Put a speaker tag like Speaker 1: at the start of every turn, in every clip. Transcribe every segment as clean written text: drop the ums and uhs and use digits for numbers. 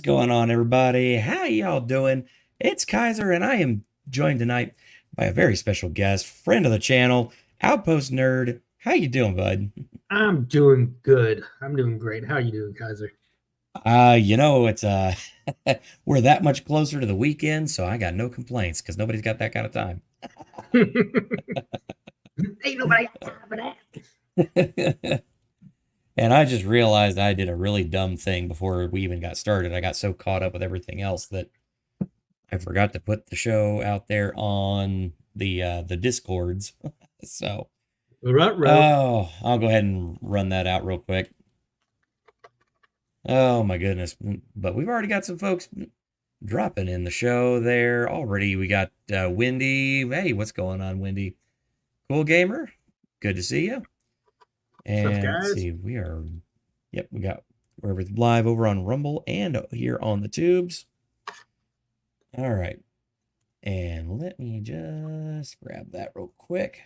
Speaker 1: going on, everybody? How y'all doing? It's Kaiser, and I am joined tonight by a very special guest, friend of the channel, Outpost Nerd. How you doing, bud?
Speaker 2: I'm doing good. I'm doing great. How are you doing, Kaiser?
Speaker 1: It's we're that much closer to the weekend, so I got no complaints because nobody's got that kind of time.
Speaker 2: Ain't nobody got time for that.
Speaker 1: And I just realized I did a really dumb thing before we even got started. I got so caught up with everything else that I forgot to put the show out there on the Discords. So,
Speaker 2: Row.
Speaker 1: I'll go ahead and run that out real quick. Oh my goodness. But we've already got some folks dropping in the show there already. We got Wendy. Hey, what's going on, Wendy? Cool gamer. Good to see you.
Speaker 2: What's up,
Speaker 1: And let's
Speaker 2: guys?
Speaker 1: see, we're live over on Rumble and here on the tubes. All right. And let me just grab that real quick.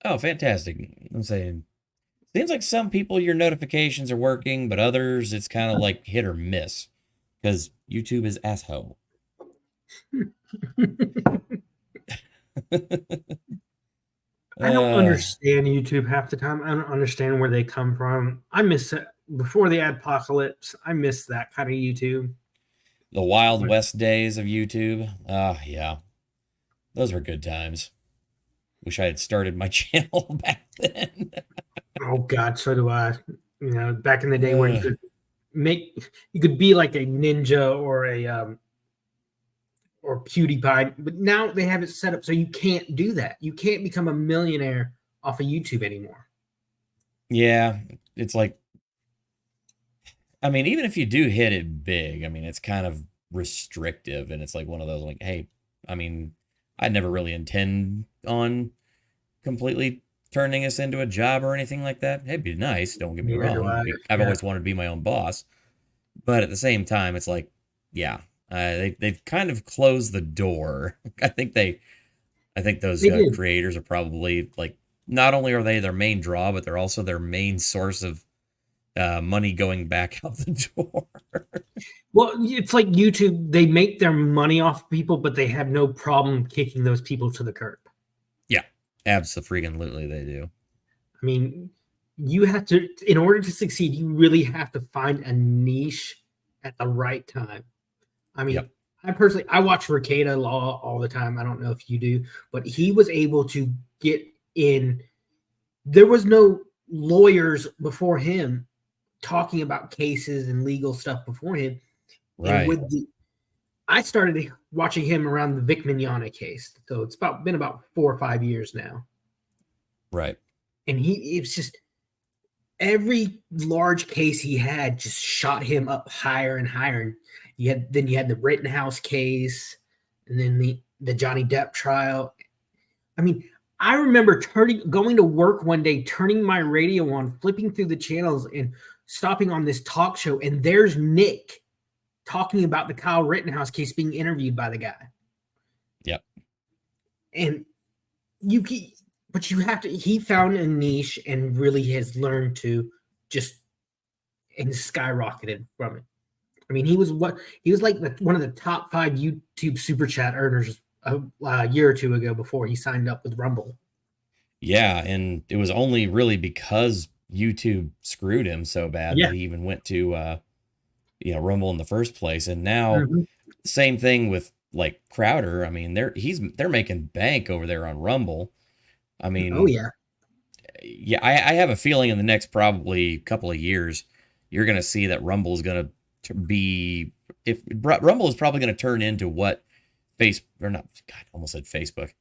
Speaker 1: Oh, fantastic. I'm saying, seems like some people your notifications are working, but others it's kind of like hit or miss because YouTube is asshole.
Speaker 2: I don't
Speaker 1: uh,
Speaker 2: understand YouTube half the time. I don't understand where they come from. I miss it before the apocalypse. I miss that kind of YouTube.
Speaker 1: the Wild West days of YouTube. Yeah, those were good times. Wish I had started my channel back then.
Speaker 2: Oh God, so do I. Back in the day where
Speaker 1: uh,
Speaker 2: you could be like a ninja or PewDiePie, but now they have it set up so you can't do that. You can't become a millionaire off of YouTube anymore.
Speaker 1: yeah, it's like, I mean, even if you do hit it big, I mean, it's kind of restrictive, and it's like one of those like, hey, I mean, I never really intend on completely turning this into a job or anything like that. It'd be nice, don't get me
Speaker 2: Neither do
Speaker 1: wrong.
Speaker 2: I.
Speaker 1: I've
Speaker 2: Yeah,
Speaker 1: always wanted to be my own boss, but at the same time, it's like, yeah, they've kind of closed the door. I think those
Speaker 2: they did.
Speaker 1: creators are probably like, not only are they their main draw, but they're also their main source of money going back out the door.
Speaker 2: Well, it's like YouTube. They make their money off people, but they have no problem kicking those people to the curb.
Speaker 1: Yeah, absolutely, they do.
Speaker 2: I mean, you have to, in order to succeed, you really have to find a niche at the right time. I mean,
Speaker 1: Yep.
Speaker 2: I watch Ricada Law all the time. I don't know if you do, but he was able to get in. There was no lawyers before him talking about cases and legal stuff before him. And
Speaker 1: Right.
Speaker 2: with the, I started watching him around the Vic Mignogna case, so it's been about 4 or 5 years now.
Speaker 1: Right.
Speaker 2: And it's just every large case he had just shot him up higher and higher. Then you had the Rittenhouse case, and then the Johnny Depp trial. I mean, I remember going to work one day, turning my radio on, flipping through the channels, and stopping on this talk show, and there's Nick talking about the Kyle Rittenhouse case, being interviewed by the guy.
Speaker 1: Yep.
Speaker 2: And you but you have to, he found a niche and really has learned to just, and skyrocketed from it. I mean, he was like one of the top 5 YouTube super chat earners a year or two ago before he signed up with Rumble.
Speaker 1: Yeah, and it was only really because YouTube screwed him so bad that
Speaker 2: Yeah.
Speaker 1: he even went to Rumble in the first place. And now
Speaker 2: Mm-hmm.
Speaker 1: same thing with like Crowder. I mean, they're making bank over there on Rumble. I
Speaker 2: Oh
Speaker 1: mean,
Speaker 2: yeah.
Speaker 1: yeah, I have a feeling in the next probably couple of years, you're gonna see that Rumble is gonna be, if Rumble is probably gonna turn into what face or not, God, I almost said Facebook.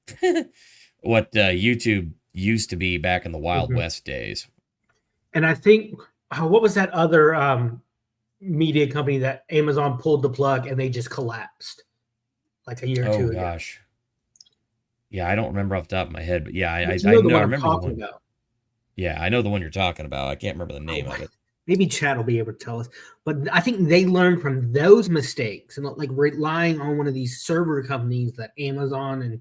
Speaker 1: What YouTube used to be back in the Wild
Speaker 2: Mm-hmm.
Speaker 1: West days.
Speaker 2: And I think, what was that other media company that Amazon pulled the plug and they just collapsed like a year or
Speaker 1: Oh
Speaker 2: two ago?
Speaker 1: gosh, yeah, I don't remember off the top of my head, but yeah,
Speaker 2: But you
Speaker 1: I
Speaker 2: know the
Speaker 1: know, I
Speaker 2: one I'm
Speaker 1: remember the
Speaker 2: talking
Speaker 1: one.
Speaker 2: about.
Speaker 1: Yeah, I know the one you're talking about. I can't remember the name
Speaker 2: Oh,
Speaker 1: of it.
Speaker 2: maybe Chad will be able to tell us. But I think they learned from those mistakes and like relying on one of these server companies that Amazon and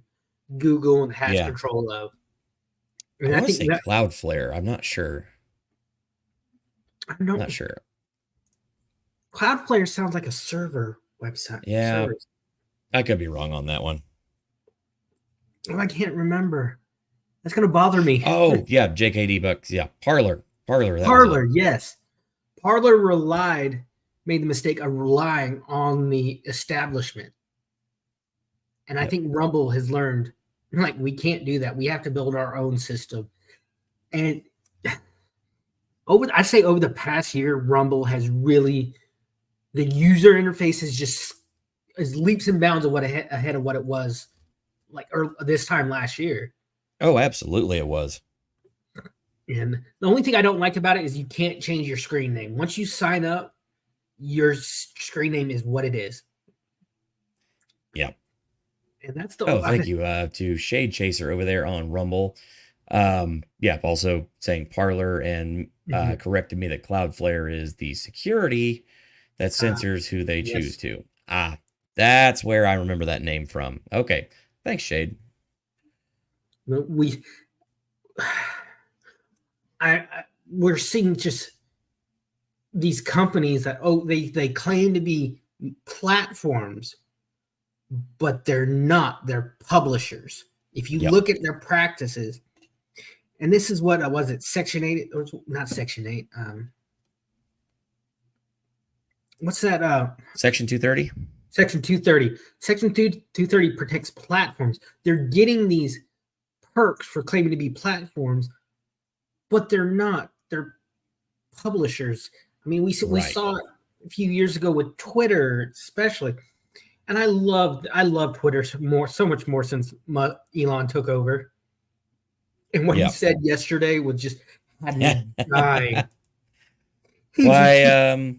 Speaker 2: Google has
Speaker 1: Yeah,
Speaker 2: control of.
Speaker 1: I
Speaker 2: And I
Speaker 1: want to
Speaker 2: think
Speaker 1: say
Speaker 2: that
Speaker 1: Cloudflare. I'm not sure.
Speaker 2: I don't
Speaker 1: Not sure.
Speaker 2: Cloudflare sounds like a server website.
Speaker 1: Yeah,
Speaker 2: Server.
Speaker 1: I could be wrong on that one.
Speaker 2: Oh, I can't remember. That's gonna bother me.
Speaker 1: Oh, yeah, JKD Bucks. Yeah, Parlor. Parlor, that was it.
Speaker 2: Parlor, yes. Parlor made the mistake of relying on the establishment. And I think Rumble has learned, like, we can't do that. We have to build our own system. And I'd say over the past year, Rumble has really, the user interface is leaps and bounds of what ahead of what it was like this time last year.
Speaker 1: Oh, absolutely it was.
Speaker 2: And the only thing I don't like about it is you can't change your screen name. Once you sign up, your screen name is what it is.
Speaker 1: Yeah.
Speaker 2: And that's the.
Speaker 1: Oh, thank you to Shade Chaser over there on Rumble. Yeah, also saying Parlor and corrected me that Cloudflare is the security that censors who they choose to. Ah, that's where I remember that name from. Okay, thanks, Shade.
Speaker 2: We're seeing just these companies that they claim to be platforms, but they're not. They're publishers. If you look at their practices, and this is what was it? Section 8, or not Section 8. What's that?
Speaker 1: Section 230.
Speaker 2: Section 230. Section 230 protects platforms. They're getting these perks for claiming to be platforms, but they're not. They're publishers. I mean, we saw it a few years ago with Twitter, especially, and I love Twitter so much more since Elon took over. And what he said yesterday was just had me dying.
Speaker 1: Why?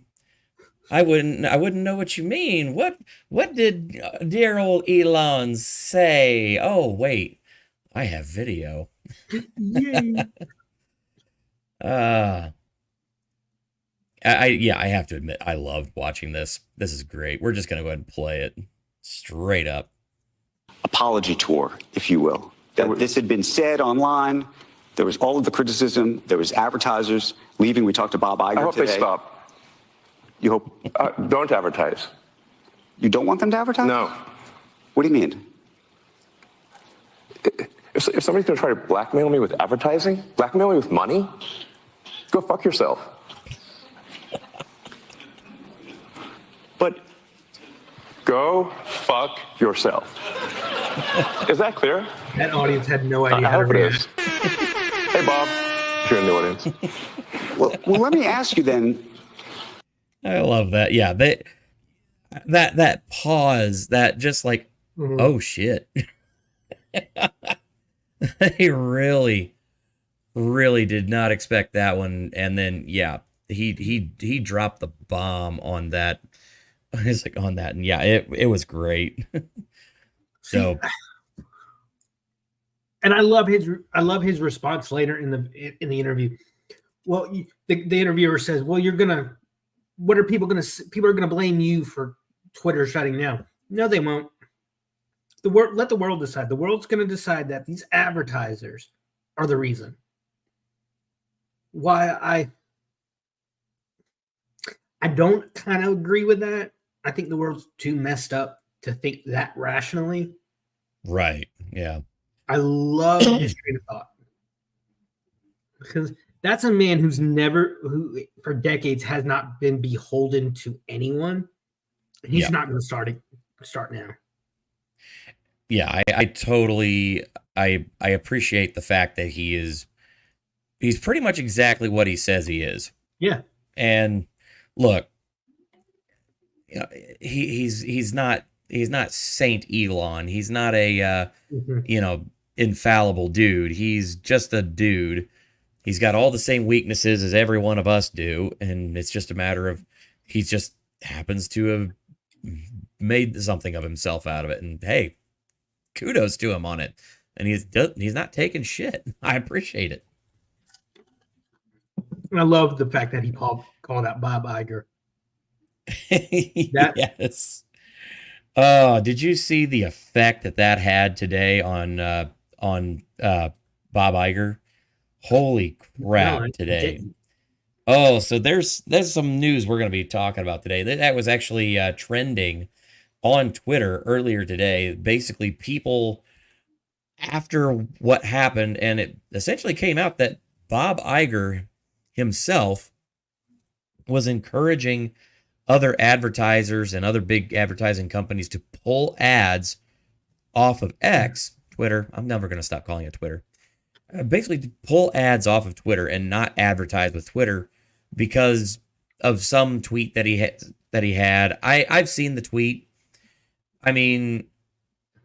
Speaker 1: I wouldn't know what you mean. What did dear old Elon say? Oh wait, I have video.
Speaker 2: Yay.
Speaker 1: I have to admit, I loved watching this. This is great. We're just gonna go ahead and play it straight up.
Speaker 3: Apology tour, if you will. That this had been said online. There was all of the criticism. There was advertisers leaving. We talked to Bob Iger today.
Speaker 4: I hope they stop.
Speaker 3: You hope?
Speaker 4: Don't advertise.
Speaker 3: You don't want them to advertise?
Speaker 4: No.
Speaker 3: What do you mean?
Speaker 4: If somebody's going to try to blackmail me with advertising, blackmail me with money, go fuck yourself.
Speaker 3: But
Speaker 4: go fuck yourself. Is that clear?
Speaker 2: That audience had no idea
Speaker 4: I
Speaker 2: how to
Speaker 4: hope it
Speaker 2: react.
Speaker 4: is. Hey, Bob, if you're in the audience.
Speaker 3: well, let me ask you then.
Speaker 1: I love that. Yeah, that pause, that just like, oh shit. They really did not expect that one, and then he dropped the bomb on that. It's like on that, and yeah, it was great. So,
Speaker 2: and I love his response later in the interview. Well, the interviewer says, "Well, what are people going to? People are going to blame you for Twitter shutting down." No, they won't. Let the world decide. The world's going to decide that these advertisers are the reason. Why I don't kind of agree with that. I think the world's too messed up to think that rationally.
Speaker 1: Right. Yeah.
Speaker 2: I love his train of thought. Because that's a man who for decades has not been beholden to anyone. He's not going to start now.
Speaker 1: Yeah, I totally appreciate the fact that he's pretty much exactly what he says he is.
Speaker 2: Yeah.
Speaker 1: And look, you know, he's not Saint Elon. He's not a infallible dude. He's just a dude. He's got all the same weaknesses as every one of us do, and it's just a matter of he just happens to have made something of himself out of it. And hey, kudos to him on it. And he's not taking shit. I appreciate it.
Speaker 2: I love the fact that he called out Bob Iger.
Speaker 1: Yes. Did you see the effect that had today on Bob Iger? Holy crap! Today, Oh, so there's some news we're going to be talking about today. That was actually trending on Twitter earlier today. Basically, people after what happened, and it essentially came out that Bob Iger himself was encouraging other advertisers and other big advertising companies to pull ads off of X, Twitter. I'm never going to stop calling it Twitter. Basically, to pull ads off of Twitter and not advertise with Twitter because of some tweet that he had. I've seen the tweet. I mean,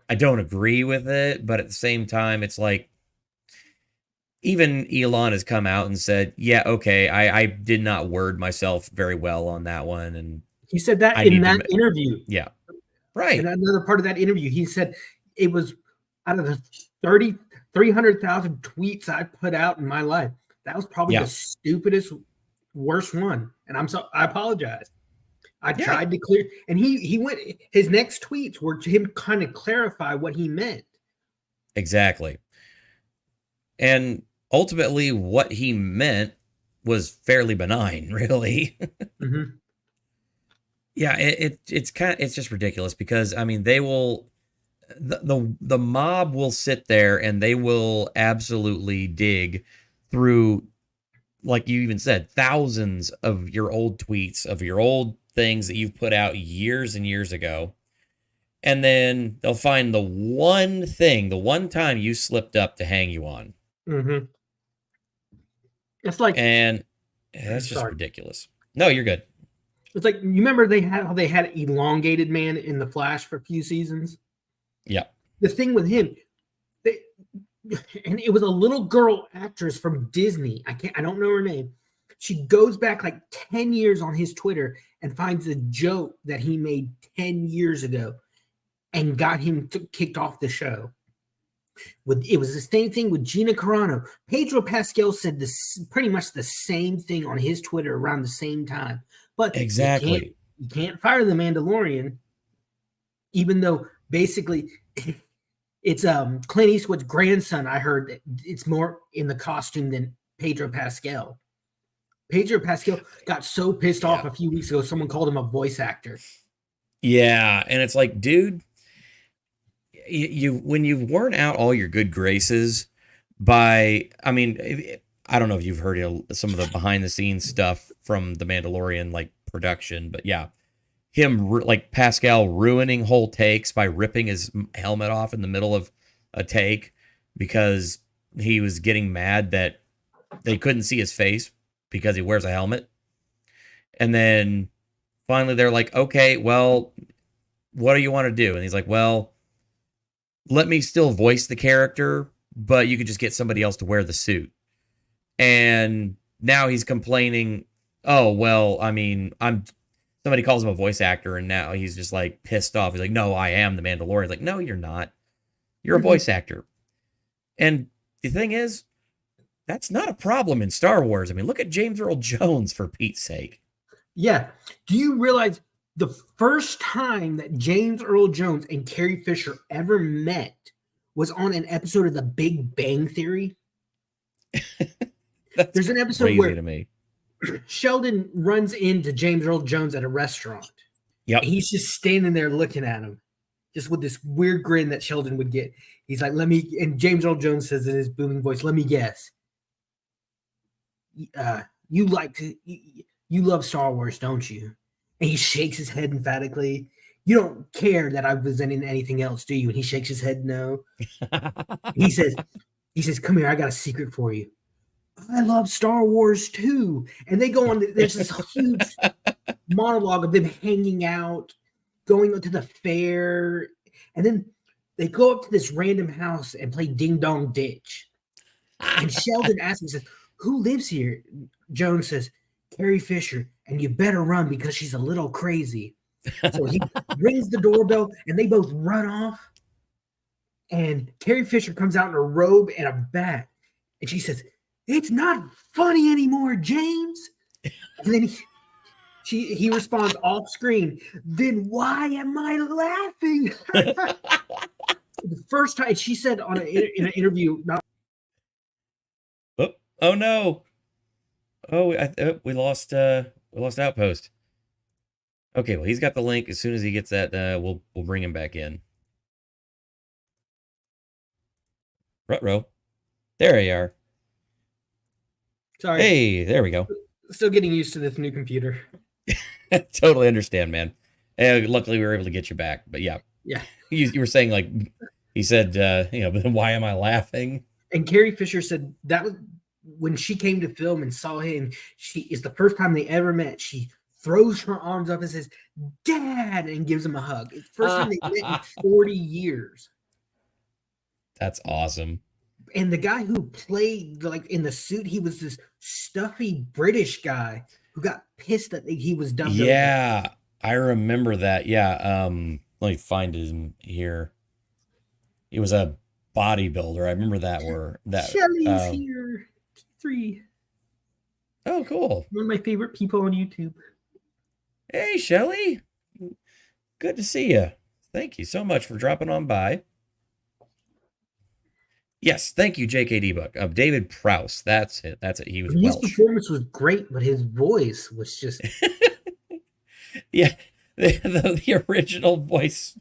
Speaker 1: I don't agree with it, but at the same time, it's like even Elon has come out and said, "Yeah, okay, I did not word myself very well on that one," and
Speaker 2: He said that
Speaker 1: I
Speaker 2: in
Speaker 1: need to,
Speaker 2: that interview.
Speaker 1: yeah,
Speaker 2: In
Speaker 1: right,
Speaker 2: another part of that interview, he said it was out of the 300,000 tweets I put out in my life. That was probably
Speaker 1: yeah,
Speaker 2: the stupidest, worst one. And I apologize. I
Speaker 1: yeah,
Speaker 2: tried to clear, and he went. His next tweets were to him kind of clarify what he meant.
Speaker 1: exactly. And ultimately, what he meant was fairly benign, really.
Speaker 2: Mm-hmm.
Speaker 1: Yeah, it's just ridiculous because I mean they will the mob will sit there and they will absolutely dig through, like you even said, thousands of your old tweets, of your old things that you've put out years and years ago, and then they'll find the one thing, the one time you slipped up to hang you on,
Speaker 2: Mm-hmm. It's like,
Speaker 1: and that's just
Speaker 2: sorry.
Speaker 1: ridiculous. No, you're good.
Speaker 2: It's like, you remember how they had Elongated Man in the Flash for a few seasons.
Speaker 1: Yeah,
Speaker 2: The thing with him, and it was a little girl actress from Disney. I don't know her name. She goes back like 10 years on his Twitter and finds a joke that he made 10 years ago and got him kicked off the show. It was the same thing with Gina Carano. Pedro Pascal said pretty much the same thing on his Twitter around the same time. But
Speaker 1: exactly.
Speaker 2: you can't fire the Mandalorian, even though basically it's Clint Eastwood's grandson. I heard it's more in the costume than Pedro Pascal. Pedro Pascal got so pissed off a few weeks ago, someone called him a voice actor.
Speaker 1: Yeah, and it's like, dude, you when you've worn out all your good graces by, I mean, I don't know if you've heard some of the behind the scenes stuff from the Mandalorian like production, but yeah, him like Pascal ruining whole takes by ripping his helmet off in the middle of a take because he was getting mad that they couldn't see his face because he wears a helmet. And then finally they're like, "Okay, well, what do you want to do?" And he's like, "Well, let me still voice the character, but you could just get somebody else to wear the suit." And now he's complaining, "Oh, well, I mean, somebody calls him a voice actor and now he's just like pissed off. He's like, "No, I am the Mandalorian." Like, "No, you're not. You're a voice actor." And the thing is, that's not a problem in Star Wars. I mean, look at James Earl Jones, for Pete's sake.
Speaker 2: Yeah. Do you realize the first time that James Earl Jones and Carrie Fisher ever met was on an episode of The Big Bang Theory? There's an episode
Speaker 1: crazy
Speaker 2: where
Speaker 1: to me.
Speaker 2: Sheldon runs into James Earl Jones at a restaurant.
Speaker 1: Yep.
Speaker 2: He's just standing there looking at him, just with this weird grin that Sheldon would get. He's like, and James Earl Jones says in his booming voice, "Let me guess. You love Star Wars, don't you?" And he shakes his head emphatically. "You don't care that I was in anything else, do you?" And he shakes his head no. He says, "Come here, I got a secret for you. I love Star Wars too." And they go on, there's this huge monologue of them hanging out, going to the fair, and then they go up to this random house and play Ding Dong Ditch. And Sheldon asks him, says, "Who lives here?" Jones says, "Carrie Fisher, and you better run because she's a little crazy." So he rings the doorbell and they both run off. And Carrie Fisher comes out in a robe and a bat. And she says, "It's not funny anymore, James." And then he responds off screen, "Then why am I laughing?" The first time she said in an interview, not
Speaker 1: Oh no. Oh, we lost Outpost. Okay, well, he's got the link. As soon as he gets that, we'll bring him back in. Rutro. There you are.
Speaker 2: Sorry.
Speaker 1: Hey, there we go.
Speaker 2: Still getting used to this new computer.
Speaker 1: Totally understand, man. Luckily, we were able to get you back. But yeah,
Speaker 2: Yeah.
Speaker 1: you were saying, like, he said, but why am I laughing?
Speaker 2: And Carrie Fisher said that was when she came to film and saw him. She is the first time they ever met. She throws her arms up and says, "Dad," and gives him a hug. It's the first time they met in 40 years.
Speaker 1: That's awesome.
Speaker 2: And the guy who played like in the suit, he was this stuffy British guy who got pissed that he was dubbed.
Speaker 1: Yeah, over. I remember that. Yeah. Let me find him here. He was a bodybuilder. I remember that
Speaker 2: Shelly's here. 3.
Speaker 1: Oh, cool.
Speaker 2: One of my favorite people on YouTube.
Speaker 1: Hey, Shelly. Good to see you. Thank you so much for dropping on by. Yes, thank you, JKD Buck. David Prowse. That's it. He was Welsh.
Speaker 2: His performance was great, but his voice was just
Speaker 1: yeah, the original voice.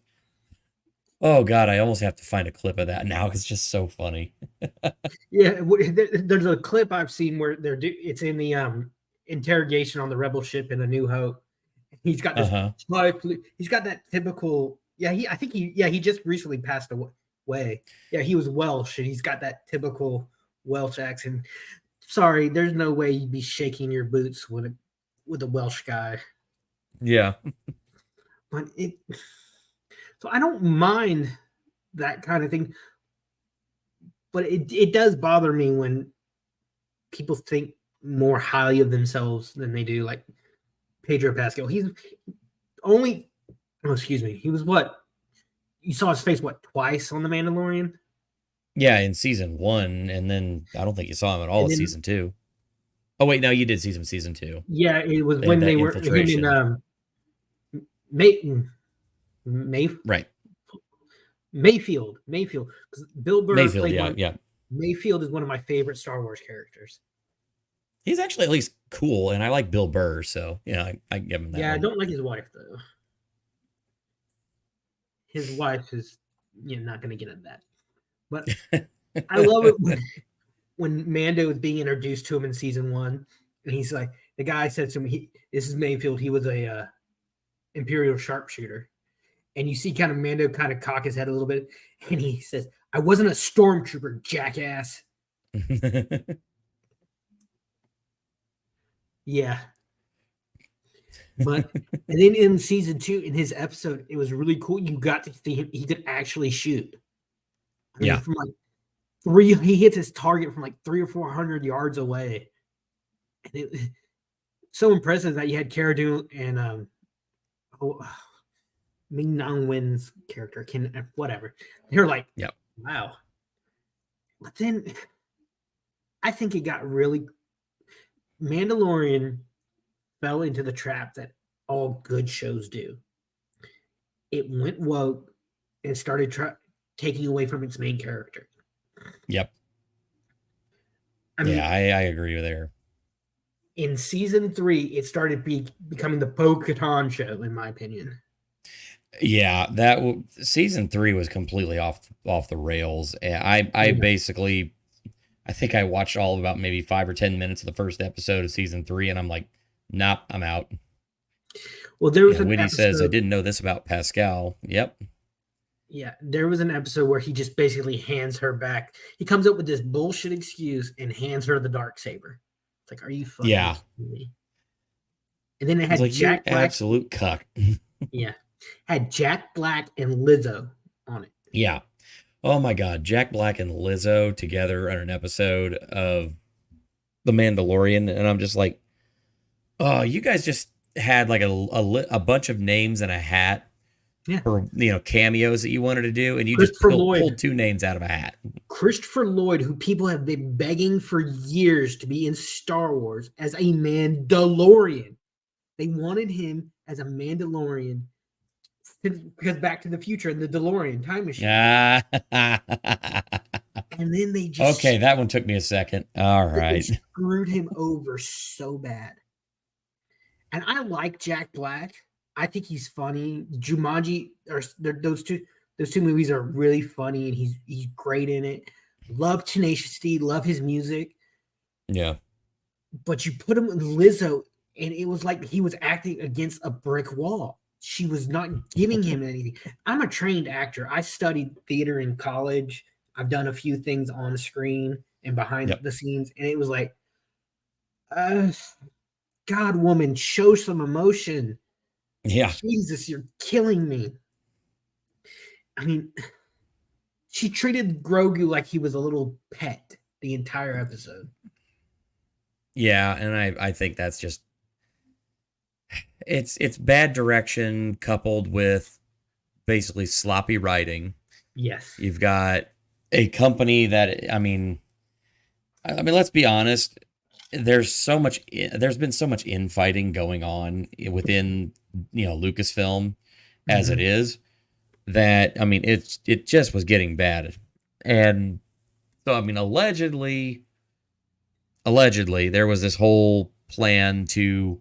Speaker 1: Oh God, I almost have to find a clip of that now. It's just so funny.
Speaker 2: Yeah, there's a clip I've seen where it's in the interrogation on the rebel ship in A New Hope. He's got this. He's got that typical. Yeah, he just recently passed away. Yeah, he was Welsh, and he's got that typical Welsh accent. Sorry, there's no way you'd be shaking your boots with a Welsh guy.
Speaker 1: Yeah,
Speaker 2: but so I don't mind that kind of thing, but it does bother me when people think more highly of themselves than they do. Like Pedro Pascal, he was what? You saw his face twice on The Mandalorian?
Speaker 1: Yeah, in season 1, and then I don't think you saw him at all in season 2. Oh wait, no, you did see him season 2.
Speaker 2: Yeah, it was when they were him in
Speaker 1: right.
Speaker 2: Mayfield. Because Bill Burr played
Speaker 1: yeah.
Speaker 2: Mayfield is one of my favorite Star Wars characters.
Speaker 1: He's actually at least cool, and I like Bill Burr, so I give him that.
Speaker 2: Yeah,
Speaker 1: one.
Speaker 2: I don't like his wife though. His wife is not going to get at that. But I love it when Mando is being introduced to him in season 1, and he's like, the guy said to me, "This is Mayfield. He was a Imperial sharpshooter." And you see kind of Mando kind of cock his head a little bit, and he says, "I wasn't a stormtrooper, jackass." Yeah. But and then in season 2, in his episode, it was really cool. You got to see him; he could actually shoot. I mean, from like he hits his target from like 300 or 400 yards away, and it so impressive that you had Cara Dune and Ming Na Wen's character, whatever. They're like, wow. But then I think it got really. Mandalorian fell into the trap that all good shows do. It went woke and started taking away from its main character.
Speaker 1: Yep.
Speaker 2: I mean,
Speaker 1: I agree with there.
Speaker 2: In season 3, it started becoming the Bo-Katan show, in my opinion.
Speaker 1: Yeah, that season 3 was completely off the rails. I basically, I think I watched all of about maybe 5 or 10 minutes of the first episode of season 3, and I'm like, nope, I'm out.
Speaker 2: Well, there was an
Speaker 1: Witty
Speaker 2: episode,
Speaker 1: says, I didn't know this about Pascal. Yep.
Speaker 2: Yeah, there was an episode where he just basically hands her back. He comes up with this bullshit excuse and hands her the Darksaber. It's like, are you fucking kidding me? And then it had
Speaker 1: like,
Speaker 2: Jack Black.
Speaker 1: Absolute cuck.
Speaker 2: Yeah. Had Jack Black and Lizzo on it.
Speaker 1: Yeah. Oh my God. Jack Black and Lizzo together on an episode of The Mandalorian. And I'm just like, oh, you guys just had like a bunch of names and a hat.
Speaker 2: Yeah.
Speaker 1: For cameos that you wanted to do, and you just pulled 2 names out of a hat.
Speaker 2: Christopher Lloyd, who people have been begging for years to be in Star Wars as a Mandalorian. They wanted him as a Mandalorian because Back to the Future and the DeLorean time machine.
Speaker 1: Ah.
Speaker 2: And then they just
Speaker 1: Okay, that one took me a second. All right.
Speaker 2: they screwed him over so bad. And I like Jack Black. I think he's funny. Jumanji, or those two movies are really funny, and he's great in it. Love Tenacious D, love his music.
Speaker 1: Yeah.
Speaker 2: But you put him with Lizzo, and it was like he was acting against a brick wall. She was not giving him anything. I'm a trained actor. I studied theater in college. I've done a few things on screen and behind the scenes, and it was like, God, woman, show some emotion.
Speaker 1: Yeah.
Speaker 2: Jesus, you're killing me. I mean, she treated Grogu like he was a little pet the entire episode.
Speaker 1: Yeah, and I think that's just it's bad direction coupled with basically sloppy writing.
Speaker 2: Yes.
Speaker 1: You've got a company that I mean let's be honest, there's been so much infighting going on within, Lucasfilm as it is, that I mean it just was getting bad. And so I mean allegedly there was this whole plan to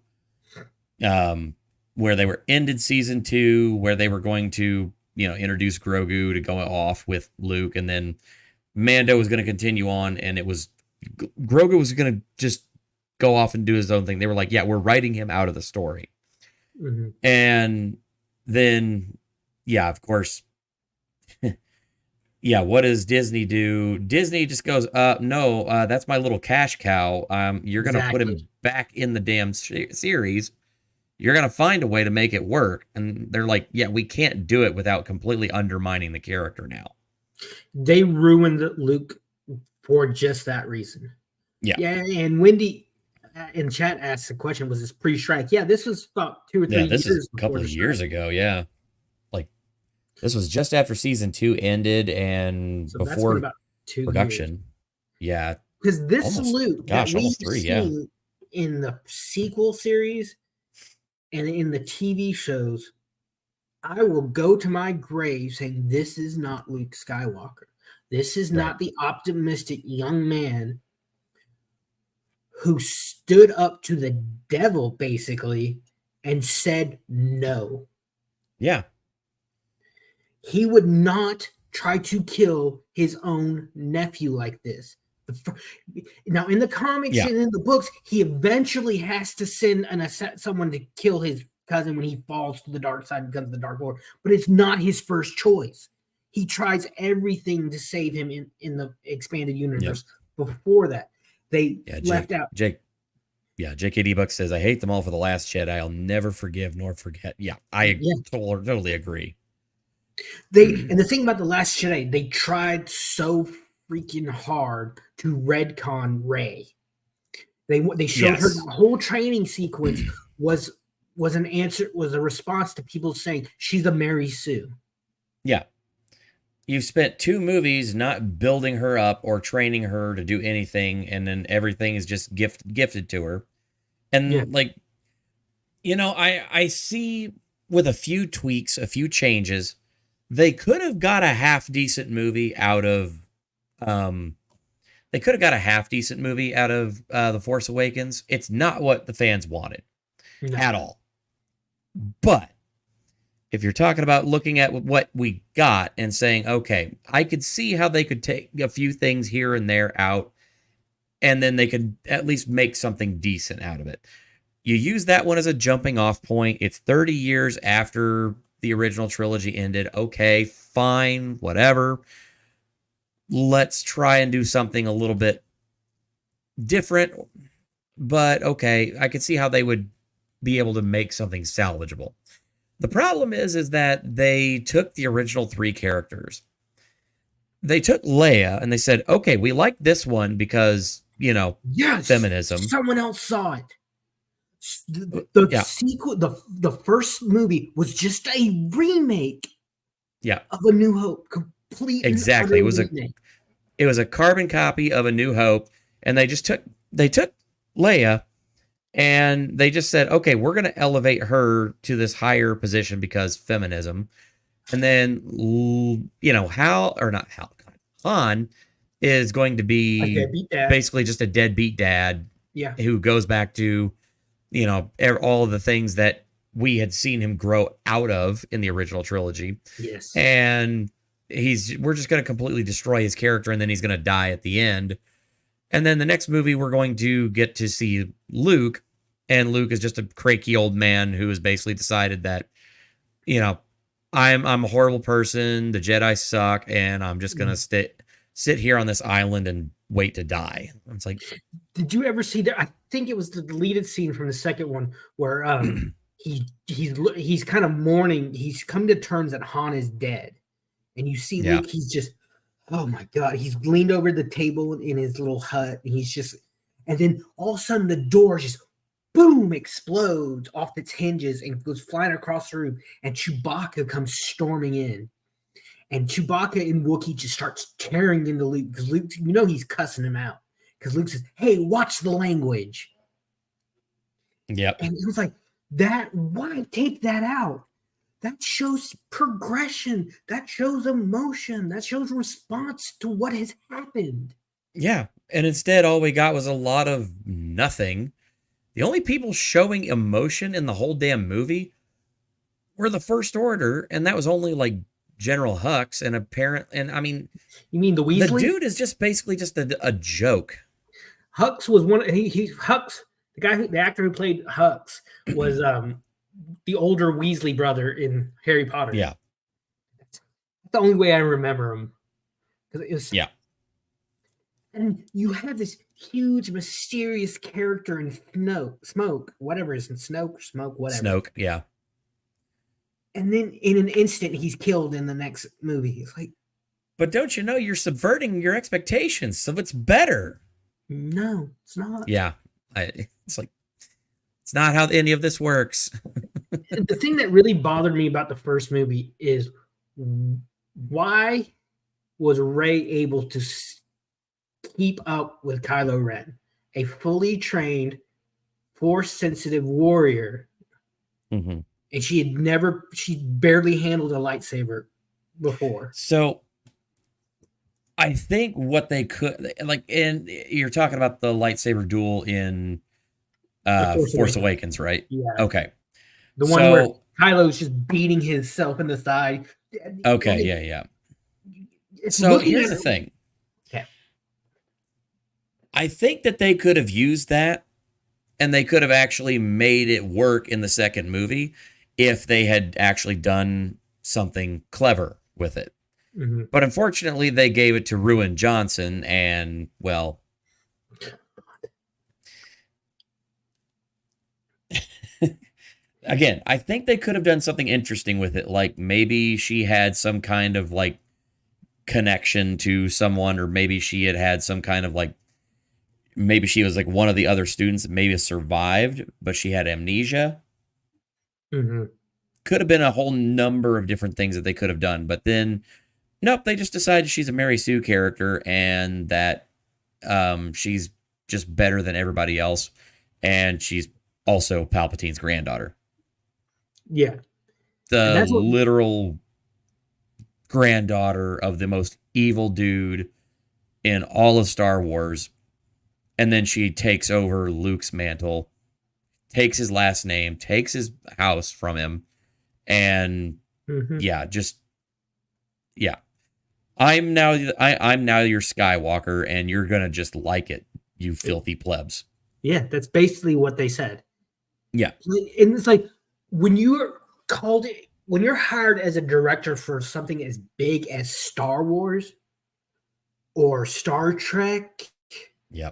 Speaker 1: where they were ended season 2, where they were going to introduce Grogu to go off with Luke, and then Mando was going to continue on, and it was Grogu was going to just go off and do his own thing. They were like, yeah, we're writing him out of the story. And then of course, what does Disney do? Disney just goes, no, that's my little cash cow. You're going to put him back in the damn series. You're going to find a way to make it work. And they're like, yeah, we can't do it without completely undermining the character now.
Speaker 2: They ruined Luke for just that reason.
Speaker 1: Yeah.
Speaker 2: Yeah, and Wendy in chat asked the question, was this pre-strike? Yeah, this was about 2 or 3 years.
Speaker 1: This is a couple of years ago, yeah. Like, this was just after season 2 ended and so before about 2 production. Years. Yeah.
Speaker 2: Because this Luke that we've seen in the sequel series and in the TV shows, I will go to my grave saying this is not Luke Skywalker. This is not the optimistic young man who stood up to the devil, basically, and said no.
Speaker 1: Yeah.
Speaker 2: He would not try to kill his own nephew like this. Now, in the comics and in the books, he eventually has to send someone to kill his cousin when he falls to the dark side and becomes the Dark Lord. But it's not his first choice. He tries everything to save him in the expanded universe. Before that, they left out.
Speaker 1: JKD Buck says, I hate them all for the Last Jedi. I'll never forgive nor forget. Yeah, I totally agree.
Speaker 2: And the thing about the Last Jedi, they tried so freaking hard to retcon Rey. They showed her the whole training sequence was a response to people saying she's a Mary Sue.
Speaker 1: Yeah. You've spent 2 movies not building her up or training her to do anything, and then everything is just gifted to her. And I see with a few tweaks, a few changes, they could have got a half decent movie out of The Force Awakens. It's not what the fans wanted at all. But if you're talking about looking at what we got and saying, okay, I could see how they could take a few things here and there out, and then they could at least make something decent out of it. You use that one as a jumping off point. It's 30 years after the original trilogy ended. Okay, fine, whatever. Let's try and do something a little bit different. But okay, I could see how they would be able to make something salvageable. The problem is that they took the original 3 characters. They took Leia and they said, okay, we like this one because, feminism.
Speaker 2: Someone else saw it. The sequel, the first movie was just a remake of A New Hope.
Speaker 1: Exactly. It was a carbon copy of A New Hope, and they took Leia And they just said, okay, we're going to elevate her to this higher position because feminism. And then, Hal, or not Hal, Han is going to be basically just a deadbeat dad.
Speaker 2: Yeah.
Speaker 1: Who goes back to, all of the things that we had seen him grow out of in the original trilogy.
Speaker 2: Yes.
Speaker 1: And we're just going to completely destroy his character, and then he's going to die at the end. And then the next movie, we're going to get to see Luke, and Luke is just a cranky old man who has basically decided that, I'm a horrible person, the Jedi suck, and I'm just going to sit here on this island and wait to die. It's like,
Speaker 2: did you ever see that? I think it was the deleted scene from the second one where he's kind of mourning. He's come to terms that Han is dead, and you see Luke. He's just, oh my god, he's leaned over the table in his little hut, and and then all of a sudden the door just boom explodes off its hinges and goes flying across the room, and Chewbacca comes storming in. And Chewbacca and Wookiee just starts tearing into Luke because Luke, he's cussing him out. Because Luke says, hey, watch the language.
Speaker 1: Yep.
Speaker 2: And it was like, why take that out? That shows progression. That shows emotion. That shows response to what has happened.
Speaker 1: Yeah. And instead, all we got was a lot of nothing. The only people showing emotion in the whole damn movie were the First Order, and that was only like General Hux, and I mean,
Speaker 2: you mean the Weasley?
Speaker 1: The dude is just basically just a joke.
Speaker 2: Hux was Hux, the actor who played Hux was the older Weasley brother in Harry Potter.
Speaker 1: Yeah,
Speaker 2: that's the only way I remember him, because it was And you have this huge mysterious character in Smoke, whatever it is, Snoke, whatever.
Speaker 1: Snoke, yeah.
Speaker 2: And then in an instant, he's killed in the next movie. It's like,
Speaker 1: but don't you know you're subverting your expectations, so it's better.
Speaker 2: No, it's not.
Speaker 1: Yeah, it's like it's not how any of this works.
Speaker 2: The thing that really bothered me about the first movie is why was Rey able to keep up with Kylo Ren, a fully trained, force-sensitive warrior?
Speaker 1: Mm-hmm.
Speaker 2: And she barely handled a lightsaber before.
Speaker 1: So I think what they could, and you're talking about the lightsaber duel in Force Awakens, right?
Speaker 2: Yeah.
Speaker 1: Okay.
Speaker 2: The one where Kylo's just beating himself in the thigh.
Speaker 1: Okay, yeah. So here's the thing.
Speaker 2: Okay.
Speaker 1: I think that they could have used that, and they could have actually made it work in the second movie if they had actually done something clever with it.
Speaker 2: Mm-hmm.
Speaker 1: But unfortunately, they gave it to Ruin Johnson, and, well... Again, I think they could have done something interesting with it, like maybe she had some kind of, like, connection to someone, or maybe she had some kind of, like, maybe she was, like, one of the other students that maybe survived, but she had amnesia.
Speaker 2: Mm-hmm.
Speaker 1: Could have been a whole number of different things that they could have done, but then nope, they just decided she's a Mary Sue character and that she's just better than everybody else, and she's also Palpatine's granddaughter.
Speaker 2: Yeah,
Speaker 1: the literal granddaughter of the most evil dude in all of Star Wars, and then she takes over Luke's mantle, takes his last name, takes his house from him, and I'm now your Skywalker, and you're gonna just like it, you filthy plebs.
Speaker 2: Yeah, that's basically what they said.
Speaker 1: Yeah,
Speaker 2: and it's like when you're hired as a director for something as big as Star Wars or Star Trek,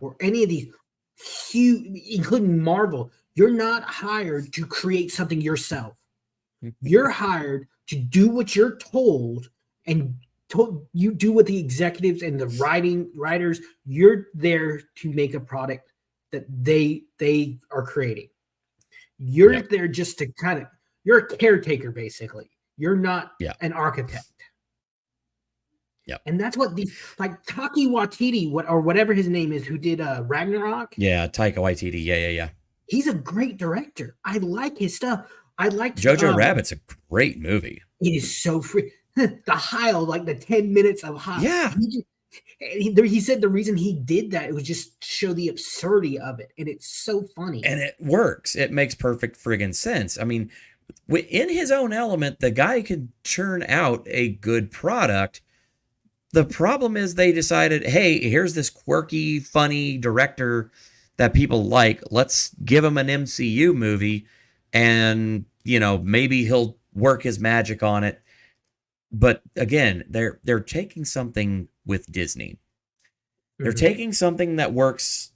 Speaker 2: or any of these huge, including Marvel, you're not hired to create something yourself. You're hired to do what you're told, and you do what the executives and the writers. You're there to make a product that they are creating. You're there just to you're a caretaker, basically. You're not an architect.
Speaker 1: Yeah,
Speaker 2: and that's what like Taika Waititi, or whatever his name is, who did Ragnarok.
Speaker 1: Yeah, Taika Waititi. Yeah.
Speaker 2: He's a great director. I like his stuff. I liked
Speaker 1: Jojo Rabbit's a great movie.
Speaker 2: It is so free. The Heil, like the 10 minutes of Heil.
Speaker 1: Yeah.
Speaker 2: He said the reason he did that, it was just to show the absurdity of it. And it's so funny.
Speaker 1: And it works. It makes perfect friggin' sense. I mean, in his own element, the guy could churn out a good product. The problem is they decided, hey, here's this quirky, funny director that people like. Let's give him an MCU movie and, maybe he'll work his magic on it. But again, they're taking something with Disney. They're taking something that works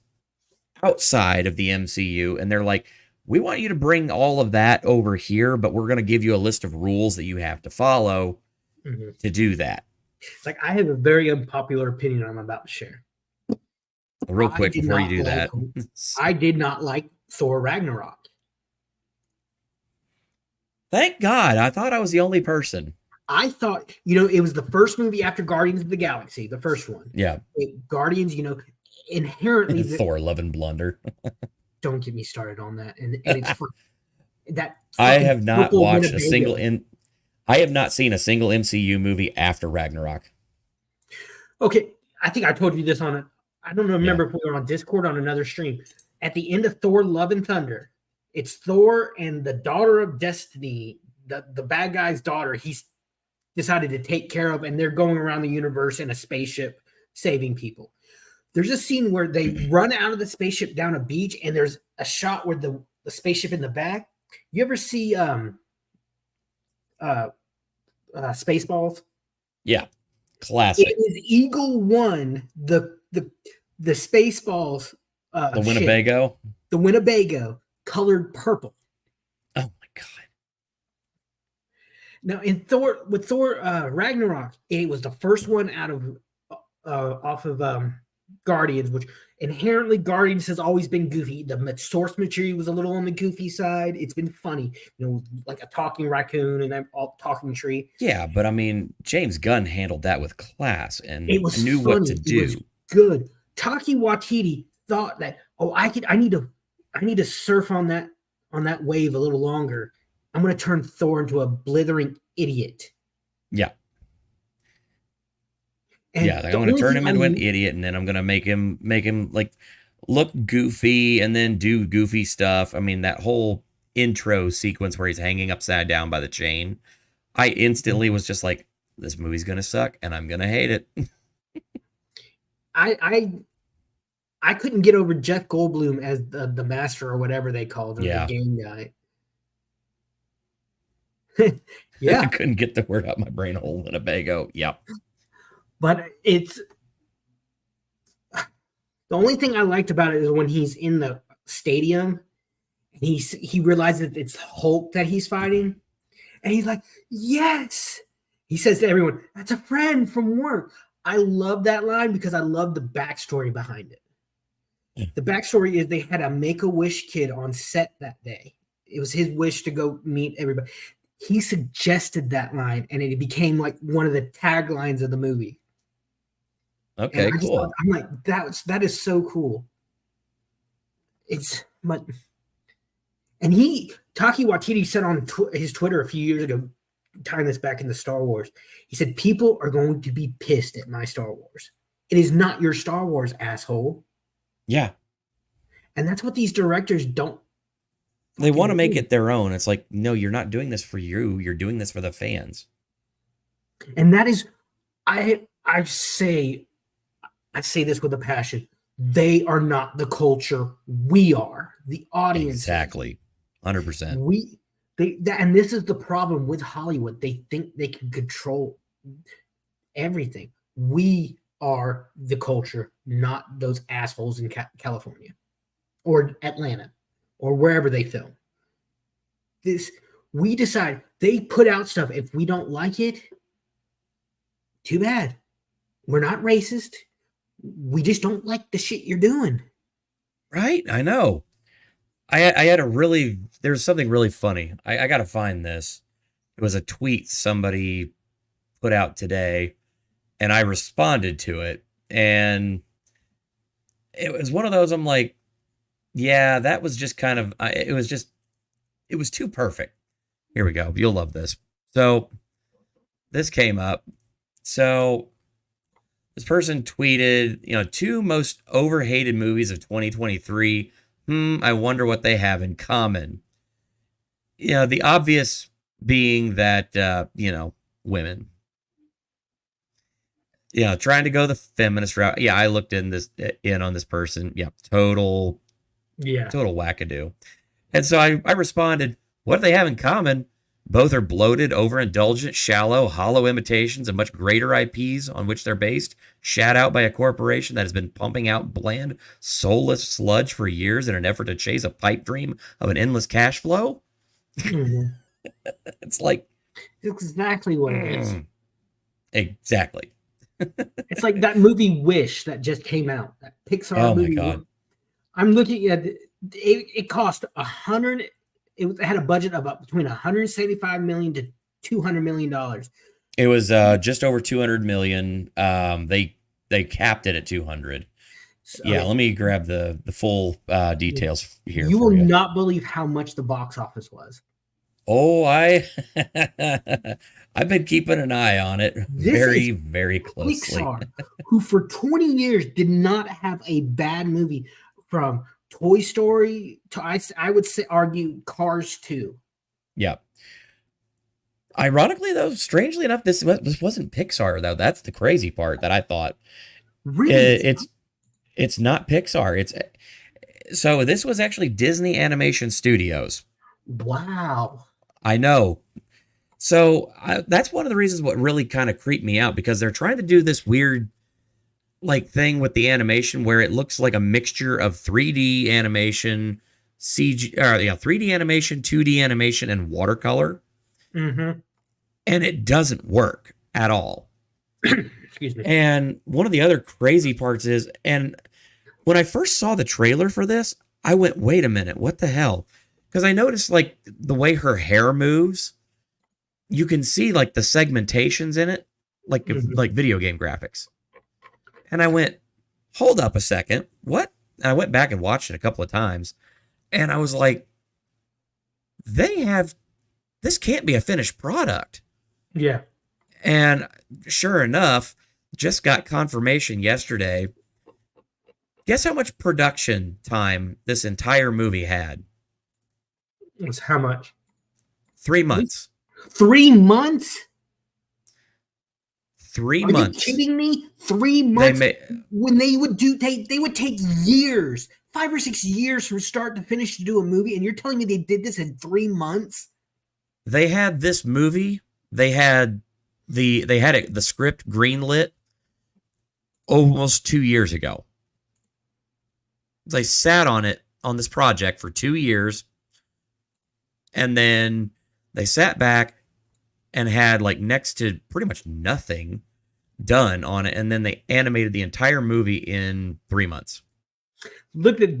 Speaker 1: outside of the MCU and they're like, we want you to bring all of that over here, but we're going to give you a list of rules that you have to follow to do that.
Speaker 2: Like, I have a very unpopular opinion I'm about to share.
Speaker 1: Real quick before you do that.
Speaker 2: I did not like Thor Ragnarok.
Speaker 1: Thank God. I thought I was the only person.
Speaker 2: I thought, it was the first movie after Guardians of the Galaxy, the first one.
Speaker 1: Yeah.
Speaker 2: Guardians, inherently.
Speaker 1: Thor, Love and Blunder.
Speaker 2: Don't get me started on that. And it's fun. That
Speaker 1: I have not watched I have not seen a single MCU movie after Ragnarok.
Speaker 2: Okay. I think I told you this I don't remember if we were on Discord on another stream. At the end of Thor, Love and Thunder, it's Thor and the daughter of Destiny, the bad guy's daughter, he's decided to take care of, and they're going around the universe in a spaceship saving people. There's a scene where they run out of the spaceship down a beach, and there's a shot where the spaceship in the back. You ever see Spaceballs?
Speaker 1: Yeah, classic.
Speaker 2: It is Eagle One, the Spaceballs.
Speaker 1: The Winnebago.
Speaker 2: The Winnebago, colored purple.
Speaker 1: Oh my God.
Speaker 2: Now in Thor Ragnarok, it was the first one out of off of Guardians, which inherently Guardians has always been goofy. The source material was a little on the goofy side. It's been funny, like a talking raccoon and a talking tree.
Speaker 1: Yeah, but I mean, James Gunn handled that with class and
Speaker 2: knew funny.
Speaker 1: What to do.
Speaker 2: It was good. Taika Waititi thought that, I need to surf on that wave a little longer. I'm going to turn Thor into a blithering idiot.
Speaker 1: Yeah.
Speaker 2: And
Speaker 1: I'm going to turn him into an idiot, and then I'm going to make him like look goofy and then do goofy stuff. I mean, that whole intro sequence where he's hanging upside down by the chain, I instantly was just like, this movie's going to suck and I'm going to hate it.
Speaker 2: I couldn't get over Jeff Goldblum as the master or whatever they called him, the game guy. Yeah.
Speaker 1: I couldn't get the word out my brain hole. Winnebago. Yep.
Speaker 2: But it's the only thing I liked about it is when he's in the stadium and he realizes it's Hulk that he's fighting. And he's like, yes. He says to everyone, that's a friend from work. I love that line because I love the backstory behind it. Yeah. The backstory is they had a Make-A-Wish kid on set that day. It was his wish to go meet everybody. He suggested that line, and it became like one of the taglines of the movie.
Speaker 1: Okay, cool.
Speaker 2: I'm like, that is so cool. It's but, and Taika Waititi said on his Twitter a few years ago, tying this back into Star Wars, he said, people are going to be pissed at my Star Wars. It is not your Star Wars, asshole.
Speaker 1: Yeah.
Speaker 2: And that's what these directors don't.
Speaker 1: They want to make it their own. It's like, no, you're not doing this for you. You're doing this for the fans.
Speaker 2: And that is, I say this with a passion. They are not the culture. We are the audience.
Speaker 1: Exactly. 100%.
Speaker 2: And this is the problem with Hollywood. They think they can control everything. We are the culture, not those assholes in California or Atlanta or wherever they film. We decide, they put out stuff. If we don't like it, too bad. We're not racist. We just don't like the shit you're doing.
Speaker 1: Right? I know. There's something really funny. I got to find this. It was a tweet somebody put out today, and I responded to it. And it was one of those, I'm like, Yeah, that was just kind of it was too perfect. Here we go. You'll love this. So this came up. So this person tweeted, two most overhated movies of 2023. I wonder what they have in common. The obvious being that women. Trying to go the feminist route. Yeah, I looked in on this person. Yeah, total wackadoo. And so I responded, what do they have in common? Both are bloated, overindulgent, shallow, hollow imitations of much greater IPs on which they're based, shat out by a corporation that has been pumping out bland, soulless sludge for years in an effort to chase a pipe dream of an endless cash flow.
Speaker 2: Mhm.
Speaker 1: It's like
Speaker 2: It's exactly what it is.
Speaker 1: Exactly.
Speaker 2: It's like that movie Wish that just came out. That Pixar
Speaker 1: Oh my
Speaker 2: movie.
Speaker 1: God.
Speaker 2: I'm looking at it. It cost $100. It had a budget of between $175 million to $200 million.
Speaker 1: It was just over 200 million. They capped it at 200.
Speaker 2: So,
Speaker 1: Yeah, let me grab the full details here
Speaker 2: you
Speaker 1: for
Speaker 2: will
Speaker 1: you.
Speaker 2: not believe how much the box office was.
Speaker 1: Oh, I've been keeping an eye on it very, very closely.
Speaker 2: Pixar, who for 20 years did not have a bad movie, from Toy Story to I would say argue Cars 2.
Speaker 1: Yeah. Ironically, though, strangely enough, this wasn't Pixar, though. That's the crazy part that I thought.
Speaker 2: Really?
Speaker 1: It's not Pixar. So this was actually Disney Animation Studios.
Speaker 2: Wow.
Speaker 1: I know. So that's one of the reasons what really kind of creeped me out, because they're trying to do this weird thing with the animation where it looks like a mixture of 3D animation, 3D animation, 2D animation, and watercolor.
Speaker 2: Mm-hmm.
Speaker 1: And it doesn't work at all.
Speaker 2: Excuse me.
Speaker 1: And one of the other crazy parts is, and when I first saw the trailer for this, I went, wait a minute, what the hell? Because I noticed the way her hair moves, you can see the segmentations in it, like video game graphics. And I went, hold up a second, what? And I went back and watched it a couple of times, and I was like, this can't be a finished product.
Speaker 2: Yeah.
Speaker 1: And sure enough, just got confirmation yesterday. Guess how much production time this entire movie had?
Speaker 2: It's how much?
Speaker 1: 3 months.
Speaker 2: 3 months?
Speaker 1: 3
Speaker 2: Are
Speaker 1: months.
Speaker 2: you kidding me? 3 months? When they would take years, 5 or 6 years from start to finish to do a movie, and you're telling me they did this in 3 months?
Speaker 1: They had this movie. They had the script greenlit almost 2 years ago. They sat on this project for 2 years, and then they sat back and had next to pretty much nothing done on it, and then they animated the entire movie in 3 months.
Speaker 2: Look at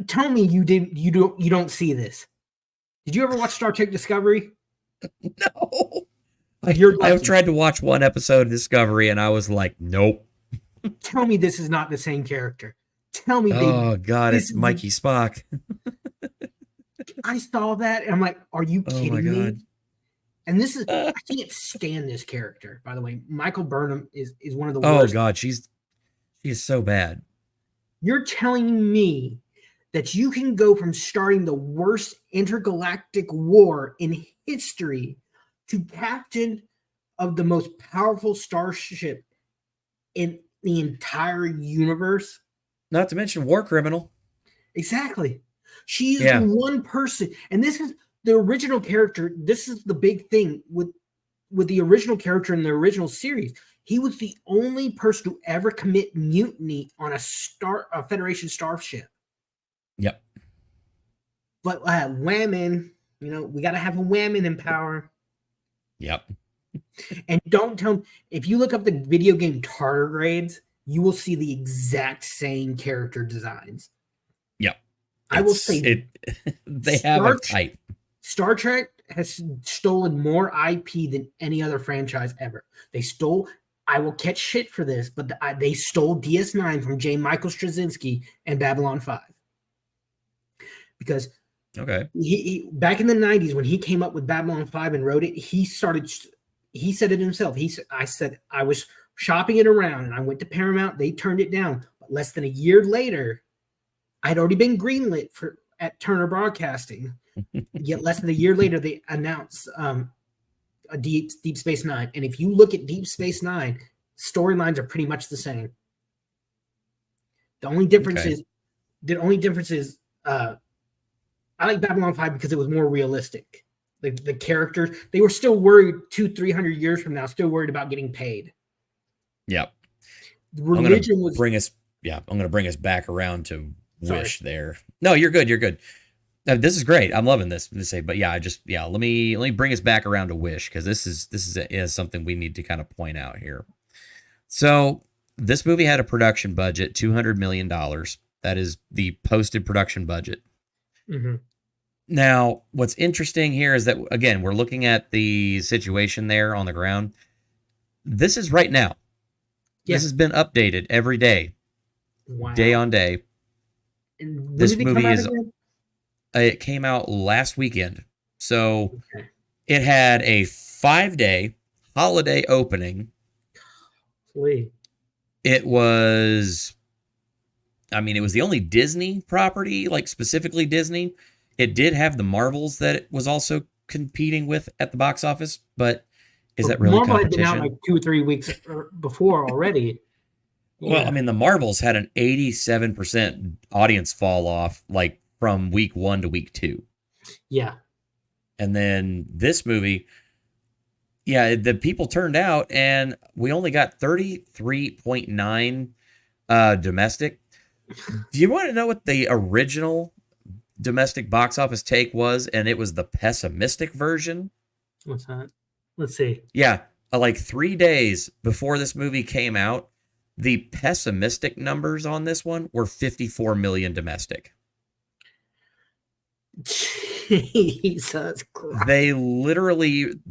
Speaker 2: tell me you don't see this. Did you ever watch Star Trek Discovery?
Speaker 1: No. I've tried to watch one episode of Discovery, and I was like, nope.
Speaker 2: Tell me this is not the same character. Tell me.
Speaker 1: Oh God, it's Mikey Spock.
Speaker 2: I saw that, and I'm like, are you kidding me? And this is, I can't stand this character, by the way. Michael Burnham is one of the worst.
Speaker 1: Oh God, she is so bad.
Speaker 2: You're telling me that you can go from starting the worst intergalactic war in history to captain of the most powerful starship in the entire universe?
Speaker 1: Not to mention war criminal.
Speaker 2: Exactly. She's the one person, and this is the original character. This is the big thing with the original character in the original series. He was the only person to ever commit mutiny on a Federation starship.
Speaker 1: Yep.
Speaker 2: But Whammon, we got to have a Whammon in power.
Speaker 1: Yep.
Speaker 2: And don't tell me, if you look up the video game tardigrades, you will see the exact same character designs.
Speaker 1: Yep.
Speaker 2: I will say
Speaker 1: they have a type.
Speaker 2: Star Trek has stolen more IP than any other franchise ever. I will catch shit for this, but they stole DS9 from J. Michael Straczynski and Babylon 5. because
Speaker 1: Okay.
Speaker 2: he back in the 90s when he came up with Babylon 5 and wrote it, he said it himself. I was shopping it around and I went to Paramount, they turned it down. But less than a year later, I'd already been greenlit at Turner Broadcasting. Yet less than a year later, they announced a Deep Space Nine. And if you look at Deep Space Nine, storylines are pretty much the same. The only difference is I like Babylon 5 because it was more realistic. The characters, they were still worried 200-300 years from now, still worried about getting paid.
Speaker 1: Yep.
Speaker 2: Religion was
Speaker 1: I'm going to bring us back around to Wish there. No, you're good. You're good. This is great. I'm loving this. But let me bring us back around to Wish, because this is something we need to kind of point out here. So this movie had a production budget, $200 million. That is the posted production budget.
Speaker 2: Mm-hmm.
Speaker 1: Now, what's interesting here is that, again, we're looking at the situation there on the ground. This is right now. Yeah. This has been updated every day, day on day.
Speaker 2: And
Speaker 1: this movie it came out last weekend. So It had a 5-day holiday opening.
Speaker 2: Sweet.
Speaker 1: It was the only Disney property, like specifically Disney. It did have the Marvels that it was also competing with at the box office, but is that really
Speaker 2: Marvel
Speaker 1: competition?
Speaker 2: Had been out like 2 or 3 weeks before already.
Speaker 1: Yeah. Well, the Marvels had an 87% audience fall off, like from week 1 to week 2.
Speaker 2: Yeah.
Speaker 1: And then this movie, the people turned out, and we only got 33.9 domestic. Do you want to know what the original domestic box office take was? And it was the pessimistic version.
Speaker 2: What's that? Let's see.
Speaker 1: Yeah, like 3 days before this movie came out, the pessimistic numbers on this one were 54 million domestic.
Speaker 2: Jesus Christ.
Speaker 1: They revised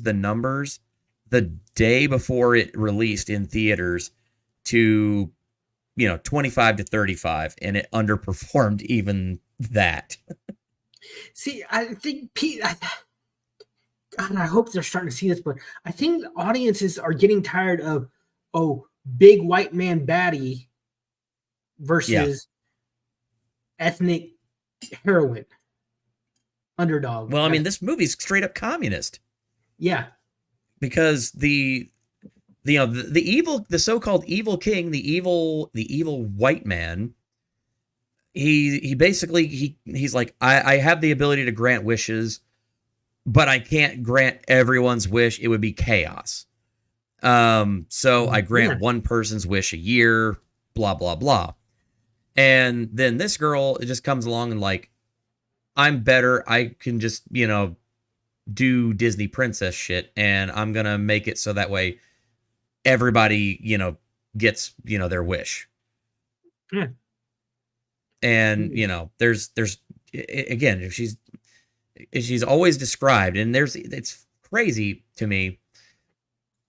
Speaker 1: the numbers the day before it released in theaters to 25 to 35, and it underperformed even that.
Speaker 2: See, I think Pete, I hope they're starting to see this, but I think audiences are getting tired of big white man baddie versus ethnic heroine underdog.
Speaker 1: Well, this movie's straight up communist.
Speaker 2: Yeah,
Speaker 1: because the so-called evil king, the evil white man, he basically he's like, I have the ability to grant wishes, but I can't grant everyone's wish. It would be chaos. So I grant one person's wish a year, blah, blah, blah. And then this girl just comes along and like, I'm better. I can just, do Disney princess shit, and I'm going to make it so that way everybody, gets, their wish.
Speaker 2: Yeah.
Speaker 1: And, there's again, she's always described, and it's crazy to me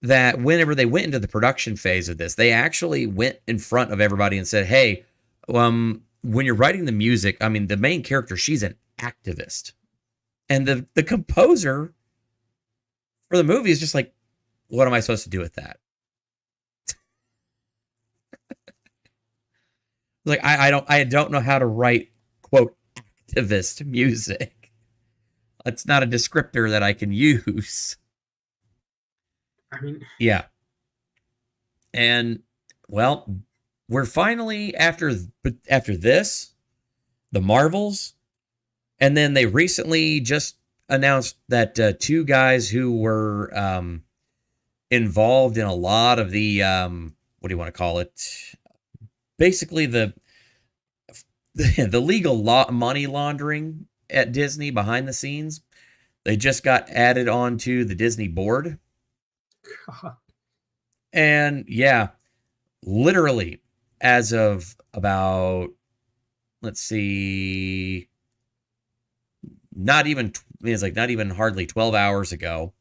Speaker 1: that whenever they went into the production phase of this, they actually went in front of everybody and said, hey, when you're writing the music, the main character, she's an activist. And the composer for the movie is just like, what am I supposed to do with that? Like, I don't know how to write, quote, activist music. It's not a descriptor that I can use. Yeah. And, well, we're finally, after this, the Marvels, and then they recently just announced that 2 guys who were involved in a lot of the, what do you want to call it? Basically, the legal money laundering at Disney behind the scenes, they just got added onto the Disney board.
Speaker 2: God.
Speaker 1: And yeah, literally as of about, let's see, not even hardly 12 hours ago,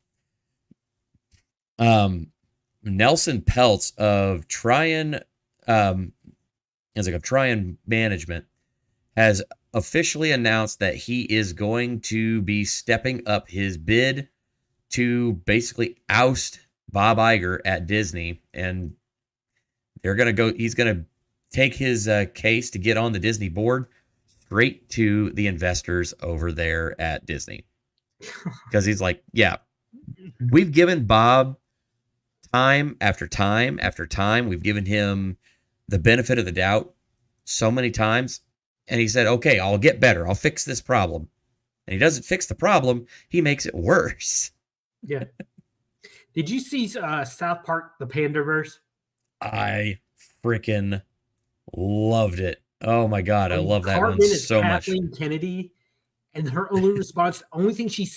Speaker 1: Nelson Peltz of Tryon Management has officially announced that he is going to be stepping up his bid to basically oust Bob Iger at Disney, and he's going to take his case to get on the Disney board straight to the investors over there at Disney. Because he's like, yeah, we've given Bob time after time after time. We've given him the benefit of the doubt so many times. And he said, okay, I'll get better. I'll fix this problem. And he doesn't fix the problem. He makes it worse.
Speaker 2: Yeah. Did you see South Park, the Pandaverse?
Speaker 1: I freaking loved it. Oh my God. I love that
Speaker 2: Cartman
Speaker 1: one
Speaker 2: is
Speaker 1: so much.
Speaker 2: Kathleen Kennedy, and her only response, the only thing she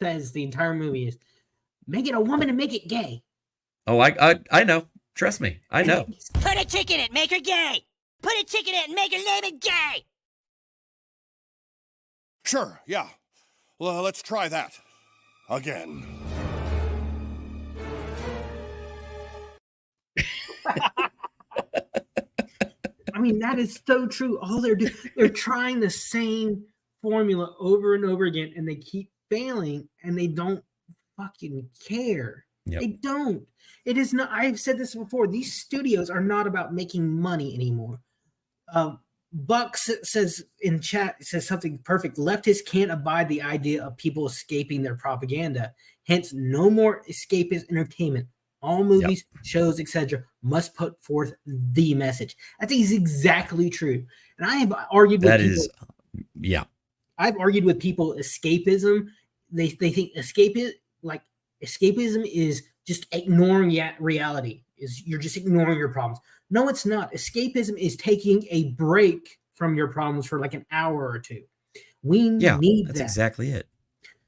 Speaker 2: says the entire movie is, make it a woman and make it gay.
Speaker 1: Oh, I know. Trust me. I know.
Speaker 5: Put a chick in it, make her gay. Put a chick in it and make her name it gay.
Speaker 6: Sure, yeah. Well, let's try that. Again.
Speaker 2: I mean, that is so true. All they're trying the same formula over and over again, and they keep failing, and they don't fucking care.
Speaker 1: Yep.
Speaker 2: They don't. It is not. I've said this before. These studios are not about making money anymore. Buck says in chat, says something perfect. Leftists can't abide the idea of people escaping their propaganda. Hence, no more escapist entertainment. All movies, shows, etc., must put forth the message. I think it's exactly true. And I have argued with people. I've argued with people escapism. They think escapism is just ignoring reality. You're just ignoring your problems. No, it's not. Escapism is taking a break from your problems for like an hour or two. We need
Speaker 1: that's
Speaker 2: that.
Speaker 1: exactly it.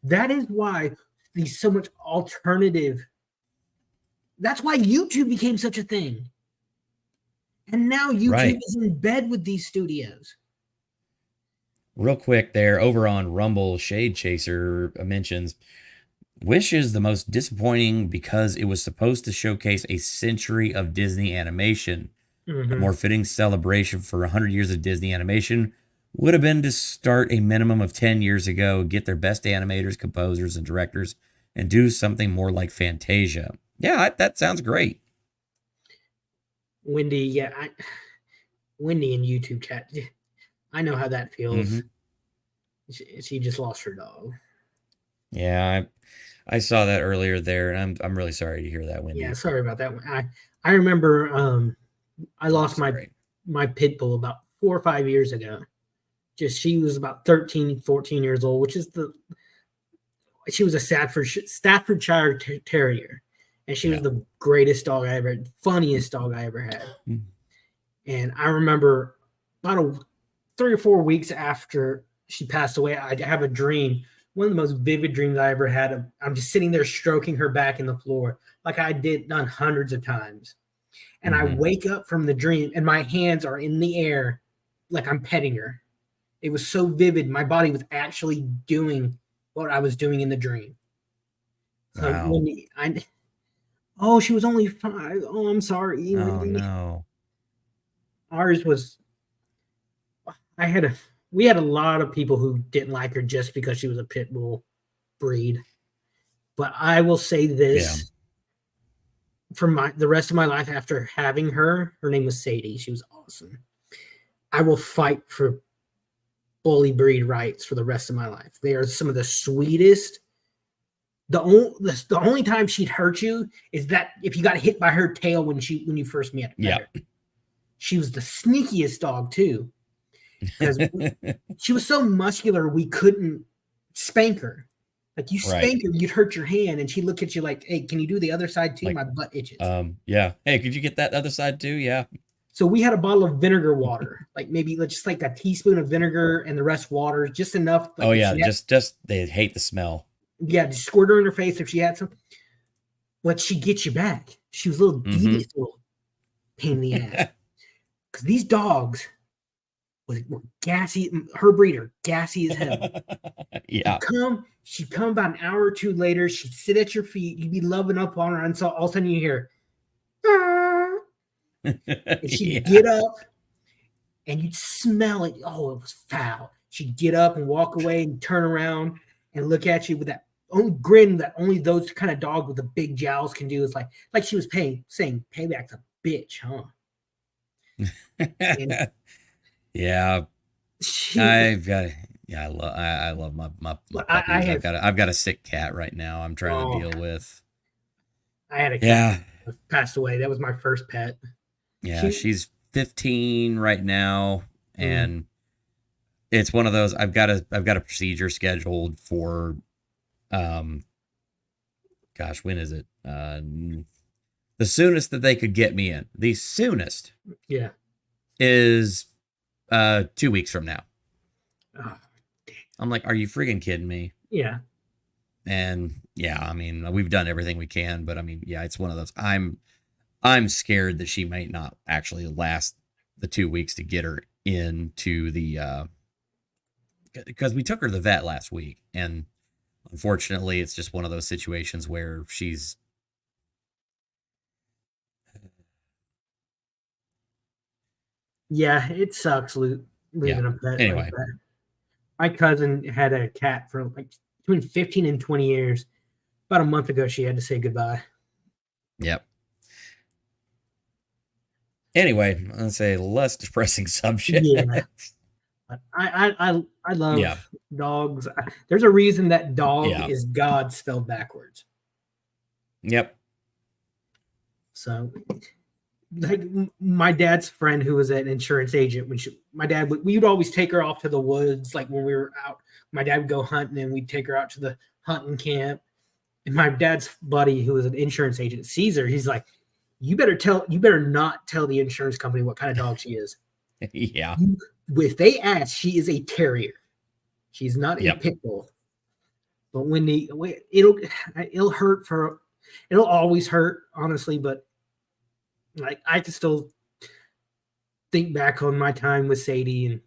Speaker 2: That is why there's so much alternative. That's why YouTube became such a thing. And now YouTube is in bed with these studios.
Speaker 1: Real quick there, over on Rumble, Shade Chaser mentions, Wish is the most disappointing because it was supposed to showcase a century of Disney animation. A more fitting celebration for 100 years of Disney animation would have been to start a minimum of 10 years ago, get their best animators, composers, and directors, and do something more like Fantasia. Yeah, that sounds great.
Speaker 2: Wendy, Wendy in YouTube chat. I know how that feels. She just lost her dog.
Speaker 1: Yeah, I saw that earlier there, and I'm really sorry to hear that, Wendy.
Speaker 2: Yeah, sorry about that one. I remember I lost my pit bull about 4 or 5 years ago. She was about 13, 14 years old, which is she was a Staffordshire Terrier. And she was the greatest dog I ever had, funniest dog I ever had. And I remember about 3 or 4 weeks after she passed away, I have a dream. One of the most vivid dreams I ever had. I'm just sitting there stroking her back in the floor like I done hundreds of times. And I wake up from the dream and my hands are in the air like I'm petting her. It was so vivid. My body was actually doing what I was doing in the dream.
Speaker 1: Wow.
Speaker 2: So she was only 5. Oh, I'm sorry.
Speaker 1: Oh, no.
Speaker 2: Ours was, we had a lot of people who didn't like her just because she was a pit bull breed. But I will say this, for the rest of my life after having her name was Sadie. She was awesome. I will fight for bully breed rights for the rest of my life. They are some of the sweetest. The only time she'd hurt you is that if you got hit by her tail when you first met her. She was the sneakiest dog too, because she was so muscular we couldn't spank her. Like you spank her, you'd hurt your hand, and she'd look at you like, "Hey, can you do the other side too? Like, my butt itches."
Speaker 1: Hey, could you get that other side too? Yeah.
Speaker 2: So we had a bottle of vinegar water, like maybe just like a teaspoon of vinegar and the rest water, just enough. Like
Speaker 1: just they hate the smell.
Speaker 2: Yeah, just squirt her in her face if she had some. But she'd get you back. She was a little devious, little pain in the ass. Because these dogs were gassy. Her breeder, gassy as hell. She'd come about an hour or two later. She'd sit at your feet. You'd be loving up on her, and so all of a sudden you hear, and she'd get up, and you'd smell it. Oh, it was foul. she'd get up and walk away and turn around and look at you with that only grin that only those kind of dog with the big jowls can do. It's like she was saying, "Payback's a bitch, huh?"
Speaker 1: Yeah,
Speaker 2: She,
Speaker 1: I've got. Yeah, I love my puppies. I've got a sick cat right now. I'm trying to deal with.
Speaker 2: I had a cat
Speaker 1: Yeah.
Speaker 2: that passed away. That was my first pet.
Speaker 1: Yeah, she's 15 right now, and it's one of those. I've got a procedure scheduled for, gosh, when is it? The soonest that they could get me in. The soonest.
Speaker 2: Yeah.
Speaker 1: Is 2 weeks from now.
Speaker 2: Oh,
Speaker 1: I'm like, are you freaking kidding me?
Speaker 2: yeah.
Speaker 1: And yeah, I mean, we've done everything we can, but I mean, yeah, it's one of those. I'm scared that she might not actually last the 2 weeks to get her into the because we took her to the vet last week, and unfortunately, it's just one of those situations where she's.
Speaker 2: Yeah, it sucks leaving a pet.
Speaker 1: Anyway.
Speaker 2: Like that. My cousin had a cat for like between 15 and 20 years. About a month ago, she had to say goodbye.
Speaker 1: Yep. Anyway, let's say less depressing subject.
Speaker 2: Yeah. I love dogs. There's a reason that dog is God spelled backwards.
Speaker 1: Yep.
Speaker 2: So, like my dad's friend who was an insurance agent, we would always take her off to the woods. Like when we were out, my dad would go hunting and we'd take her out to the hunting camp. And my dad's buddy, who was an insurance agent, sees her. He's like, you better not tell the insurance company what kind of dog she is.
Speaker 1: Yeah.
Speaker 2: If they ask, she is a terrier. She's not a pit bull. But it'll hurt it'll always hurt, honestly, but like I can still think back on my time with Sadie, and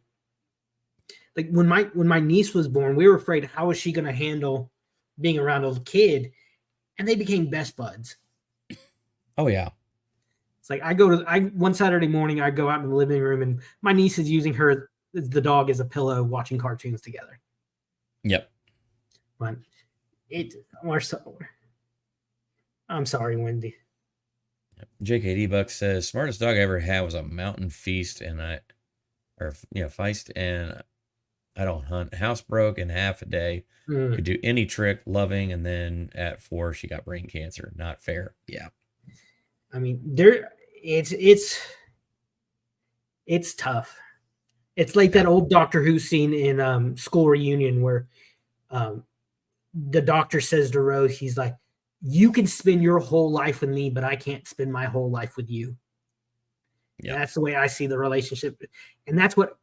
Speaker 2: like when my niece was born, we were afraid how was she going to handle being around a kid, and they became best buds.
Speaker 1: Oh yeah.
Speaker 2: It's like one Saturday morning I go out in the living room and my niece is using the dog as a pillow, watching cartoons together.
Speaker 1: Yep.
Speaker 2: But I'm sorry, Wendy.
Speaker 1: JKD Buck says smartest dog I ever had was a mountain feast, feist, and I don't hunt. House broke in half a day. Could do any trick, loving, and then at 4 she got brain cancer. Not fair. Yeah.
Speaker 2: I mean, it's tough. It's like that old Doctor Who scene in School Reunion where the doctor says to Rose, he's like, you can spend your whole life with me, but I can't spend my whole life with you. Yeah. That's the way I see the relationship. And that's what,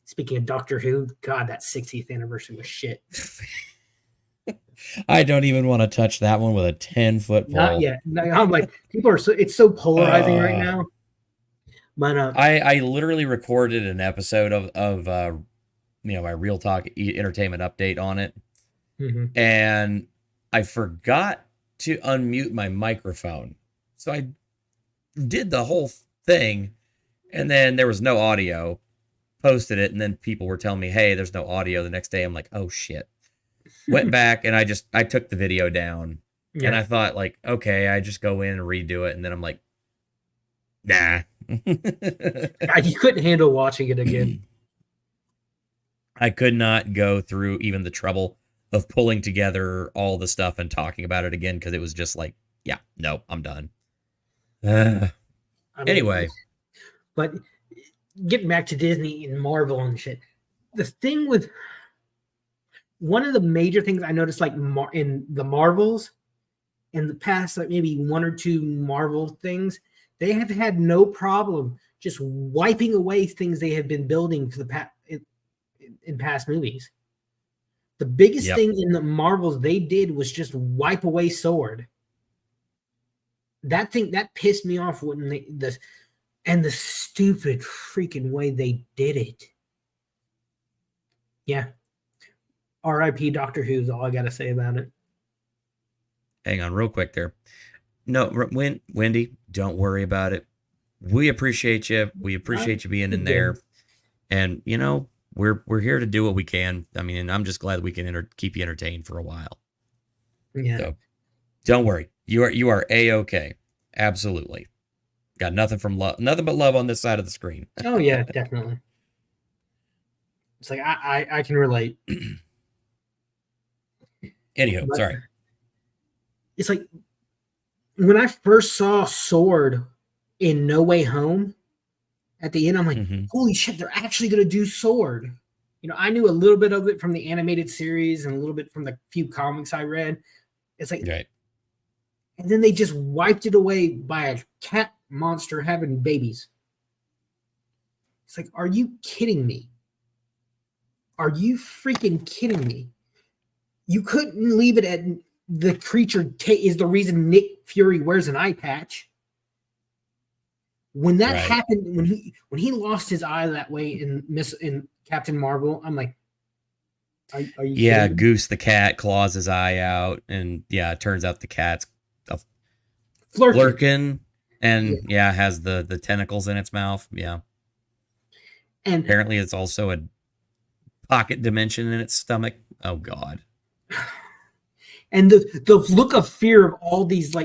Speaker 2: speaking of Doctor Who, God, that 60th anniversary was shit.
Speaker 1: I don't even want to touch that one with a 10-foot pole. Not
Speaker 2: yet. I'm like, it's so polarizing right now. But
Speaker 1: I literally recorded an episode of my Real Talk Entertainment Update on it.
Speaker 2: Mm-hmm.
Speaker 1: And I forgot to unmute my microphone. So I did the whole thing, and then there was no audio. Posted it, and then people were telling me, hey, there's no audio. The next day I'm like, oh shit. Went back and I took the video down. Yeah. And I thought, like, okay, I just go in and redo it, and then I'm like, nah.
Speaker 2: You couldn't handle watching it again.
Speaker 1: I could not go through even the trouble of pulling together all the stuff and talking about it again, because it was just like, yeah, no, I'm done. Anyway.
Speaker 2: But getting back to Disney and Marvel and shit, the thing with one of the major things I noticed, like in the Marvels, in the past, like maybe 1 or 2 Marvel things, they have had no problem just wiping away things they have been building for the in past movies. The biggest thing in the Marvels they did was just wipe away Sword. That pissed me off when the stupid freaking way they did it. Yeah. R.I.P. Doctor Who is all I got to say about it.
Speaker 1: Hang on real quick there. No, Wendy, don't worry about it. We appreciate you. We appreciate you being in there. And, we're here to do what we can. I mean, and I'm just glad we can keep you entertained for a while.
Speaker 2: Yeah.
Speaker 1: So don't worry. You are A-okay. Absolutely. Got nothing but love on this side of the screen.
Speaker 2: Oh yeah, definitely. It's like I can relate.
Speaker 1: Anywho, sorry.
Speaker 2: It's like when I first saw Sword in No Way Home at the end, I'm like, holy shit, they're actually going to do Sword. You know, I knew a little bit of it from the animated series and a little bit from the few comics I read. It's like,
Speaker 1: right.
Speaker 2: And then they just wiped it away by a cat monster having babies. It's like, are you kidding me? Are you freaking kidding me? You couldn't leave it at the creature is the reason Nick Fury wears an eye patch. When that happened, when he lost his eye that way in Captain Marvel, I'm like, are you kidding?
Speaker 1: Goose the cat claws his eye out, and it turns out the cat's a flirkin, and has the tentacles in its mouth. Yeah. And apparently it's also a pocket dimension in its stomach. Oh God.
Speaker 2: And the look of fear of all these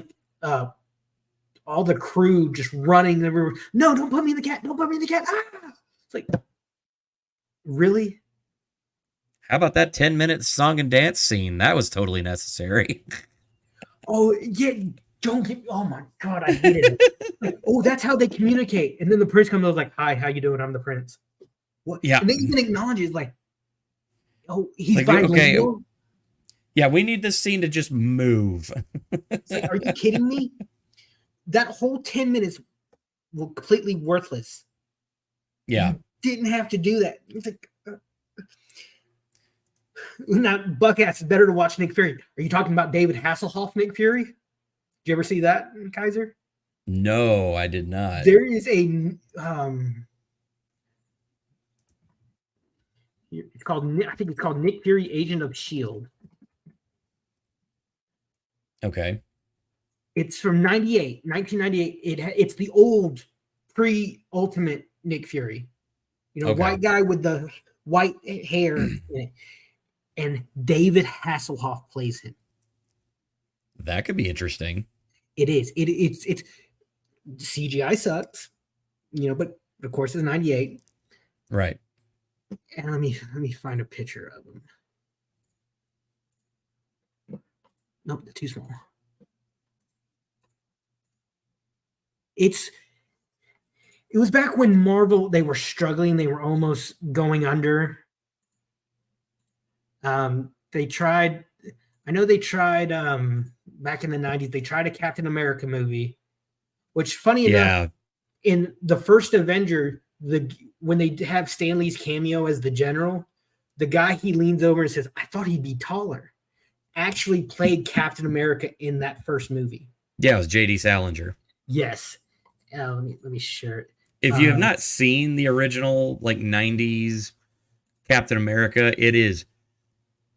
Speaker 2: all the crew just running everywhere. No, don't put me in the cat. Don't put me in the cat. Ah! It's like, really?
Speaker 1: How about that 10-minute song and dance scene? That was totally necessary.
Speaker 2: Oh yeah, don't get. Oh my God, I hated it. Like, oh, that's how they communicate. And then the prince comes over like, "Hi, how you doing? I'm the prince." What?
Speaker 1: Yeah.
Speaker 2: And they even acknowledge it like, "Oh, he's
Speaker 1: like, okay." Yeah, we need this scene to just move.
Speaker 2: It's like, are you kidding me? That whole 10 minutes were completely worthless.
Speaker 1: Yeah.
Speaker 2: You didn't have to do that. It's like, now, Buck asks, better to watch Nick Fury. Are you talking about David Hasselhoff, Nick Fury? Did you ever see that, Kaiser?
Speaker 1: No, I did not.
Speaker 2: There is a it's called, I think it's called Nick Fury, Agent of S.H.I.E.L.D.
Speaker 1: Okay.
Speaker 2: It's from 1998. It's the old pre-Ultimate Nick Fury. You know, white guy with the white hair in it. And David Hasselhoff plays him.
Speaker 1: That could be interesting.
Speaker 2: It is. It's CGI sucks, you know, but of course it's 98.
Speaker 1: Right.
Speaker 2: And let me find a picture of him. Nope, they're too small. It was back when Marvel, they were struggling, they were almost going under. They tried back in the 90s, they tried a Captain America movie, which funny enough, in the first Avenger, when they have Stan Lee's cameo as the general, the guy he leans over and says, "I thought he'd be taller," actually played Captain America in that first movie.
Speaker 1: Yeah, it was J.D. Salinger.
Speaker 2: Yes. Let me share it.
Speaker 1: If you have not seen the original 90s Captain America, it is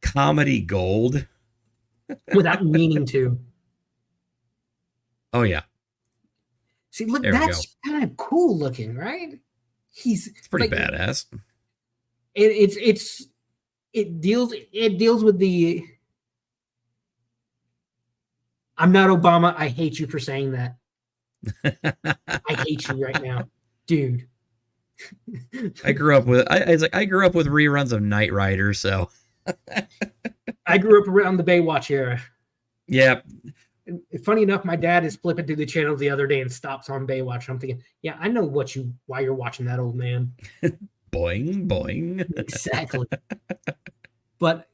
Speaker 1: comedy gold.
Speaker 2: Without meaning to.
Speaker 1: Oh yeah.
Speaker 2: See, look, that's kind of cool looking, right? It's
Speaker 1: pretty badass.
Speaker 2: It deals with the "I'm not Obama, I hate you" for saying that. I hate you right now, dude.
Speaker 1: I grew up with reruns of Knight Rider, so
Speaker 2: I grew up around the Baywatch era.
Speaker 1: Yep.
Speaker 2: And funny enough, my dad is flipping through the channels the other day and stops on Baywatch. I'm thinking, yeah, I know why you're watching that, old man.
Speaker 1: Boing, boing.
Speaker 2: Exactly. But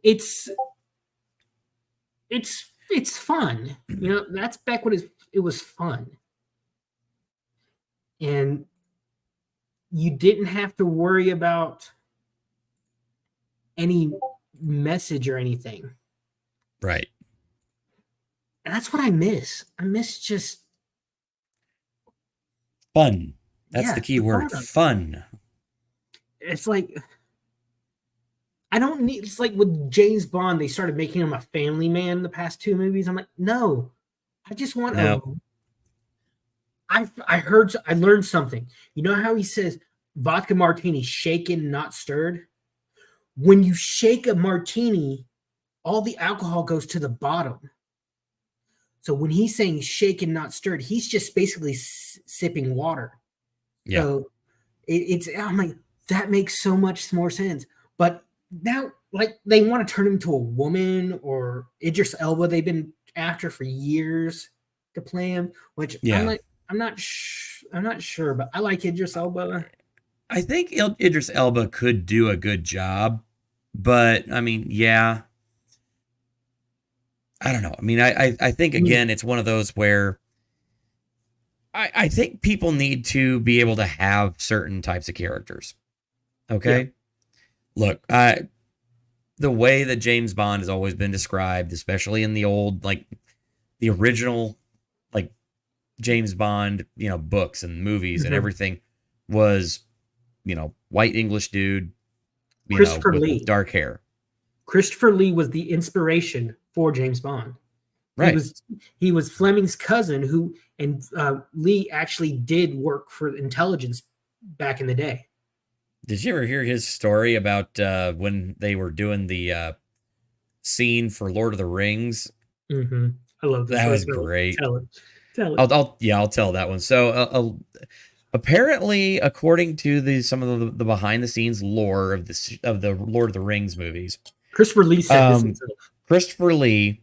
Speaker 2: it's fun. You know, that's back when it was fun. And you didn't have to worry about any message or anything.
Speaker 1: Right.
Speaker 2: And that's what I miss. I miss just
Speaker 1: fun. That's the key word. Fun.
Speaker 2: It's like, I don't need, it's like with James Bond, they started making him a family man in the past 2 movies. I'm like, no, I just want I learned something. You know how he says, vodka martini, shaken, not stirred. When you shake a martini, all the alcohol goes to the bottom. So when he's saying shaken, not stirred, he's just basically sipping water.
Speaker 1: Yeah.
Speaker 2: So I'm like, that makes so much more sense. But now, like, they want to turn him into a woman, or Idris Elba, they've been after for years to play him, which
Speaker 1: Yeah.
Speaker 2: I'm not sure, but I like Idris Elba.
Speaker 1: I think Idris Elba could do a good job, but I mean, yeah, I don't know. I mean, I think again, it's one of those where I think people need to be able to have certain types of characters. Okay. Yeah. Look, the way that James Bond has always been described, especially in the old, like the original, like James Bond, books and movies and everything, was, white English dude,
Speaker 2: Christopher Lee.
Speaker 1: with dark hair.
Speaker 2: Christopher Lee was the inspiration for James Bond.
Speaker 1: Right.
Speaker 2: He was Fleming's cousin and Lee actually did work for intelligence back in the day.
Speaker 1: Did you ever hear his story about when they were doing the scene for Lord of the Rings?
Speaker 2: Mm-hmm. I love this.
Speaker 1: That was great.
Speaker 2: Tell it.
Speaker 1: I'll tell that one. So apparently, according to some of the behind the scenes lore of the Lord of the Rings movies,
Speaker 2: Christopher Lee said this himself.
Speaker 1: Christopher Lee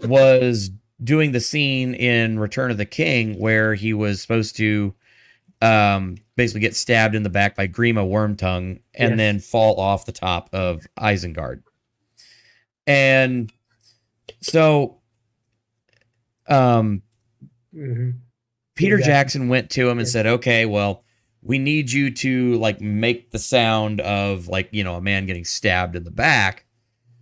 Speaker 1: was doing the scene in Return of the King where he was supposed to basically get stabbed in the back by Grima Wormtongue and then fall off the top of Isengard. And so Peter Jackson went to him and said, okay, well, we need you to like make the sound of like, a man getting stabbed in the back.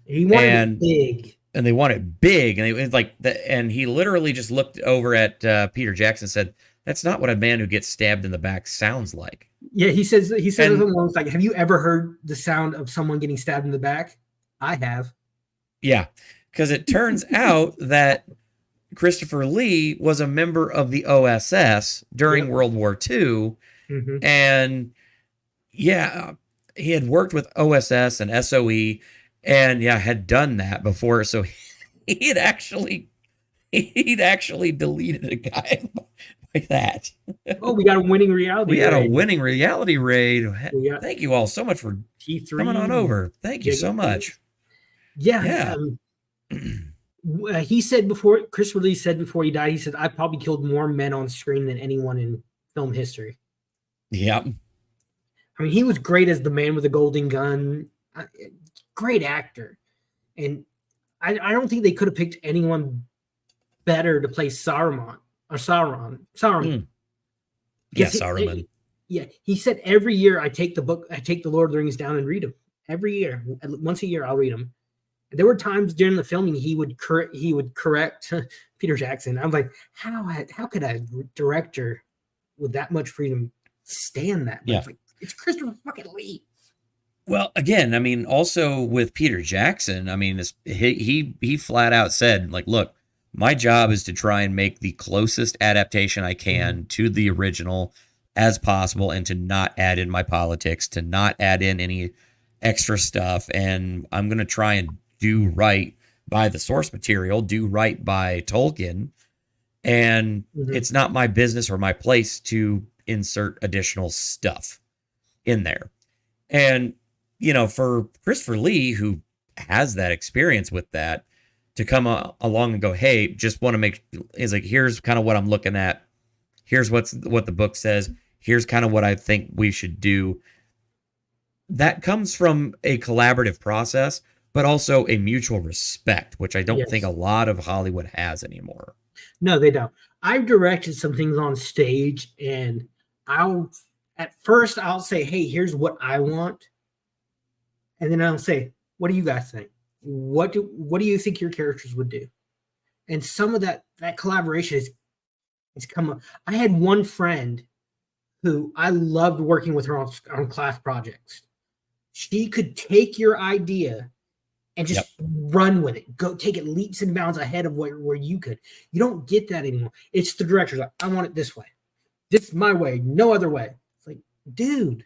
Speaker 2: He wanted it big.
Speaker 1: And they want it big. And it was like and he literally just looked over at Peter Jackson and said, that's not what a man who gets stabbed in the back sounds like.
Speaker 2: Yeah, he says something along like, have you ever heard the sound of someone getting stabbed in the back? I have. Yeah.
Speaker 1: Because it turns out that Christopher Lee was a member of the OSS during World War II.
Speaker 2: Mm-hmm.
Speaker 1: And he had worked with OSS and SOE and had done that before. So he'd actually deleted a guy like that.
Speaker 2: Oh, we got a winning reality.
Speaker 1: We had a winning reality raid. Thank you all so much for
Speaker 2: T3
Speaker 1: coming on over. Thank you so much.
Speaker 2: Yeah. He said before, Christopher Lee said before he died, he said, I probably killed more men on screen than anyone in film history.
Speaker 1: Yep.
Speaker 2: I mean, he was great as the man with the golden gun. Great actor. And I don't think they could have picked anyone better to play Saruman.
Speaker 1: Saruman. Saruman.
Speaker 2: He said every year I take the Lord of the Rings down and read them. Every year. Once a year I'll read them. There were times during the filming he would correct Peter Jackson. I'm like, how could a director with that much freedom stand that?
Speaker 1: Yeah.
Speaker 2: It's like, it's Christopher fucking Lee.
Speaker 1: Well, again, I mean, also with Peter Jackson, I mean, he flat out said, like, look, my job is to try and make the closest adaptation I can to the original as possible, and to not add in my politics, to not add in any extra stuff, and I'm going to try and do right by the source material, do right by Tolkien, and it's not my business or my place to insert additional stuff in there. And, for Christopher Lee, who has that experience with that, to come along and go, hey, just want to make, is like, here's kind of what I'm looking at. Here's what the book says. Here's kind of what I think we should do. That comes from a collaborative process, but also a mutual respect, which I don't think a lot of Hollywood has anymore.
Speaker 2: No, they don't. I've directed some things on stage, and at first I'll say, hey, here's what I want. And then I'll say, what do you guys think? What do you think your characters would do? And some of that collaboration has come up. I had one friend who I loved working with her on class projects. She could take your idea and just run with it. Go take it leaps and bounds ahead of where you could. You don't get that anymore. It's the director's like, I want it this way. This is my way, no other way. It's like, dude,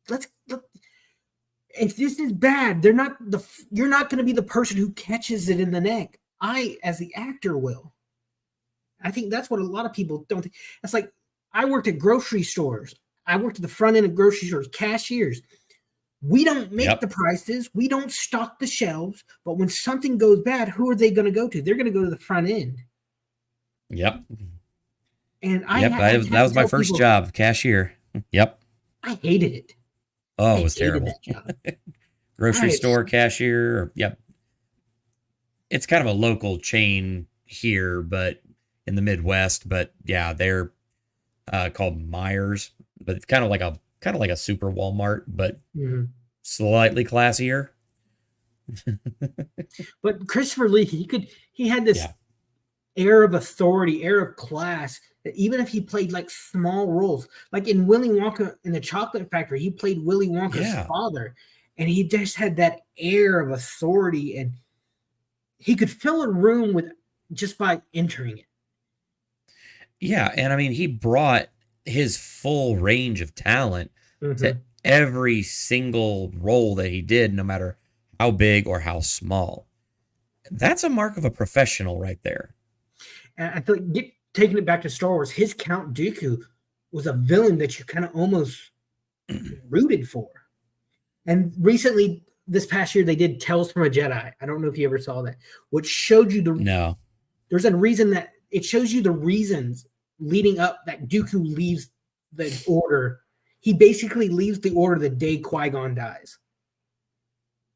Speaker 2: if this is bad, you're not going to be the person who catches it in the neck. I, as the actor, will. I think that's what a lot of people don't think. It's like, I worked at grocery stores. I worked at the front end of grocery stores, cashiers. We don't make the prices. We don't stock the shelves. But when something goes bad, who are they going to go to? They're going to go to the front end.
Speaker 1: Yep.
Speaker 2: And
Speaker 1: that was my first job, cashier. Yep.
Speaker 2: I hated it.
Speaker 1: Oh, it was terrible. Grocery store cashier. Yep. It's kind of a local chain here, but in the Midwest. But yeah, they're called Myers. But it's kind of like a super Walmart, but slightly classier.
Speaker 2: But Christopher Lee, he had this air of authority, air of class, that even if he played like small roles, like in Willy Wonka in the Chocolate Factory, he played Willy Wonka's father, and he just had that air of authority, and he could fill a room with just by entering it.
Speaker 1: Yeah, and I mean, he brought his full range of talent to every single role that he did, no matter how big or how small. That's a mark of a professional right there.
Speaker 2: And I feel like taking it back to Star Wars, his Count Dooku was a villain that you kind of almost rooted for. And recently, this past year, they did Tales from a Jedi. I don't know if you ever saw that, which showed you there's a reason that it shows you the reasons leading up that Dooku leaves the Order. He basically leaves the Order the day Qui-Gon dies.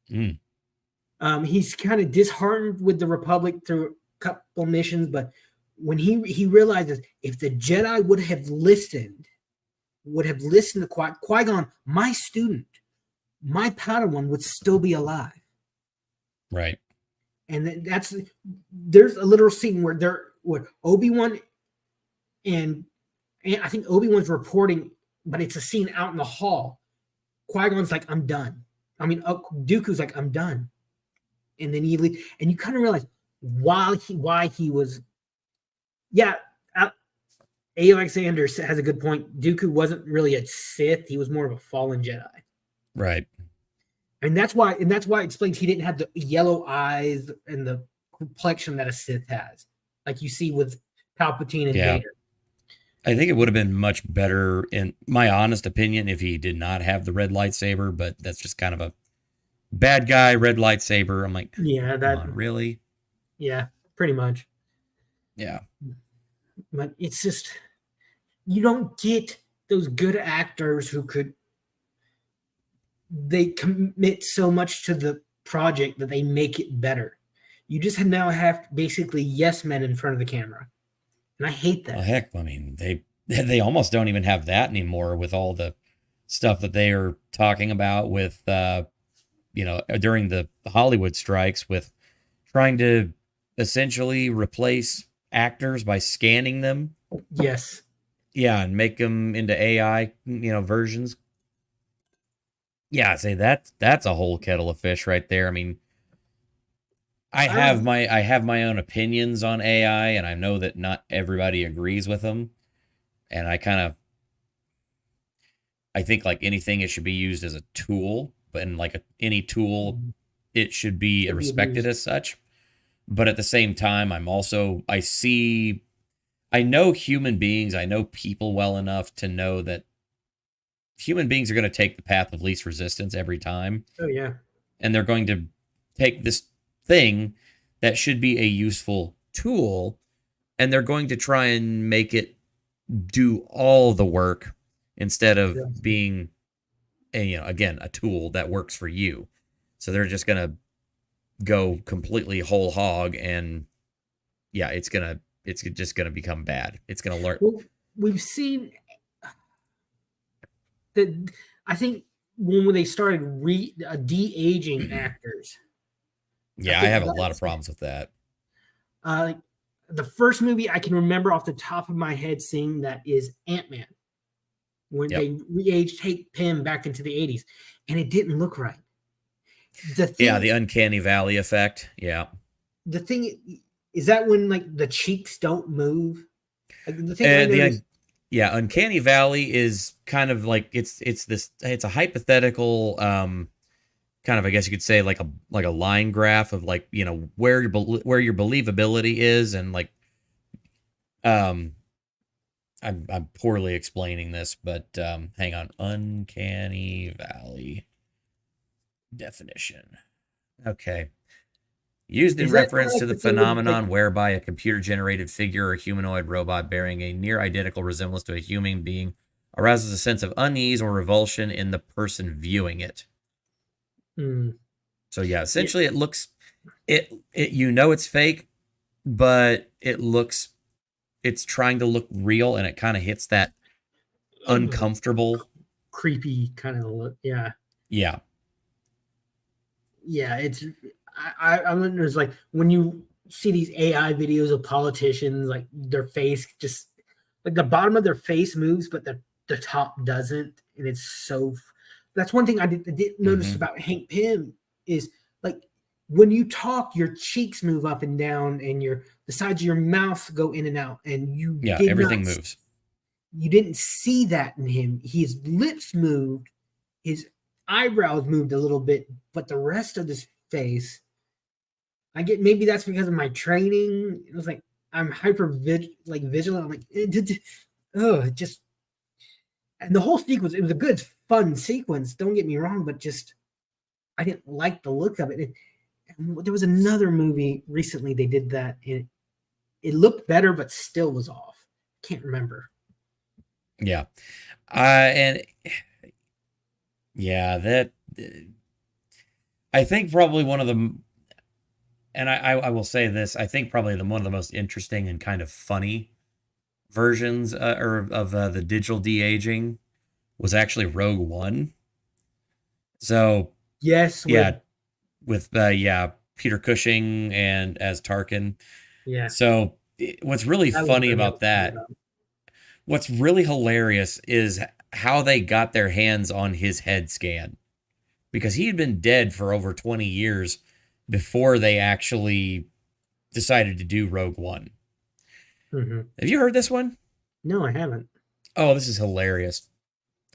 Speaker 2: He's kind of disheartened with the Republic through a couple missions, but when he realizes if the Jedi would have listened to Qui-Gon, my student, my Padawan would still be alive.
Speaker 1: Right.
Speaker 2: And there's a literal scene where Obi-Wan and I think Obi-Wan's reporting, but it's a scene out in the hall. Qui-Gon's like, I'm done. I mean, Dooku's like, I'm done. And then he leaves, and you kind of realize why he was. Yeah, Alexander has a good point. Dooku wasn't really a Sith; he was more of a fallen Jedi.
Speaker 1: Right.
Speaker 2: And that's why it explains he didn't have the yellow eyes and the complexion that a Sith has, like you see with Palpatine and Vader.
Speaker 1: I think it would have been much better, in my honest opinion, if he did not have the red lightsaber, but that's just kind of a bad guy, red lightsaber. I'm like, come on, really?
Speaker 2: Yeah, pretty much.
Speaker 1: Yeah.
Speaker 2: But it's just, you don't get those good actors who they commit so much to the project that they make it better. You just now have basically yes men in front of the camera. And I hate that.
Speaker 1: Well, heck, I mean, they almost don't even have that anymore with all the stuff that they are talking about with, during the Hollywood strikes, with trying to essentially replace actors by scanning them.
Speaker 2: Yes.
Speaker 1: Yeah, and make them into AI, versions. Yeah, I'd say that's a whole kettle of fish right there. I mean, I have my own opinions on AI, and I know that not everybody agrees with them. And I think like anything, it should be used as a tool, but in like any tool, it should be respected as such. But at the same time, I know human beings, I know people well enough to know that human beings are going to take the path of least resistance every time.
Speaker 2: Oh, yeah.
Speaker 1: And they're going to take this thing that should be a useful tool, and they're going to try and make it do all the work instead of being a tool that works for you. So they're just going to go completely whole hog, and it's just going to become bad. It's going to learn.
Speaker 2: Well, we've seen that. I think when they started de-aging actors.
Speaker 1: Yeah, I have a lot of problems with that.
Speaker 2: The first movie I can remember off the top of my head seeing that is Ant-Man, when they re-aged Hank Pym back into the 80s, and it didn't look right.
Speaker 1: The uncanny valley effect. Yeah.
Speaker 2: The thing is that when like the cheeks don't move. Like, the thing
Speaker 1: yeah, Uncanny Valley is kind of like it's a hypothetical kind of, I guess you could say, like a line graph of like, you know, where your believability is, and like um I'm poorly explaining this, but hang on. Uncanny Valley definition. Okay. Used in
Speaker 2: Is that kind of
Speaker 1: reference to
Speaker 2: like
Speaker 1: the
Speaker 2: the thing with like?
Speaker 1: phenomenon whereby a computer-generated figure or humanoid robot bearing a near identical resemblance to a human being arouses a sense of unease or revulsion in the person viewing it.
Speaker 2: Hmm,
Speaker 1: So yeah,
Speaker 2: yeah,
Speaker 1: essentially it looks it you know it's fake, but it's trying to look real, and it kind of hits that
Speaker 2: ugh,
Speaker 1: uncomfortable.
Speaker 2: creepy kind of look. Yeah,
Speaker 1: Yeah.
Speaker 2: yeah. It's I wonder, it's like when you see these AI videos of politicians, like their face just like the bottom of their face moves, but the top doesn't, and it's so. That's one thing I did notice
Speaker 1: Hmm.
Speaker 2: about Hank Pym is like when you talk, your cheeks move up and down, and the sides of your mouth go in and out, and
Speaker 1: Yeah, everything moves.
Speaker 2: you didn't see that in him. His lips moved, his eyebrows moved a little bit, but the rest of his face, I get maybe that's because of my training. It was like I'm like vigilant. I'm like, oh, just and the whole sequence. It was a good, fun sequence. Don't get me wrong, but just I didn't like the look of it. And there was another movie recently they did that. It looked better, but still was off. Can't remember.
Speaker 1: Yeah. And yeah, that I think probably one of the, and I will say this, I think probably one of the most interesting and kind of funny versions or of the digital de-aging was actually Rogue One. So
Speaker 2: Yes, with
Speaker 1: yeah, with yeah, Peter Cushing and as Tarkin.
Speaker 2: yeah,
Speaker 1: So what's really
Speaker 2: that was
Speaker 1: funny
Speaker 2: very
Speaker 1: about that, what's really hilarious is how they got their hands on his head scan, because he had been dead for over 20 years before they actually decided to do Rogue One.
Speaker 2: Mhm.
Speaker 1: Have you heard this one?
Speaker 2: No, I haven't.
Speaker 1: Oh, this is hilarious.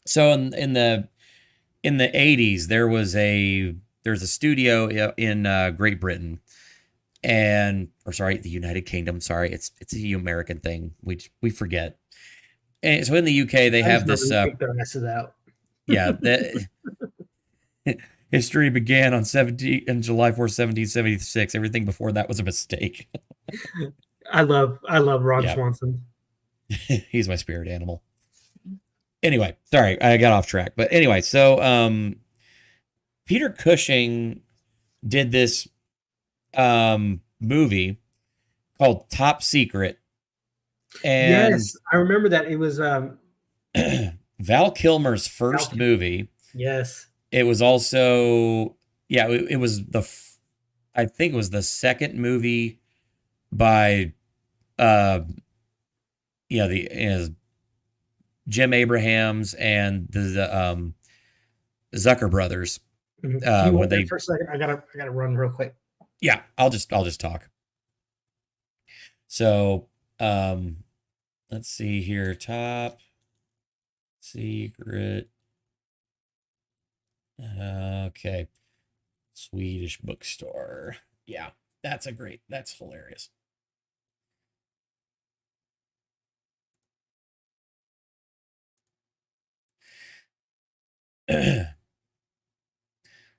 Speaker 1: So in the 80s, there's a studio in Great Britain, and or sorry, the United Kingdom. Sorry, it's a American thing. We forget. And so in the UK, they
Speaker 2: I just
Speaker 1: have
Speaker 2: know
Speaker 1: this.
Speaker 2: they kicked their asses out.
Speaker 1: Yeah, that history began on July 4th, 1776. Everything before that was a mistake.
Speaker 2: I love Ron
Speaker 1: Yeah,
Speaker 2: Swanson.
Speaker 1: he's my spirit animal. Anyway, sorry, I got off track. But anyway, so Peter Cushing did this movie called Top Secret, and
Speaker 2: Yes, I remember that. It was
Speaker 1: Val Kilmer's first
Speaker 2: Falcon.
Speaker 1: movie.
Speaker 2: Yes.
Speaker 1: It was also, yeah, it was I think it was the second movie by uh yeah, Jim Abrahams and the Zucker brothers.
Speaker 2: Can you
Speaker 1: When
Speaker 2: hold that
Speaker 1: they,
Speaker 2: for a second? I gotta run real quick.
Speaker 1: yeah, I'll just talk. So let's see here. Top Secret. Okay. Swedish bookstore. Yeah, that's hilarious.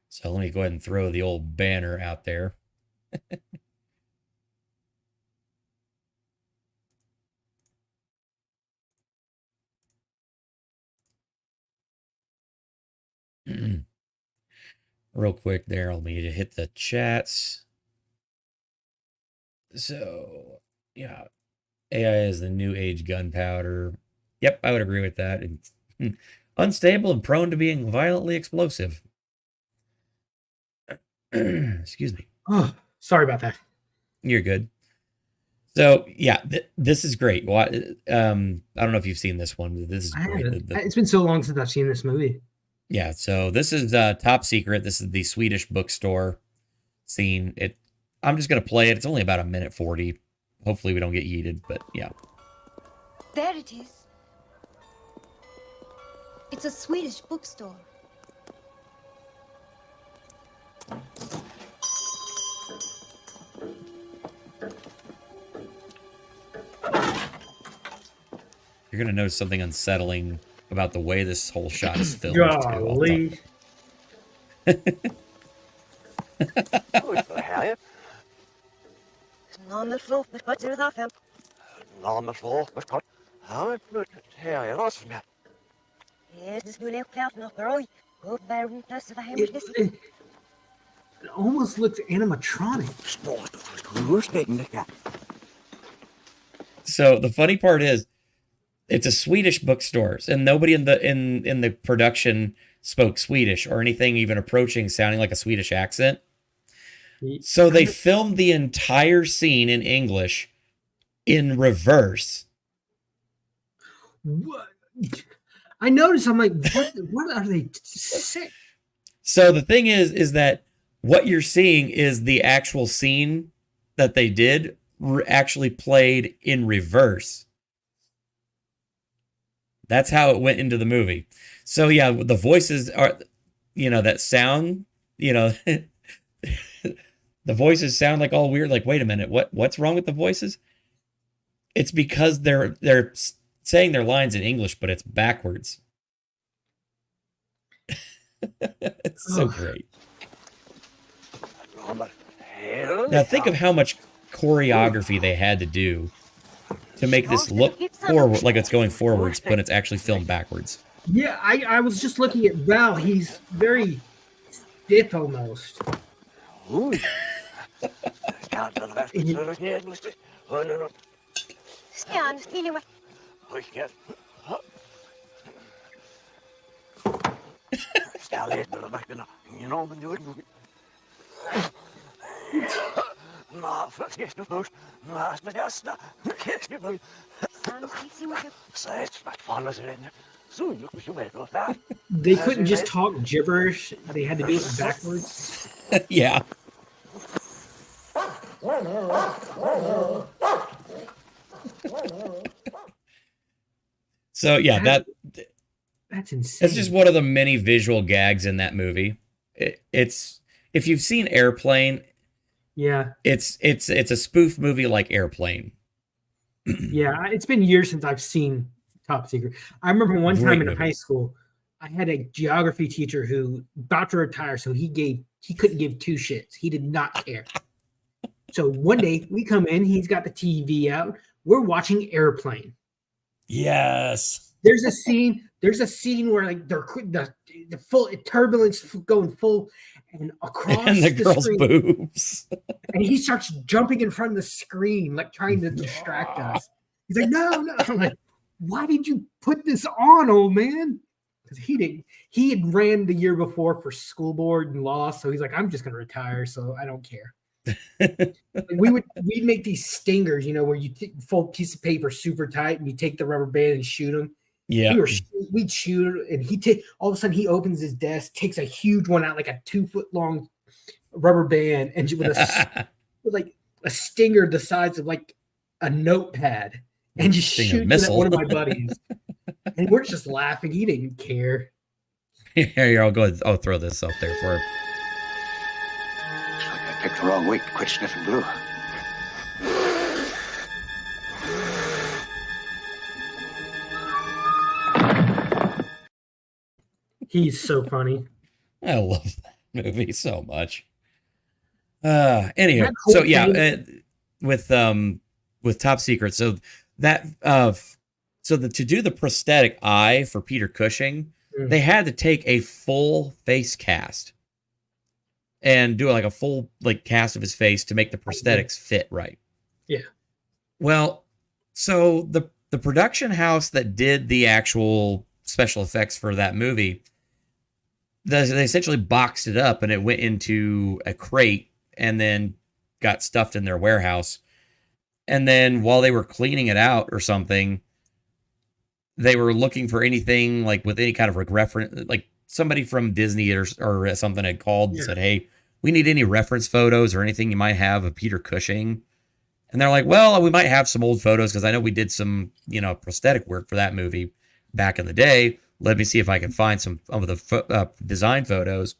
Speaker 1: So let me go ahead and throw the old banner out there. Real quick there, I'll need to hit the chats. So, yeah, AI is the new age gunpowder. Yep, I would agree with that. It's unstable and prone to being violently explosive. Excuse me.
Speaker 2: Oh, sorry about that.
Speaker 1: You're good. So, yeah, this is great. I don't know if you've seen this one, but this is
Speaker 2: I
Speaker 1: great.
Speaker 2: haven't. It's been so long since I've seen this movie.
Speaker 1: Yeah, so this is Top Secret. This is the Swedish bookstore scene. I'm just gonna play it. It's only about a minute 40. Hopefully we don't get yeeted, but yeah.
Speaker 7: There it is. It's a Swedish bookstore.
Speaker 1: You're going to notice something unsettling about the way this whole shot is filmed.
Speaker 2: Golly. It almost looks animatronic.
Speaker 1: So the funny part is, it's a Swedish bookstore, and nobody in the production spoke Swedish or anything even approaching sounding like a Swedish accent. So they filmed the entire scene in English in reverse.
Speaker 2: What? I noticed. I'm like, what are they saying?
Speaker 1: So the thing is that what you're seeing is the actual scene that they did actually played in reverse. That's how it went into the movie. So yeah, the voices are, that sound, the voices sound like all weird. Like, wait a minute, what's wrong with the voices? It's because they're saying their lines in English, but it's backwards. It's so great. Now think of how much choreography they had to do to make this look forward, like it's going forwards, but it's actually filmed backwards.
Speaker 2: Yeah, I was just looking at Val. He's very stiff almost. They couldn't just talk gibberish. They had to do it backwards.
Speaker 1: Yeah. So yeah,
Speaker 2: that's insane.
Speaker 1: It's just one of the many visual gags in that movie. It's if you've seen Airplane,
Speaker 2: yeah,
Speaker 1: it's a spoof movie like Airplane.
Speaker 2: Yeah, it's been years since I've seen Top Secret. I remember one time in high school, I had a geography teacher who about to retire, so he couldn't give two shits. He did not care. So one day we come in, he's got the TV out. We're watching Airplane.
Speaker 1: Yes.
Speaker 2: There's a scene where like the full turbulence going full and across
Speaker 1: and the girl's
Speaker 2: screen,
Speaker 1: boobs.
Speaker 2: and he starts jumping in front of the screen, like trying to distract us. He's like, no. I'm like, why did you put this on, old man? Because he had ran the year before for school board and lost. So he's like, I'm just gonna retire, so I don't care. We'd make these stingers, where you take full piece of paper super tight and you take the rubber band and shoot them.
Speaker 1: Yeah,
Speaker 2: we'd shoot, and all of a sudden he opens his desk, takes a huge one out, like a 2-foot long rubber band, and with like a stinger the size of like a notepad, and just shoots it at one of my buddies. And we're just laughing. He didn't care.
Speaker 1: Here, I'll go ahead. I'll throw this up there for him.
Speaker 3: Looks like I picked the wrong week to quit sniffing glue.
Speaker 2: He's so funny.
Speaker 1: I love that movie so much. Anyway, so yeah, with Top Secret, so that to do the prosthetic eye for Peter Cushing, they had to take a full face cast and do like a full cast of his face to make the prosthetics fit right.
Speaker 2: Yeah. Well,
Speaker 1: so the production house that did the actual special effects for that movie, they essentially boxed it up and it went into a crate and then got stuffed in their warehouse. And then while they were cleaning it out or something, they were looking for anything with any kind of reference, like somebody from Disney or something had called and said, hey, we need any reference photos or anything you might have of Peter Cushing. And they're like, well, we might have some old photos because I know we did some, prosthetic work for that movie back in the day. let me see if I can find some of the design photos.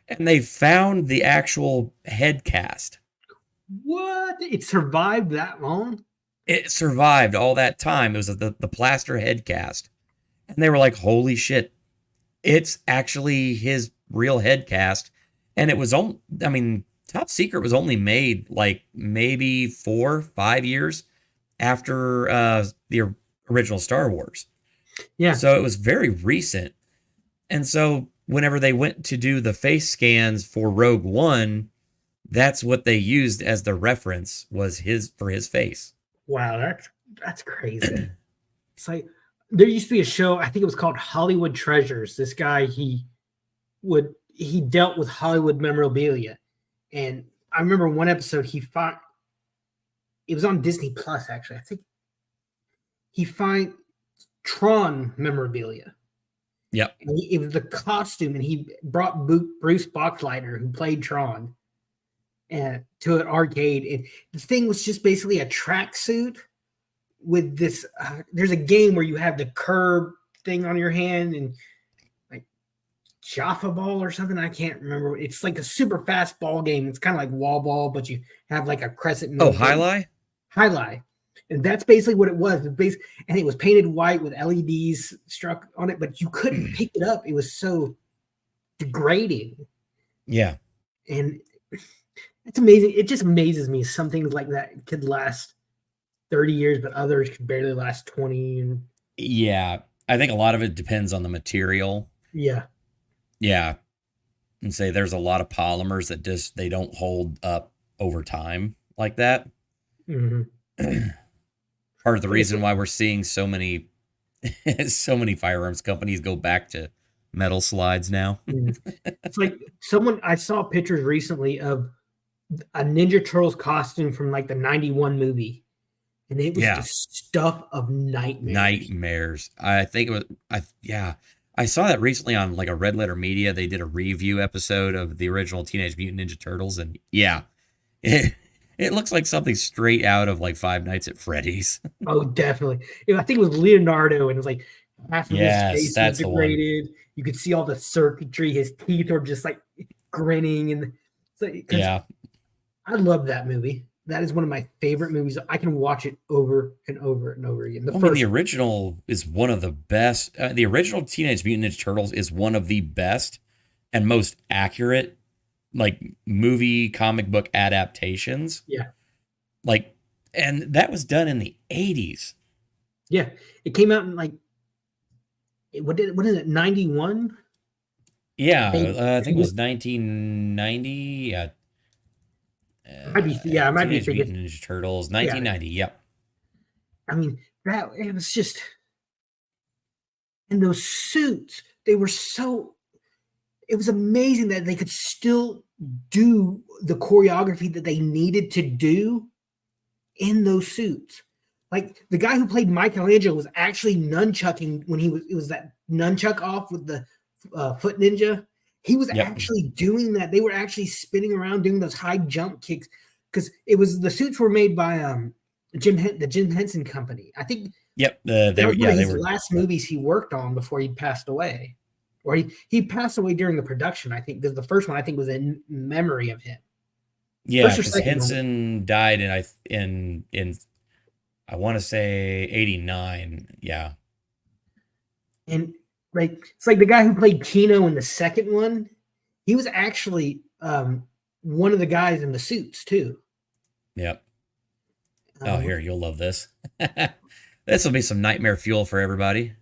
Speaker 1: And they found the actual head cast.
Speaker 2: What? It survived that long?
Speaker 1: It survived all that time. It was the plaster head cast. And they were like, holy shit, it's actually his real head cast. And it was only, I mean, Top Secret was only made like maybe 4-5 years after the original Star Wars.
Speaker 2: Yeah.
Speaker 1: So it was very recent. And so whenever they went to do the face scans for Rogue One, that's what they used as the reference was his face.
Speaker 2: Wow, that's crazy. It's like there used to be a show, I think it was called Hollywood Treasures. This guy, he dealt with Hollywood memorabilia. And I remember one episode it was on Disney Plus, actually. I think he found Tron memorabilia.
Speaker 1: Yep.
Speaker 2: And it was the costume, and he brought Bruce Boxleitner, who played Tron, to an arcade. And the thing was just basically a tracksuit with this. There's a game where you have the curb thing on your hand and like Jaffa Ball or something. I can't remember. It's like a super fast ball game. It's kind of like wall ball, but you have like a crescent.
Speaker 1: Oh, Highlight?
Speaker 2: Highlight. And that's basically what it was. And it was painted white with LEDs struck on it, but you couldn't pick it up. It was so degrading.
Speaker 1: Yeah.
Speaker 2: And it's amazing. It just amazes me. Some things like that could last 30 years, but others could barely last 20.
Speaker 1: Yeah. I think a lot of it depends on the material.
Speaker 2: Yeah.
Speaker 1: Yeah. And say there's a lot of polymers that just, they don't hold up over time like that.
Speaker 2: Mm-hmm.
Speaker 1: Part of the reason why we're seeing so many firearms companies go back to metal slides now.
Speaker 2: It's like I saw pictures recently of a Ninja Turtles costume from like the 91 movie. And it was the stuff of nightmares.
Speaker 1: I think it was, I saw that recently on like a Red Letter Media. They did a review episode of the original Teenage Mutant Ninja Turtles. And it looks like something straight out of like Five Nights at Freddy's.
Speaker 2: Oh, definitely. I think it was Leonardo, and it was like half of his face was degraded. You could see all the circuitry. His teeth are just like grinning, and I love that movie. That is one of my favorite movies. I can watch it over and over and over again.
Speaker 1: The original is one of the best. The original Teenage Mutant Ninja Turtles is one of the best and most accurate like movie comic book adaptations.
Speaker 2: Yeah.
Speaker 1: Like, and that was done in the 80s.
Speaker 2: Yeah. It came out in like, what is it? 91?
Speaker 1: Yeah. I think it was 1990. Yeah.
Speaker 2: I might be thinking
Speaker 1: Ninja Turtles, 1990. Yeah. Yep.
Speaker 2: I mean, it was just, and those suits, they were so, it was amazing that they could still do the choreography that they needed to do in those suits. Like the guy who played Michelangelo was actually nunchucking when it was that nunchuck off with the foot ninja. He was actually doing that. They were actually spinning around doing those high jump kicks because the suits were made by the Jim Henson Company. I think.
Speaker 1: Yep. They were
Speaker 2: last movies he worked on before he passed away. Or he passed away during the production, I think, because the first one I think was in memory of him.
Speaker 1: Yeah, because Henson died in I want to say 89. Yeah.
Speaker 2: And like it's like the guy who played Kino in the second one, he was actually one of the guys in the suits too.
Speaker 1: Yep. Here, you'll love this. This will be some nightmare fuel for everybody.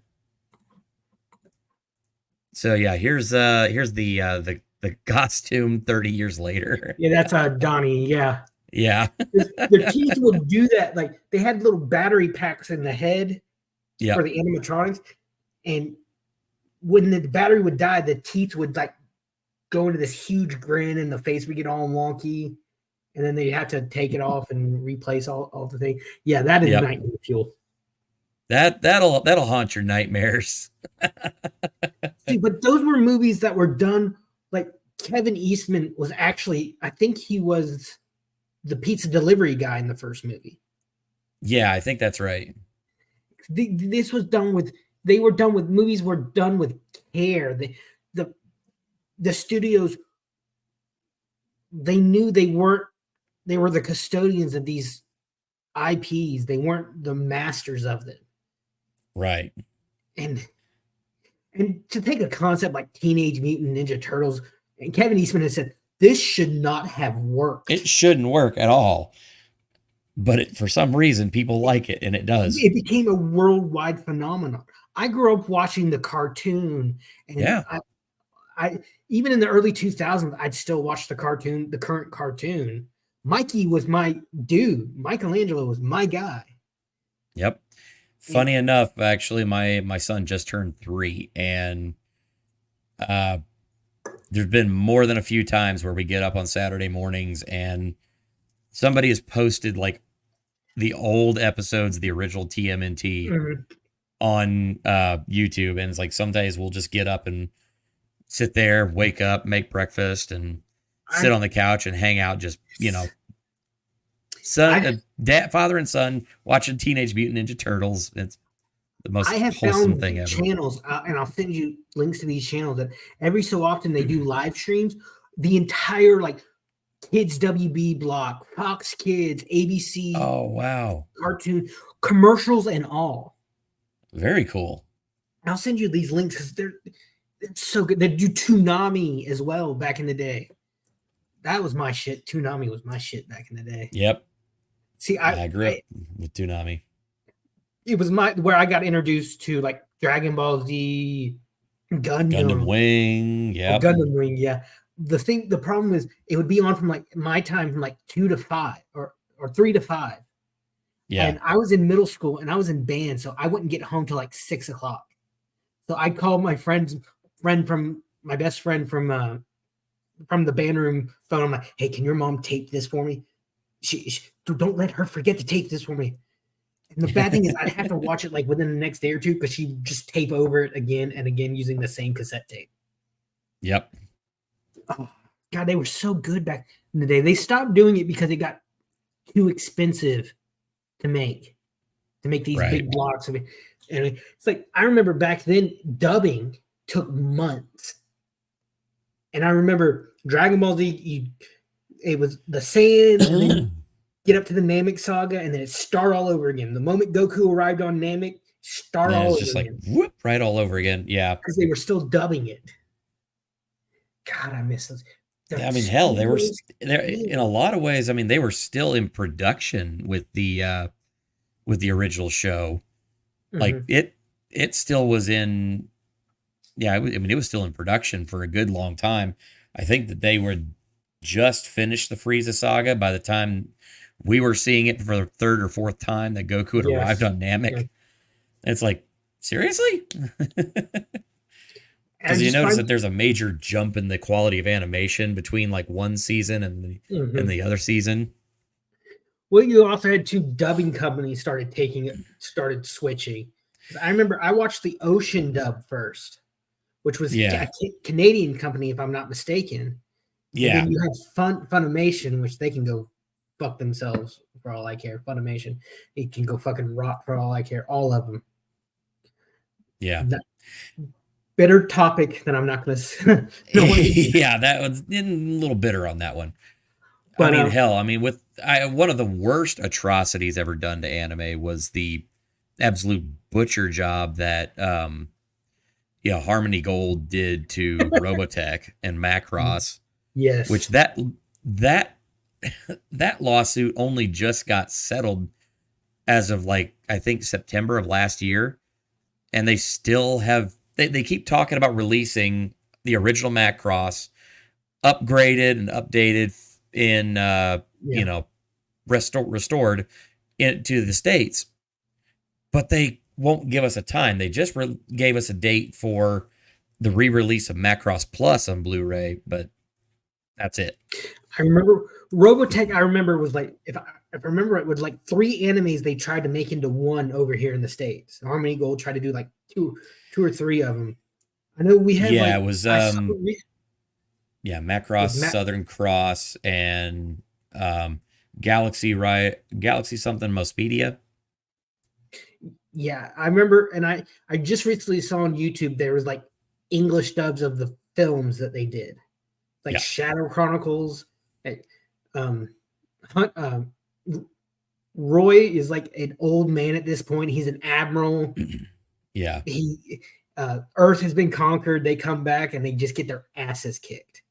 Speaker 1: So yeah, here's the costume 30 years later.
Speaker 2: Yeah, that's Donnie. Yeah.
Speaker 1: Yeah.
Speaker 2: The teeth would do that. Like they had little battery packs in the head for the animatronics, and when the battery would die, the teeth would like go into this huge grin, and the face would get all wonky, and then they had to take it off and replace all the things. Yeah, that is nightmare fuel.
Speaker 1: That'll haunt your nightmares.
Speaker 2: See, but those were movies that were done like Kevin Eastman was actually, I think he was the pizza delivery guy in the first movie.
Speaker 1: Yeah, I think that's right.
Speaker 2: This was done with they were done with movies were done with care. The studios, they knew they were the custodians of these IPs. They weren't the masters of them.
Speaker 1: Right.
Speaker 2: And to take a concept like Teenage Mutant Ninja Turtles, and Kevin Eastman has said this should not have worked.
Speaker 1: It shouldn't work at all. But for some reason, people like it, and it does.
Speaker 2: It became a worldwide phenomenon. I grew up watching the cartoon, and
Speaker 1: Yeah.
Speaker 2: I even in the early 2000s, I'd still watch the cartoon, the current cartoon. Mikey was my dude. Michelangelo was my guy.
Speaker 1: Yep. Funny enough, actually, my son just turned 3, and there's been more than a few times where we get up on Saturday mornings and somebody has posted like the old episodes of the original TMNT on YouTube, and it's like some days we'll just get up and sit there, wake up, make breakfast, and sit on the couch and hang out, just father and son watching Teenage Mutant Ninja Turtles. It's the most wholesome thing ever.
Speaker 2: Channels, and I'll send you links to these channels that every so often they do live streams. The entire like Kids WB block, Fox Kids, ABC.
Speaker 1: Oh wow!
Speaker 2: Cartoon commercials and all.
Speaker 1: Very cool.
Speaker 2: And I'll send you these links because it's so good. They do Toonami as well back in the day. That was my shit. Toonami was my shit back in the day.
Speaker 1: Yep.
Speaker 2: See,
Speaker 1: I grew up with Toonami.
Speaker 2: It was where I got introduced to like Dragon Ball Z,
Speaker 1: Gundam Wing. Yeah.
Speaker 2: Gundam Wing. Yeah. The problem is it would be on from like my time from like 2 to 5 or 3 to 5.
Speaker 1: Yeah.
Speaker 2: And I was in middle school and I was in band, so I wouldn't get home till like 6 o'clock. So I'd call my my best friend from the band room phone. I'm like, hey, can your mom tape this for me? She don't let her forget to tape this for me. And the bad thing is I'd have to watch it like within the next day or two because she'd just tape over it again and again using the same cassette tape.
Speaker 1: Yep.
Speaker 2: Oh, God, they were so good back in the day. They stopped doing it because it got too expensive to make these big blocks of it. And it's like I remember back then dubbing took months. And I remember Dragon Ball Z, it was the Saiyan, and then get up to the Namek saga, and then it start all over again. The moment Goku arrived on Namek, start all over
Speaker 1: just
Speaker 2: again.
Speaker 1: Like whoop, right all over again. Yeah.
Speaker 2: Because they were still dubbing it. God, I miss those.
Speaker 1: I mean, hell, they were in a lot of ways. I mean, they were still in production with the original show. Like it still was in. Yeah, I mean, it was still in production for a good long time. I think that they were just finished the Frieza saga by the time we were seeing it for the third or fourth time that Goku had arrived on Namek. Yeah. It's like, seriously? Because you notice that there's a major jump in the quality of animation between like one season and the other season.
Speaker 2: Well, you also had 2 dubbing companies started switching. I remember I watched the Ocean dub first, which was a Canadian company, if I'm not mistaken. Yeah. And then you had Funimation, which they can go fuck themselves for all I care. Funimation, it can go fucking rot for all I care. All of them.
Speaker 1: Yeah.
Speaker 2: Bitter topic that I'm not going to.
Speaker 1: Yeah, that was a little bitter on that one. But I mean, hell, I mean, one of the worst atrocities ever done to anime was the absolute butcher job that Harmony Gold did to Robotech and Macross.
Speaker 2: Yes.
Speaker 1: Which that lawsuit only just got settled as of like I think September of last year, and they still have they keep talking about releasing the original Macross upgraded and updated in restored into the States, but they won't give us a time. They just gave us a date for the re-release of Macross Plus on Blu-ray, but that's it.
Speaker 2: I remember Robotech. I remember was like if I remember it was like 3 animes they tried to make into one over here in the States. Harmony Gold tried to do like two or 3 of them. I know we had
Speaker 1: it was Macross, Southern Cross, and Galaxy something Mospedia.
Speaker 2: Yeah, I remember, and I just recently saw on YouTube there was like English dubs of the films that they did, like
Speaker 1: Yeah.
Speaker 2: Shadow Chronicles. And, Hunt, Roy is like an old man at this point. He's an admiral.
Speaker 1: Yeah.
Speaker 2: He Earth has been conquered. They come back and they just get their asses kicked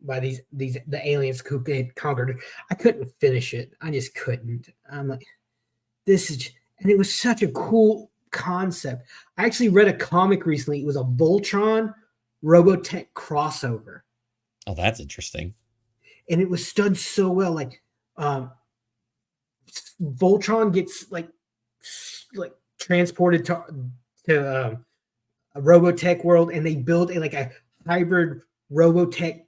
Speaker 2: by the aliens who had conquered. I couldn't finish it. I just couldn't. I'm like, this is, and it was such a cool concept. I actually read a comic recently. It was a Voltron Robotech crossover.
Speaker 1: Oh, that's interesting.
Speaker 2: And it was done so well. Like, Voltron gets like transported to a Robotech world, and they build a hybrid Robotech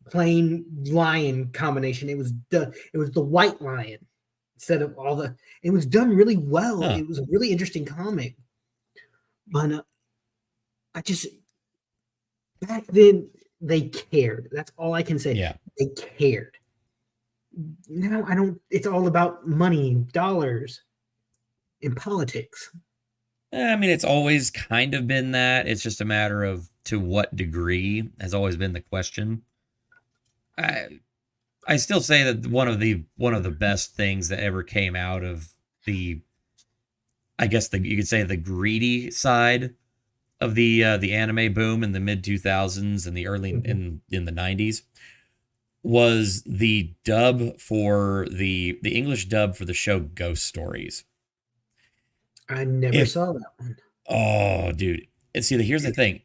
Speaker 2: plane lion combination. It was the white lion instead of all the. It was done really well.
Speaker 1: Huh.
Speaker 2: It was a really interesting comic, but I just back then they cared. That's all I can say.
Speaker 1: Yeah.
Speaker 2: They cared. Now I don't. It's all about money, dollars, and politics.
Speaker 1: I mean, it's always kind of been that. It's just a matter of to what degree has always been the question. I still say that one of the best things that ever came out of I guess you could say the greedy side of the anime boom in the mid 2000s and the early in the 90s was the dub for the English dub for the show Ghost Stories.
Speaker 2: I never saw that one.
Speaker 1: Oh, dude. And see, here's the thing.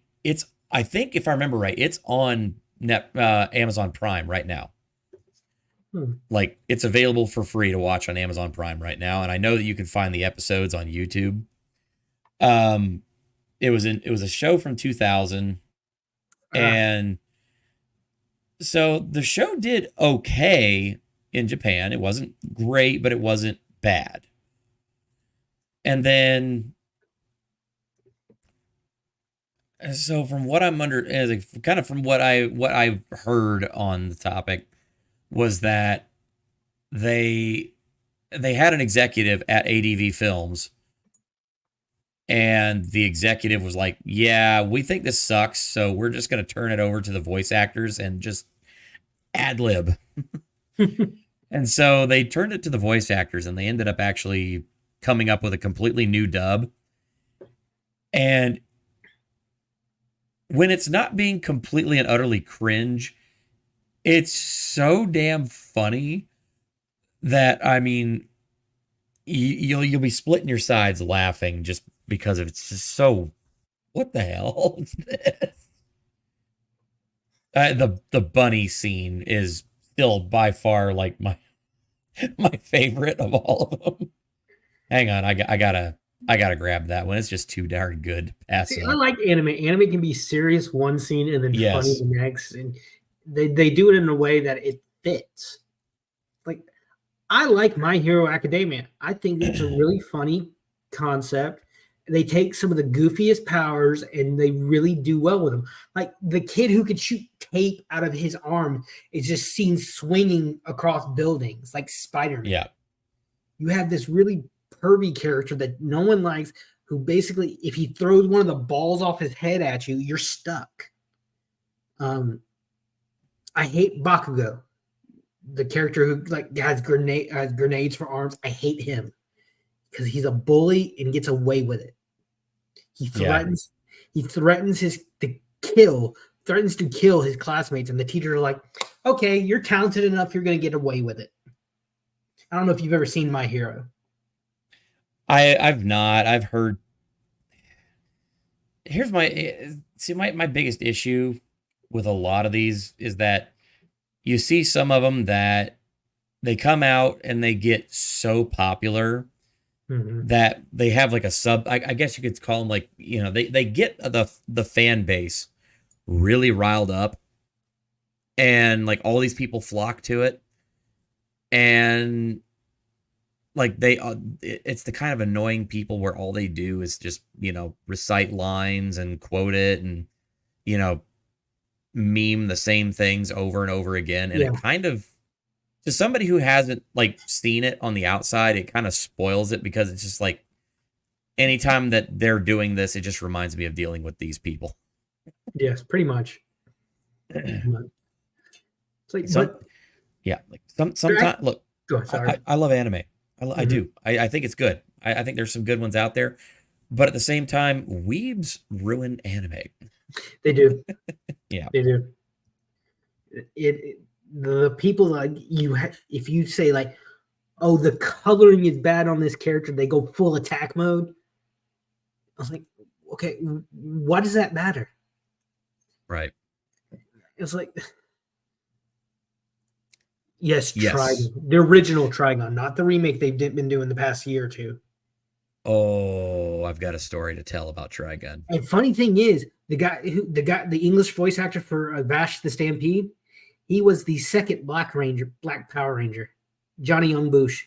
Speaker 1: I think if I remember right, it's on Amazon Prime right now. Like, it's available for free to watch on Amazon Prime right now. And I know that you can find the episodes on YouTube. It was a show from 2000. And so the show did okay in Japan. It wasn't great, but it wasn't bad. And then, so from what I'm kind of from what I've heard on the topic was that they had an executive at ADV Films, and the executive was like, "Yeah, we think this sucks, so we're just going to turn it over to the voice actors and just ad lib." And so they turned it to the voice actors, and they ended up actually coming up with a completely new dub. And when it's not being completely and utterly cringe, it's so damn funny that, I mean, you'll be splitting your sides laughing just because it's just so, what the hell is this? The bunny scene is still by far like my favorite of all of them. Hang on, I gotta grab that one. It's just too darn good.
Speaker 2: See, I like anime. Anime can be serious one scene and then funny the next, and they do it in a way that it fits. Like, I like My Hero Academia. I think it's a really funny concept. They take some of the goofiest powers and they really do well with them. Like, the kid who could shoot tape out of his arm is just seen swinging across buildings like Spider-Man.
Speaker 1: Yeah.
Speaker 2: You have this really pervy character that no one likes, who basically, if he throws one of the balls off his head at you, you're stuck. I hate Bakugo, the character who has grenades for arms. I hate him because he's a bully and gets away with it. He threatens to kill his classmates, and the teachers are like, "Okay, you're talented enough. You're going to get away with it." I don't know if you've ever seen My Hero.
Speaker 1: I've not. I've heard. Here's my biggest issue with a lot of these is that you see some of them that they come out and they get so popular that they have like a I guess you could call them like, you know, they get the fan base really riled up, and like all these people flock to it, and like it's the kind of annoying people where all they do is just, you know, recite lines and quote it and, you know, meme the same things over and over again. And it kind of, to somebody who hasn't like seen it on the outside, it kind of spoils it because it's just like anytime that they're doing this, it just reminds me of dealing with these people.
Speaker 2: Yes, pretty much. It's like,
Speaker 1: like sometimes look,
Speaker 2: sorry.
Speaker 1: I love anime. I do. I think it's good. I think there's some good ones out there, but at the same time, weebs ruin anime.
Speaker 2: They do.
Speaker 1: Yeah,
Speaker 2: they do. The people like you, if you say like, "Oh, the coloring is bad on this character," they go full attack mode. I was like, okay, why does that matter?
Speaker 1: right.
Speaker 2: It's like, yes. Trigon, the original Trigon, not the remake they've been doing the past year or two.
Speaker 1: Oh, I've got a story to tell about Trigun.
Speaker 2: And funny thing is, the English voice actor for Vash the Stampede, he was the second Black Power Ranger, Johnny Young Bush.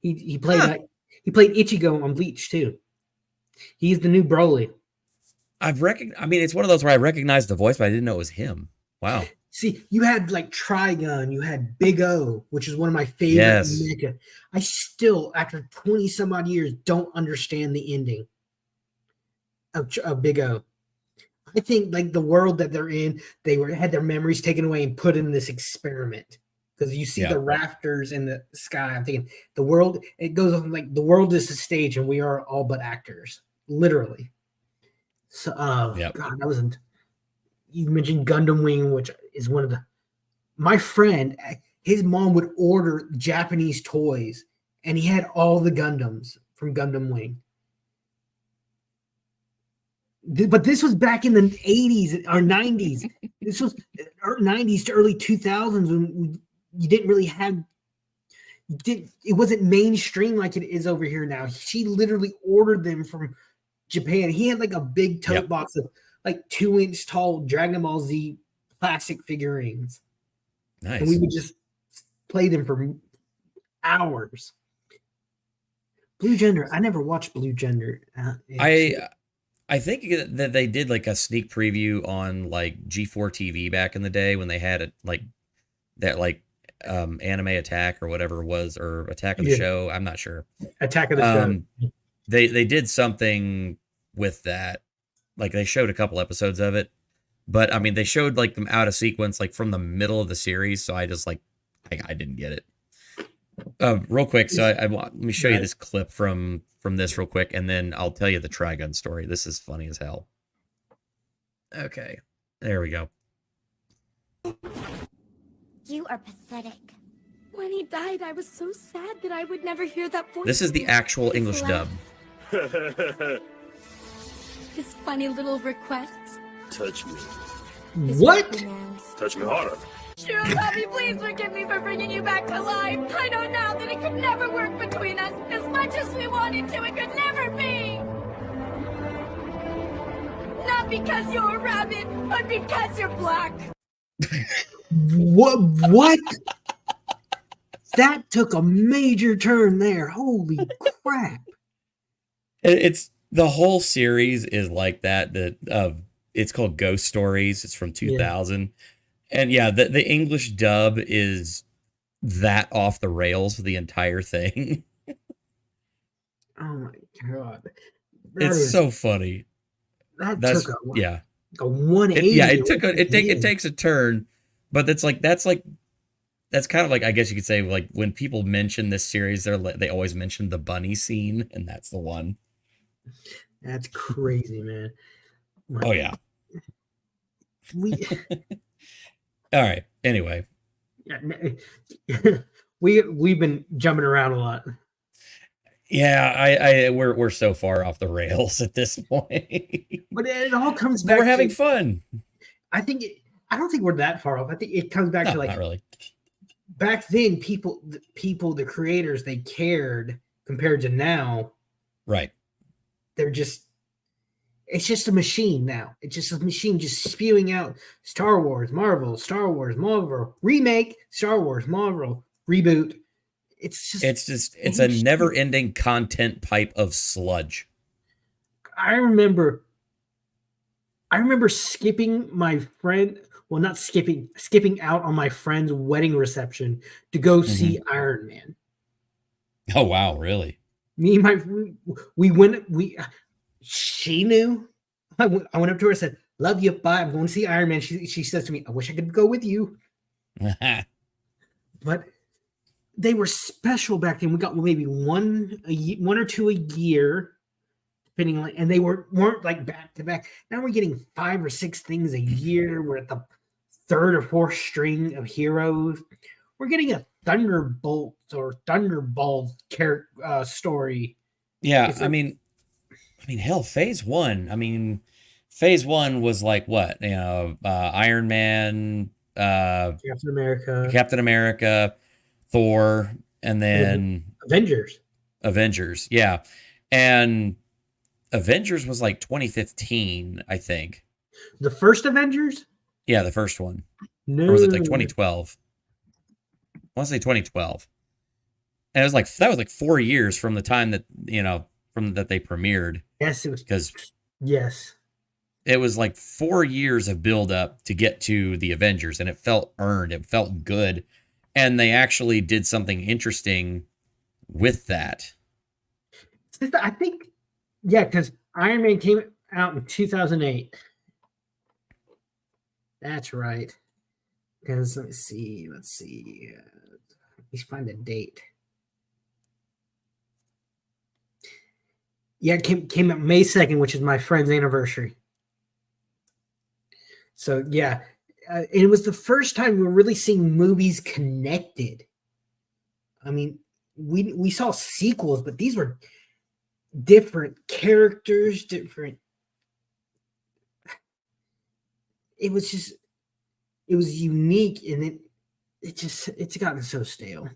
Speaker 2: He played he played Ichigo on Bleach too. He's the new Broly.
Speaker 1: I mean, it's one of those where I recognized the voice, but I didn't know it was him. Wow.
Speaker 2: See, you had like Trigun, you had Big O, which is one of my favorite.
Speaker 1: Yes.
Speaker 2: Mecha. I still, after 20 some odd years, don't understand the ending of Big O. I think like the world that they're in, had their memories taken away and put in this experiment. Because you see the rafters in the sky. I'm thinking the world, it goes on like the world is a stage and we are all but actors, literally. So, God, that wasn't. You mentioned Gundam Wing, which is one of my friend, his mom would order Japanese toys, and he had all the Gundams from Gundam Wing. But this was back in the 80s or 90s. This was 90s to early 2000s when you didn't really have. It wasn't mainstream like it is over here now. She literally ordered them from Japan. He had like a big tote box of like 2-inch tall Dragon Ball Z plastic figurines.
Speaker 1: Nice.
Speaker 2: And we would just play them for hours. Blue Gender. I never watched Blue Gender.
Speaker 1: I think that they did like a sneak preview on like G4 TV back in the day when they had it like that like Anime Attack or whatever it was, or Attack of the Show. I'm not sure.
Speaker 2: Attack of the Show.
Speaker 1: They did something with that. Like they showed a couple episodes of it, but I mean they showed like them out of sequence, like from the middle of the series. So I just like I didn't get it. Real quick, so let me show you this clip from this real quick, and then I'll tell you the Trigun story. This is funny as hell. Okay, there we go.
Speaker 7: You are pathetic. When he died, I was so sad that I would never hear that voice.
Speaker 1: This is the actual English dub.
Speaker 7: His funny little requests.
Speaker 6: Touch me.
Speaker 2: What?
Speaker 6: Touch me harder.
Speaker 7: Sure, Bobby, please forgive me for bringing you back to life. I know now that it could never work between us. As much as we wanted to, it could never be. Not because you're a rabbit, but because you're black.
Speaker 2: What? That took a major turn there. Holy crap.
Speaker 1: It's the whole series is like that. It's called Ghost Stories. It's from 2000. And yeah, the English dub is that off the rails for the entire thing.
Speaker 2: Oh my God.
Speaker 1: It's so funny.
Speaker 2: That's took a 180.
Speaker 1: It takes a turn, but that's kind of like, I guess you could say, like when people mention this series, they always mention the bunny scene, and that's the one.
Speaker 2: That's crazy, man.
Speaker 1: Oh yeah. All right. Anyway,
Speaker 2: we've been jumping around a lot.
Speaker 1: Yeah, we're so far off the rails at this point.
Speaker 2: But it all comes back.
Speaker 1: We're having fun.
Speaker 2: I don't think we're that far off. I think it comes back to like,
Speaker 1: not really.
Speaker 2: Back then, the creators, they cared compared to now.
Speaker 1: Right.
Speaker 2: It's just a machine now. It's just a machine just spewing out Star Wars, Marvel, remake, Star Wars, Marvel, reboot.
Speaker 1: It's a never-ending content pipe of sludge.
Speaker 2: I remember I remember skipping my friend. Well, not skipping out on my friend's wedding reception to go see Iron Man.
Speaker 1: Oh wow, really?
Speaker 2: Me and we went. She knew. I went up to her and said, "Love you, bye. I'm going to see Iron Man." She says to me, "I wish I could go with you." But they were special back then. We got maybe one or two a year, depending on, and they weren't like back to back. Now we're getting 5 or 6 things a year. We're at the 3rd or 4th string of heroes. We're getting a Thunderbolt or Thunderball story.
Speaker 1: Yeah, I mean, hell, Phase 1. I mean, Phase 1 was like what? Iron Man, Captain America, Thor, and then
Speaker 2: Avengers.
Speaker 1: Yeah. And Avengers was like 2015, I think.
Speaker 2: The first Avengers?
Speaker 1: Yeah, the first one.
Speaker 2: No.
Speaker 1: Or was it like 2012? I want to say 2012. And it was like, that was like 4 years from the time that, from that they premiered.
Speaker 2: Yes, it was.
Speaker 1: Because
Speaker 2: yes,
Speaker 1: it was like 4 years of build up to get to the Avengers, and it felt earned. It felt good. And they actually did something interesting with that.
Speaker 2: I think, yeah, because Iron Man came out in 2008. That's right. Because let's see. Let's find the date. Yeah, it came out May 2nd, which is my friend's anniversary. So yeah, it was the first time we were really seeing movies connected. I mean, we saw sequels, but these were different characters, different. It was unique, and it's gotten so stale.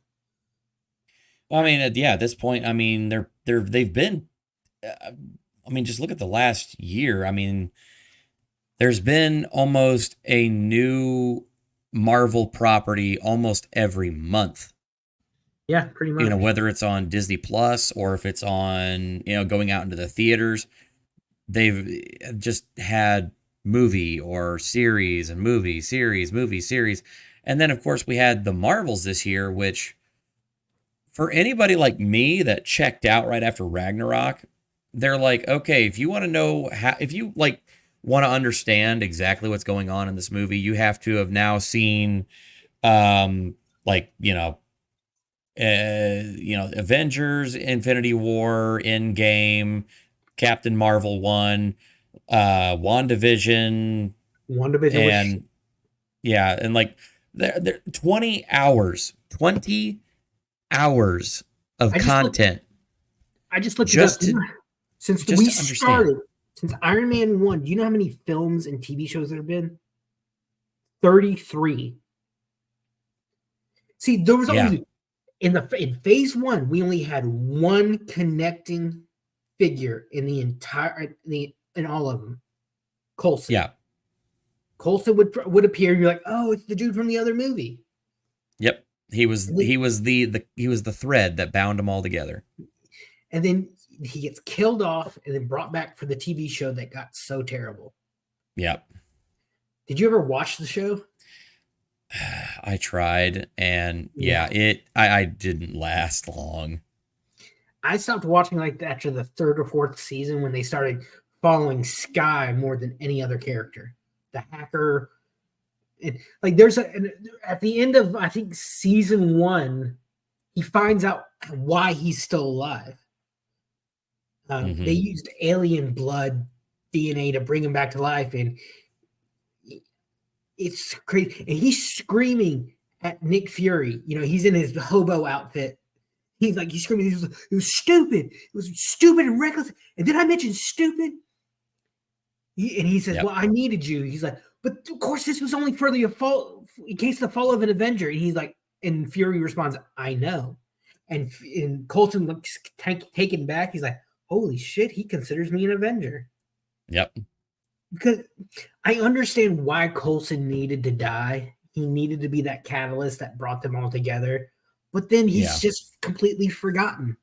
Speaker 1: Well, I mean, yeah, at this point, I mean, they've been. I mean, just look at the last year. I mean, there's been almost a new Marvel property almost every month.
Speaker 2: Yeah, pretty much.
Speaker 1: Whether it's on Disney Plus or if it's on, going out into the theaters, they've just had movie or series and movie, series. And then, of course, we had the Marvels this year, which for anybody like me that checked out right after Ragnarok, they're like, okay, if you want to know if you like want to understand exactly what's going on in this movie, you have to have now seen, Avengers, Infinity War, Endgame, Captain Marvel 1, WandaVision, and yeah, and like they're 20 hours of content.
Speaker 2: I just looked it up. Since Iron Man 1, do you know how many films and TV shows there have been? 33. See, there was only in Phase 1, we only had one connecting figure in the entire in all of them. Coulson.
Speaker 1: Yeah.
Speaker 2: Coulson would appear. You're like, oh, it's the dude from the other movie.
Speaker 1: Yep. He was the thread that bound them all together.
Speaker 2: And then he gets killed off and then brought back for the TV show that got so terrible.
Speaker 1: Yep.
Speaker 2: Did you ever watch the show?
Speaker 1: I tried, and I didn't last long.
Speaker 2: I stopped watching like after the 3rd or 4th season when they started following Sky more than any other character. The hacker. Like there's at the end of, I think, season 1, he finds out why he's still alive. They used alien blood DNA to bring him back to life, and it's crazy. And he's screaming at Nick Fury. He's in his hobo outfit. He's screaming. It was stupid. It was stupid and reckless. And did I mention stupid? And he says, well, I needed you. He's like, but of course, this was only for the fall, in case of the fall of an Avenger. And he's like, and Fury responds, I know. And Coulson looks taken back. He's like, holy shit, he considers me an Avenger.
Speaker 1: Yep.
Speaker 2: Because I understand why Coulson needed to die. He needed to be that catalyst that brought them all together. But then he's just completely forgotten.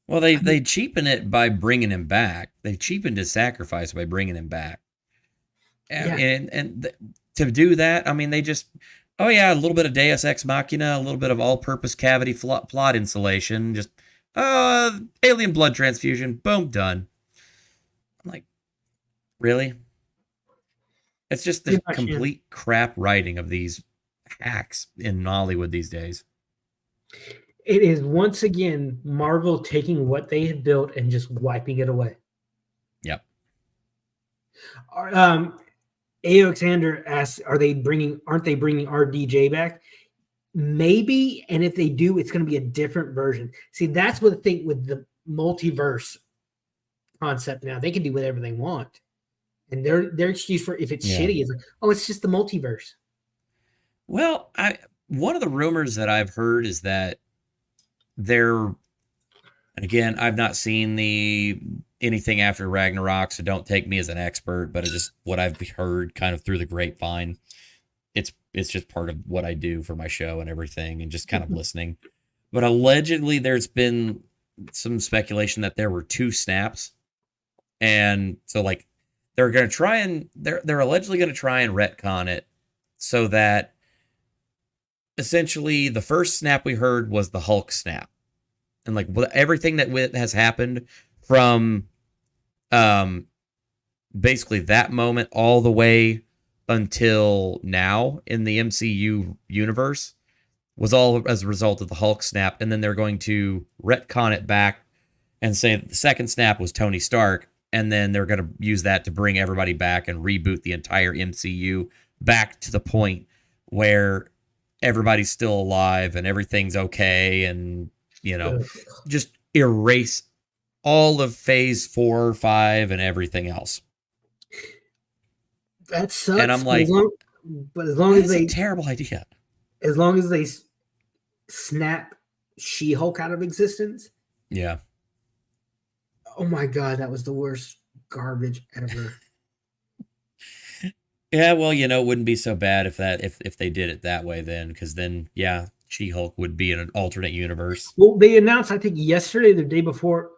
Speaker 1: Well, they cheapen it by bringing him back. They cheapened his sacrifice by bringing him back.
Speaker 2: Yeah.
Speaker 1: To do that, I mean, they just, oh yeah, a little bit of Deus Ex Machina, a little bit of all-purpose cavity plot insulation, just alien blood transfusion, boom, done. I'm like, really? It's just the
Speaker 2: Pretty much, yeah.
Speaker 1: complete crap writing of these hacks in Hollywood these days.
Speaker 2: It is once again Marvel taking what they had built and just wiping it away.
Speaker 1: Yep.
Speaker 2: Alexander asks, aren't they bringing RDJ back? Maybe, and if they do, it's going to be a different version. See, that's what the thing with the multiverse concept now. They can do whatever they want. And their excuse for if it's shitty is like, oh, it's just the multiverse.
Speaker 1: Well, one of the rumors that I've heard is that and again, I've not seen anything after Ragnarok, so don't take me as an expert, but it's just what I've heard kind of through the grapevine. It's just part of what I do for my show and everything, and just kind of listening. But allegedly, there's been some speculation that there were 2 snaps, and so like they're going to try and they're allegedly going to try and retcon it so that essentially the first snap we heard was the Hulk snap, and like everything that has happened from basically that moment all the way until now in the MCU universe was all as a result of the Hulk snap. And then they're going to retcon it back and say that the second snap was Tony Stark, and then they're going to use that to bring everybody back and reboot the entire MCU back to the point where everybody's still alive and everything's okay, and just erase all of phase 4 or 5 and everything else.
Speaker 2: That sucks.
Speaker 1: And I'm like,
Speaker 2: but as long as
Speaker 1: a terrible idea.
Speaker 2: As long as they snap She-Hulk out of existence.
Speaker 1: Yeah.
Speaker 2: Oh my God, that was the worst garbage ever.
Speaker 1: Yeah, well, it wouldn't be so bad if they did it that way then, because then, yeah, She-Hulk would be in an alternate universe.
Speaker 2: Well, they announced, I think, yesterday, the day before,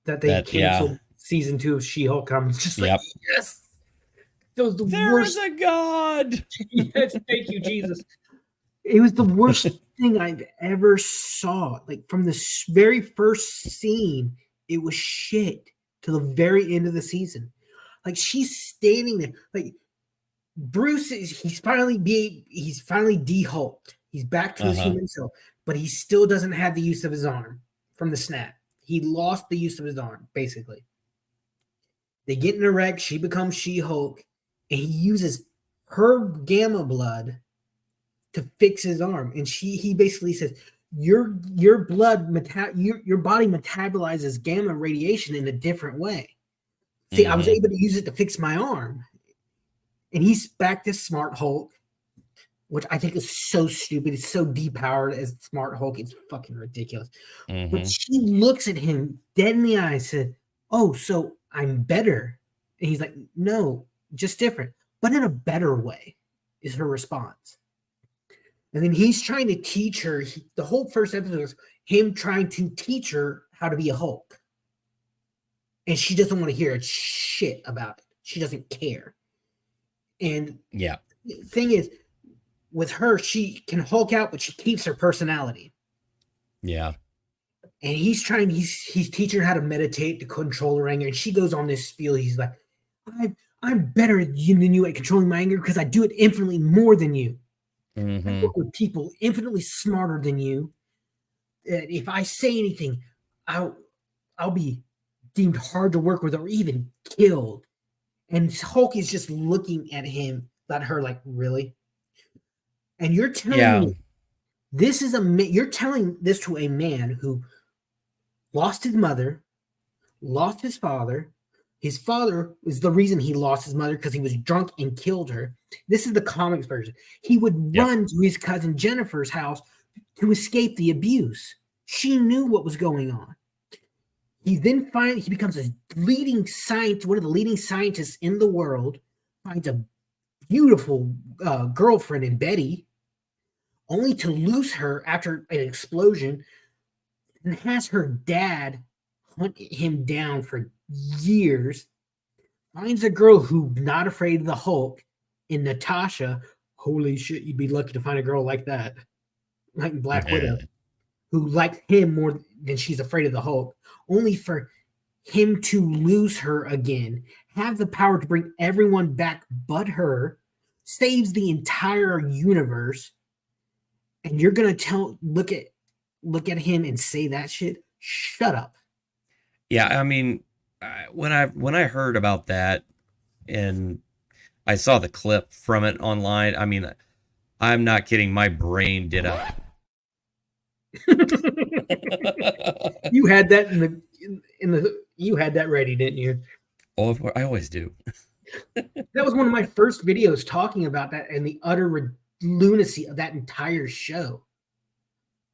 Speaker 2: that they canceled season 2 of She-Hulk. I'm just like, yes, that was the worst.
Speaker 1: There is a God.
Speaker 2: Yes, thank you, Jesus. It was the worst thing I've ever saw. Like from the very first scene, it was shit to the very end of the season. Like she's standing there, like. Bruce he's finally de-hulked. He's back to his human self, but he still doesn't have the use of his arm from the snap. He lost the use of his arm, basically. They get in a wreck, she becomes She-Hulk, and he uses her gamma blood to fix his arm. And he basically says, your blood your body metabolizes gamma radiation in a different way. See, I was able to use it to fix my arm. And he's back to Smart Hulk, which I think is so stupid. It's so depowered as Smart Hulk. It's fucking ridiculous. But she looks at him dead in the eye and said, oh, so I'm better. And he's like, no, just different, but in a better way is her response. And then he's trying to teach her. The whole first episode was him trying to teach her how to be a Hulk. And she doesn't want to hear a shit about it. She doesn't care. And the thing is, with her, she can Hulk out, but she keeps her personality. Yeah. And he's teaching her how to meditate to control her anger. And she goes on this spiel. He's like, I'm better than you at controlling my anger because I do it infinitely more than you. I work with people infinitely smarter than you. If I say anything, I'll be deemed hard to work with or even killed. And Hulk is just looking at her like, really? And you're telling me you're telling this to a man who lost his mother, lost his father. His father is the reason he lost his mother because he was drunk and killed her. This is the comics version. He would run to his cousin Jennifer's house to escape the abuse. She knew what was going on. He then he becomes a leading scientist, one of the leading scientists in the world, finds a beautiful girlfriend in Betty, only to lose her after an explosion, and has her dad hunt him down for years, finds a girl who's not afraid of the Hulk in Natasha. Holy shit, you'd be lucky to find a girl like that, like Black Widow, who likes him more than she's afraid of the Hulk, only for him to lose her again, have the power to bring everyone back but her, saves the entire universe, and you're gonna look at him and say that shit? Shut up.
Speaker 1: Yeah, I mean, when I heard about that and I saw the clip from it online, I mean, I'm not kidding, my brain did a
Speaker 2: You had that you had that ready, didn't you?
Speaker 1: Oh, I always do.
Speaker 2: That was one of my first videos talking about that and the utter lunacy of that entire show.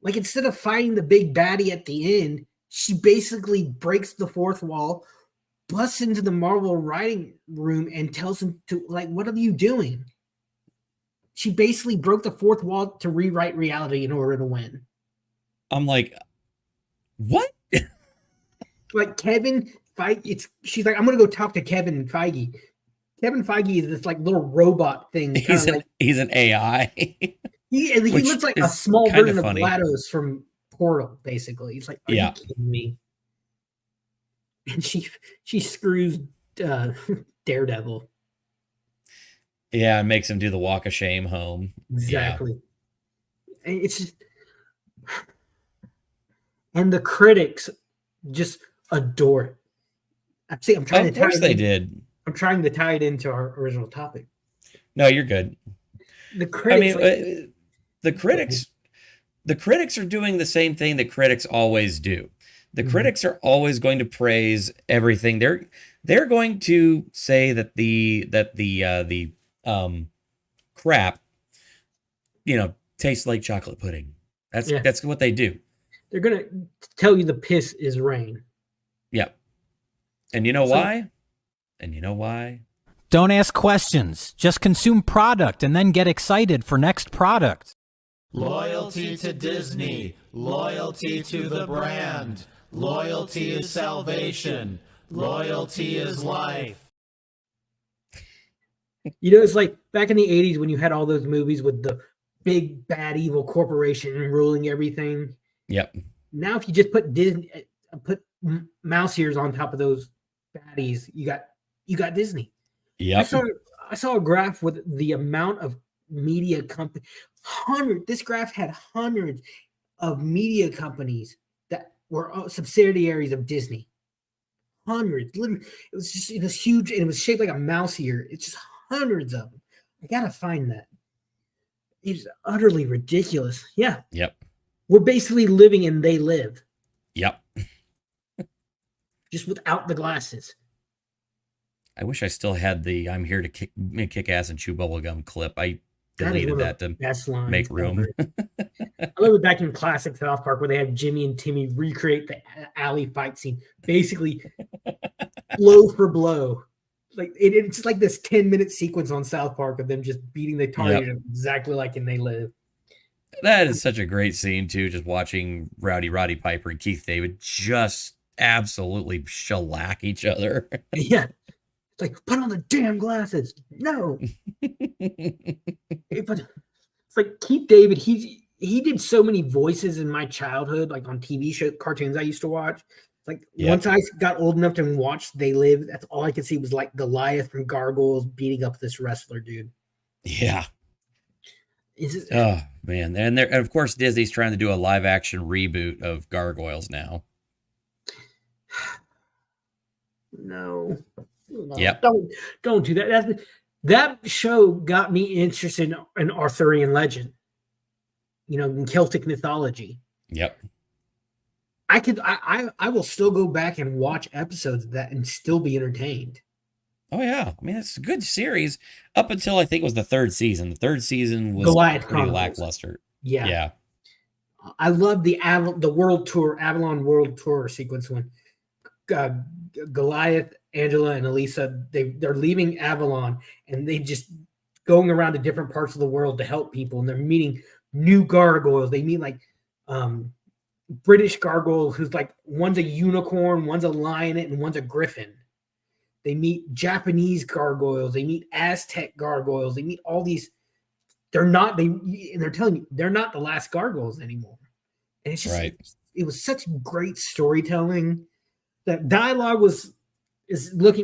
Speaker 2: Like, instead of fighting the big baddie at the end, she basically breaks the fourth wall, busts into the Marvel writing room, and tells him to, like, what are you doing? She basically broke the fourth wall to rewrite reality in order to win.
Speaker 1: I'm like, what?
Speaker 2: Like, Kevin Feige, she's like, I'm gonna go talk to Kevin Feige. Kevin Feige is this like little robot thing.
Speaker 1: He's an AI.
Speaker 2: He looks like a small version of GLaDOS from Portal, basically. He's like, are you kidding me? And she screws Daredevil.
Speaker 1: Yeah, and makes him do the walk of shame home.
Speaker 2: Exactly. Yeah. And it's just, and the critics just adore it. I'm trying
Speaker 1: of course they did.
Speaker 2: I'm trying to tie it into our original topic.
Speaker 1: No, you're good.
Speaker 2: The critics,
Speaker 1: the critics are doing the same thing that critics always do. The critics are always going to praise everything. They're going to say that the crap, tastes like chocolate pudding. That's what they do.
Speaker 2: They're gonna tell you the piss is rain.
Speaker 1: Yeah. And you know why? And you know why?
Speaker 8: Don't ask questions. Just consume product and then get excited for next product.
Speaker 9: Loyalty to Disney. Loyalty to the brand. Loyalty is salvation. Loyalty is life.
Speaker 2: It's like back in the 80s when you had all those movies with the big bad evil corporation ruling everything.
Speaker 1: Yep.
Speaker 2: Now if you just put mouse ears on top of those baddies, you got Disney.
Speaker 1: Yep.
Speaker 2: I saw a graph with the amount of media company. This graph had hundreds of media companies that were subsidiaries of Disney. Hundreds. Literally, it was huge, and it was shaped like a mouse ear. It's just hundreds of them. I gotta find that. It's utterly ridiculous. Yeah.
Speaker 1: Yep.
Speaker 2: We're basically living and they live.
Speaker 1: Yep.
Speaker 2: Just without the glasses.
Speaker 1: I wish I still had the "I'm here to kick ass and chew bubblegum" clip. I deleted that to make room.
Speaker 2: I love it back in classic South Park where they have Jimmy and Timmy recreate the alley fight scene, basically blow for blow. Like it's like this 10-minute sequence on South Park of them just beating the target exactly like in They Live.
Speaker 1: That is such a great scene too. Just watching Roddy Piper and Keith David just absolutely shellac each other.
Speaker 2: Yeah. It's like, put on the damn glasses. No. It's like Keith David, he did so many voices in my childhood, like on TV show cartoons I used to watch. Like once I got old enough to watch They Live, that's all I could see was like Goliath from Gargoyles beating up this wrestler dude.
Speaker 1: Yeah. Oh man. And of course Disney's trying to do a live action reboot of Gargoyles now.
Speaker 2: No.
Speaker 1: Yep.
Speaker 2: Don't do that. That show got me interested in Arthurian legend. In Celtic mythology.
Speaker 1: Yep.
Speaker 2: I will still go back and watch episodes of that and still be entertained.
Speaker 1: Oh yeah. I mean, it's a good series up until I think it was the third season. The third season was pretty lackluster.
Speaker 2: Yeah.
Speaker 1: Yeah.
Speaker 2: I love the world tour, Avalon world tour sequence when Goliath, Angela, and Elisa, they're leaving Avalon and they just going around to different parts of the world to help people, and they're meeting new gargoyles. They meet like British gargoyle who's like one's a unicorn, one's a lion, and one's a griffin. They meet Japanese gargoyles. They meet Aztec gargoyles. They meet all these. They're telling you they're not the last gargoyles anymore. And it's just
Speaker 1: Right.
Speaker 2: it was such great storytelling. That dialogue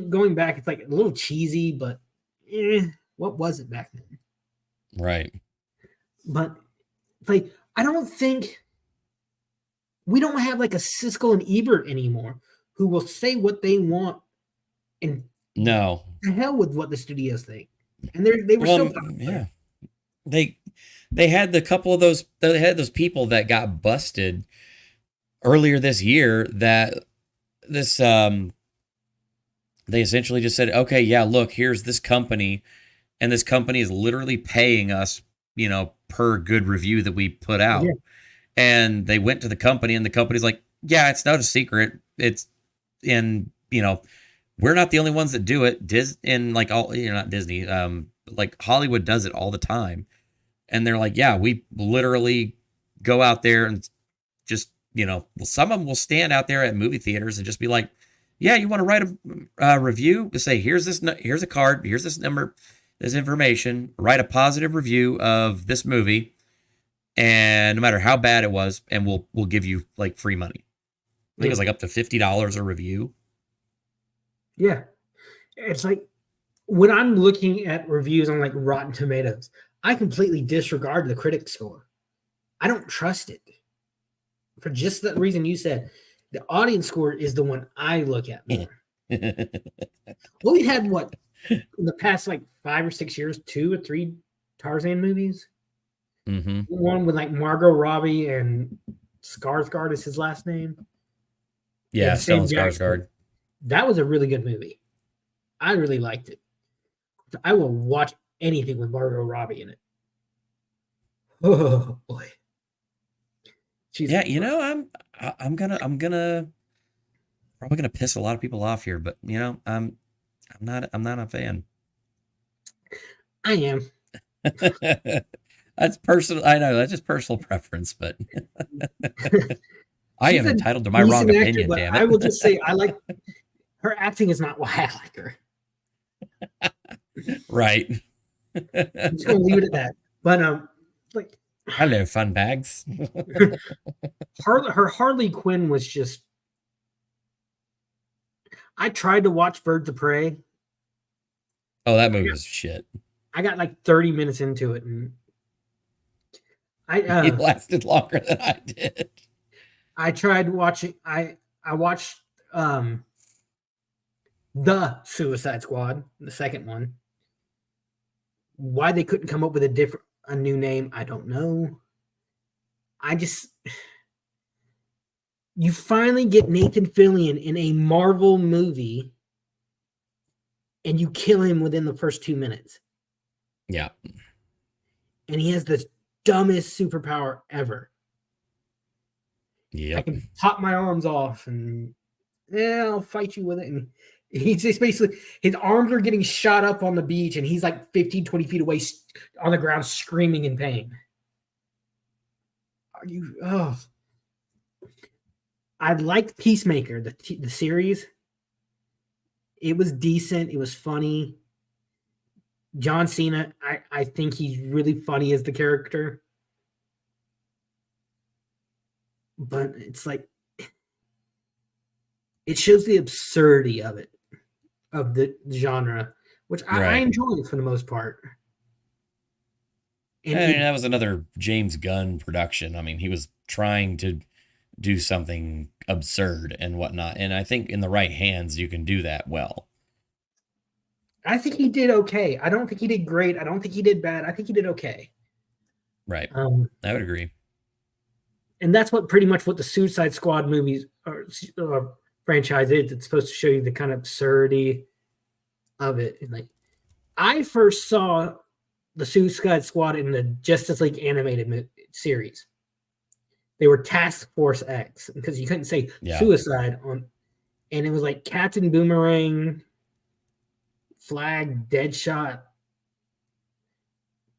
Speaker 2: going back, it's like a little cheesy, but what was it back then?
Speaker 1: Right.
Speaker 2: But like I don't think we don't have like a Siskel and Ebert anymore who will say what they want and
Speaker 1: No.
Speaker 2: the hell with what the studios think. And they were so
Speaker 1: yeah. They had the couple of those. They had those people that got busted earlier this year. That this they essentially just said, okay, yeah, look, here's this company, and this company is literally paying us, per good review that we put out.
Speaker 2: Yeah.
Speaker 1: And they went to the company, and the company's like, yeah, it's not a secret. It's we're not the only ones that do it. Not Disney. Like Hollywood does it all the time. And they're like, yeah, we literally go out there and just, some of them will stand out there at movie theaters and just be like, yeah, you want to write a review? Just say, here's a card, here's this number, this information, write a positive review of this movie. And no matter how bad it was, and we'll give you like free money. I think it was like up to $50 a review.
Speaker 2: Yeah. It's like when I'm looking at reviews on like Rotten Tomatoes, I completely disregard the critic score. I don't trust it. For just the reason you said, the audience score is the one I look at more. Well, we had in the past like 5 or 6 years, 2 or 3 Tarzan movies.
Speaker 1: Mm-hmm.
Speaker 2: One with like Margot Robbie and Skarsgård is his last name.
Speaker 1: Yeah,
Speaker 2: Stellan
Speaker 1: Skarsgård.
Speaker 2: That was a really good movie. I really liked it. I will watch anything with Margot Robbie in it. Oh boy.
Speaker 1: I'm gonna probably gonna piss a lot of people off here, but I'm not a fan.
Speaker 2: I am.
Speaker 1: That's personal. I know that's just personal preference, but I am entitled to my wrong opinion. Damn it!
Speaker 2: I will just say I like her acting is not why I like her.
Speaker 1: Right.
Speaker 2: I'm just gonna leave it at that. But
Speaker 1: hello, fun bags.
Speaker 2: her Harley Quinn was just. I tried to watch Birds of Prey.
Speaker 1: Oh, that movie was shit.
Speaker 2: I got like 30 minutes into it, and
Speaker 1: it lasted longer than I did.
Speaker 2: I tried watching. I watched the Suicide Squad, the second one. Why they couldn't come up with a new name, I don't know. You finally get Nathan Fillion in a Marvel movie, and you kill him within the first 2 minutes.
Speaker 1: Yeah.
Speaker 2: And he has the dumbest superpower ever.
Speaker 1: Yeah.
Speaker 2: I can pop my arms off and I'll fight you with it. And he's just basically, his arms are getting shot up on the beach and he's like 15, 20 feet away on the ground screaming in pain. I liked Peacemaker, the series. It was decent. It was funny. John Cena, I think he's really funny as the character. But it's like, it shows the absurdity of it, of the genre, which I enjoy for the most part.
Speaker 1: And that was another James Gunn production. I mean, he was trying to do something absurd and whatnot. And I think in the right hands, you can do that well.
Speaker 2: I think he did okay. I don't think he did great. I don't think he did bad. I think he did okay.
Speaker 1: Right. I would agree.
Speaker 2: And that's pretty much what the Suicide Squad movies or franchise is. It's supposed to show you the kind of absurdity of it. And like, I first saw the Suicide Squad in the Justice League animated series. They were Task Force X because you couldn't say suicide on, and it was like Captain Boomerang, Flag, Deadshot,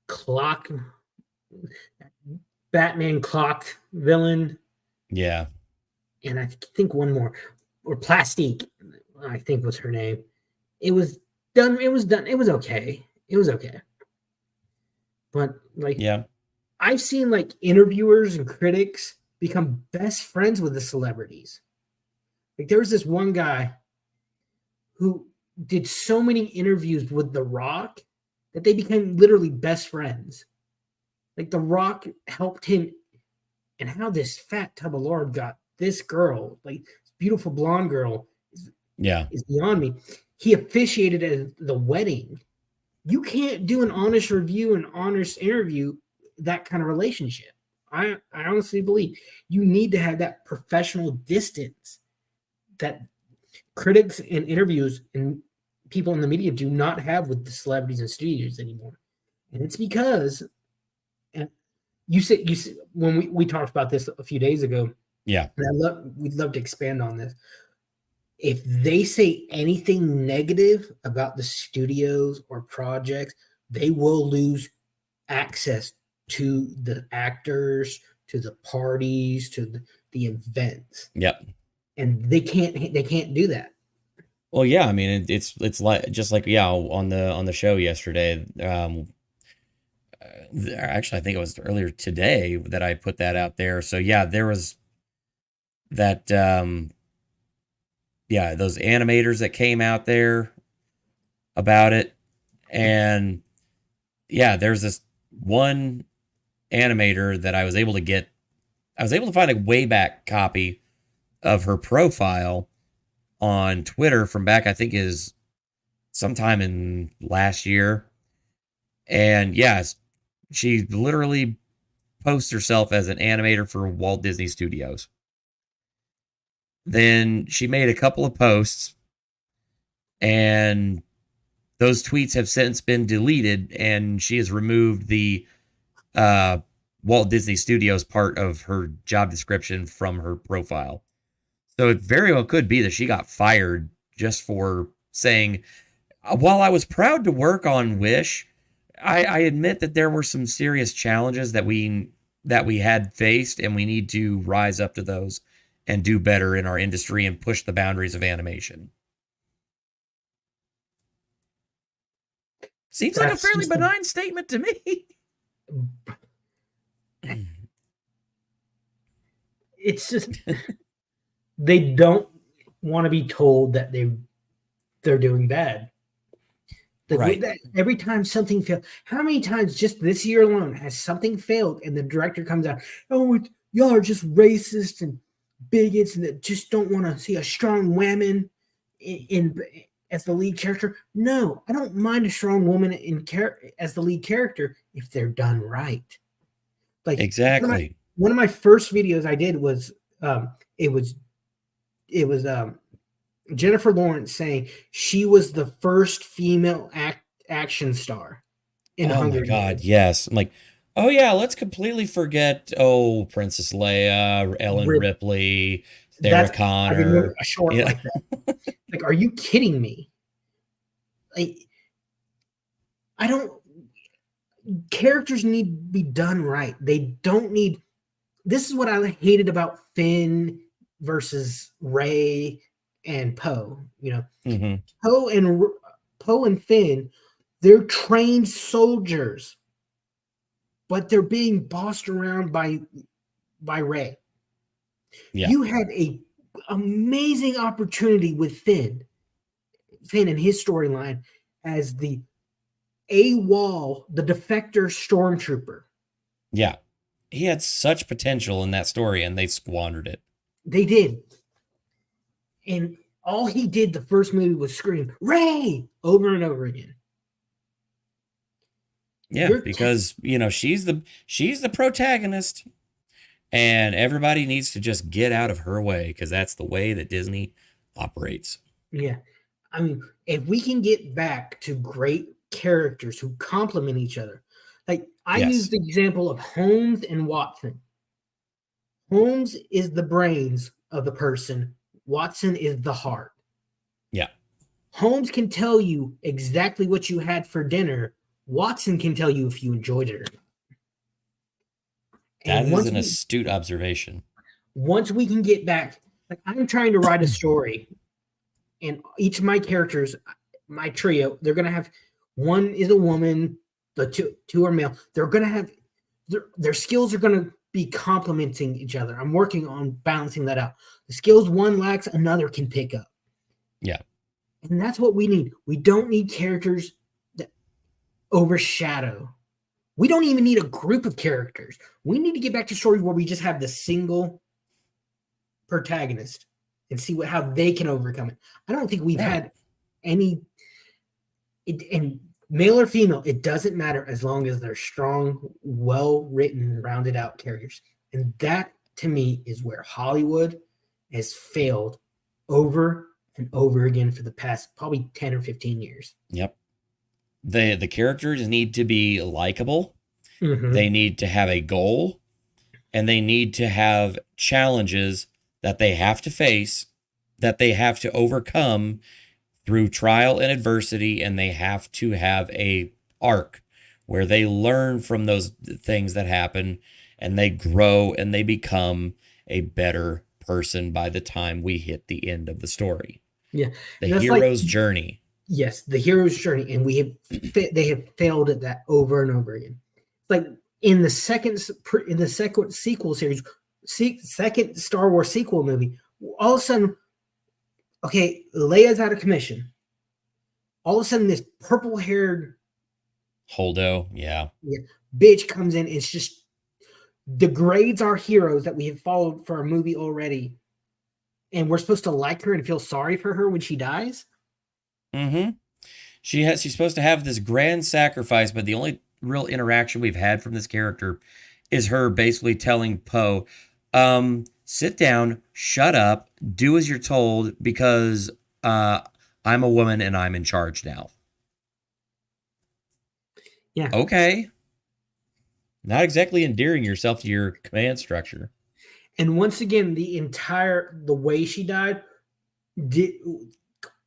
Speaker 2: Clock, Batman, Clock, Villain,
Speaker 1: Yeah.
Speaker 2: And I think one more, or Plastique, I think was her name. It was done. It was done. It was okay. It was okay. But like,
Speaker 1: Yeah.
Speaker 2: I've seen like interviewers and critics become best friends with the celebrities. Like there was this one guy who did so many interviews with The Rock that they became literally best friends. Like The Rock helped him, and how this fat tub of lard got this girl, like this beautiful blonde girl,
Speaker 1: Yeah.
Speaker 2: is beyond me. He officiated at the wedding. You can't do an honest review and honest interview that kind of relationship. I honestly believe you need to have that professional distance that critics and interviews and people in the media do not have with the celebrities and studios anymore. And it's because, and you said when we talked about this a few days ago.
Speaker 1: Yeah.
Speaker 2: And we'd love to expand on this. If they say anything negative about the studios or projects, they will lose access to the actors, to the parties, to the events.
Speaker 1: Yep.
Speaker 2: And they can't do that.
Speaker 1: Well, yeah, I mean, it's like just like on the show yesterday. Actually, I think it was earlier today that I put that out there. So yeah, there was that. Yeah, those animators that came out there about it, and yeah, there's this one animator that I was able to get. I was able to find a way back copy of her profile on Twitter from back, I think is sometime in last year. And yes, she literally posts herself as an animator for Walt Disney Studios. Then she made a couple of posts, and those tweets have since been deleted, and she has removed the Walt Disney Studios part of her job description from her profile. So it very well could be that she got fired just for saying, while I was proud to work on Wish, I admit that there were some serious challenges that we had faced, and we need to rise up to those and do better in our industry and push the boundaries of animation. Seems like a fairly benign statement to me.
Speaker 2: It's just they don't want to be told that they're doing bad.
Speaker 1: Right.
Speaker 2: Every time something fails, how many times just this year alone has something failed and the director comes out, oh, y'all are just racist and bigots and that just don't want to see a strong woman in as the lead character? No, I don't mind a strong woman as the lead character if they're done right. Like
Speaker 1: exactly.
Speaker 2: One of my first videos I did was it was Jennifer Lawrence saying she was the first female action star in Hunger Games. Oh my God,
Speaker 1: yes. I'm like, oh yeah, let's completely forget Princess Leia, Ellen Ripley, Sarah Connor.
Speaker 2: A short like that. Like, are you kidding me? Like, characters need to be done right. They don't need. This is what I hated about Finn versus Rey and Poe. You know, Poe and Finn, they're trained soldiers, but they're being bossed around by Rey.
Speaker 1: Yeah.
Speaker 2: You had a amazing opportunity with Finn and his storyline as the AWOL, the defector stormtrooper.
Speaker 1: Yeah. He had such potential in that story, and they squandered it.
Speaker 2: They did. And all he did the first movie was scream, Rey, over and over again.
Speaker 1: Yeah, because, she's the protagonist, and everybody needs to just get out of her way, because that's the way that Disney operates.
Speaker 2: Yeah. I mean, if we can get back to great characters who complement each other, like I use the example of Holmes and Watson. Holmes is the brains of the person. Watson is the heart.
Speaker 1: Yeah.
Speaker 2: Holmes can tell you exactly what you had for dinner. Watson can tell you if you enjoyed it or not.
Speaker 1: That is an astute observation.
Speaker 2: once we can get back, like I'm trying to write a story, and each of my characters, my trio, they're gonna have one is a woman, the two are male. They're gonna have their skills are gonna be complementing each other. I'm working on balancing that out. The skills one lacks, another can pick up.
Speaker 1: Yeah.
Speaker 2: And that's what we need. We don't need characters that overshadow. We don't even need a group of characters. We need to get back to stories where we just have the single protagonist and see how they can overcome it. I don't think we've had any, and male or female, it doesn't matter as long as they're strong, well-written, rounded out characters. And that, to me, is where Hollywood has failed over and over again for the past probably 10 or 15 years.
Speaker 1: Yep. The characters need to be likable.
Speaker 2: Mm-hmm.
Speaker 1: They need to have a goal, and they need to have challenges that they have to face, that they have to overcome through trial and adversity, and they have to have a arc where they learn from those things that happen, and they grow and they become a better person by the time we hit the end of the story.
Speaker 2: Yeah.
Speaker 1: The hero's journey.
Speaker 2: Yes, the hero's journey, and they have failed at that over and over again. Like in the second sequel series, second Star Wars sequel movie, all of a sudden, okay, Leia's out of commission. All of a sudden, this purple-haired
Speaker 1: Holdo,
Speaker 2: bitch comes in. It's just degrades our heroes that we have followed for a movie already, and we're supposed to like her and feel sorry for her when she dies.
Speaker 1: Mm-hmm. She's supposed to have this grand sacrifice, but the only real interaction we've had from this character is her basically telling Poe, sit down, shut up, do as you're told, because I'm a woman and I'm in charge now.
Speaker 2: Yeah.
Speaker 1: Okay. Not exactly endearing yourself to your command structure.
Speaker 2: And once again, the way she died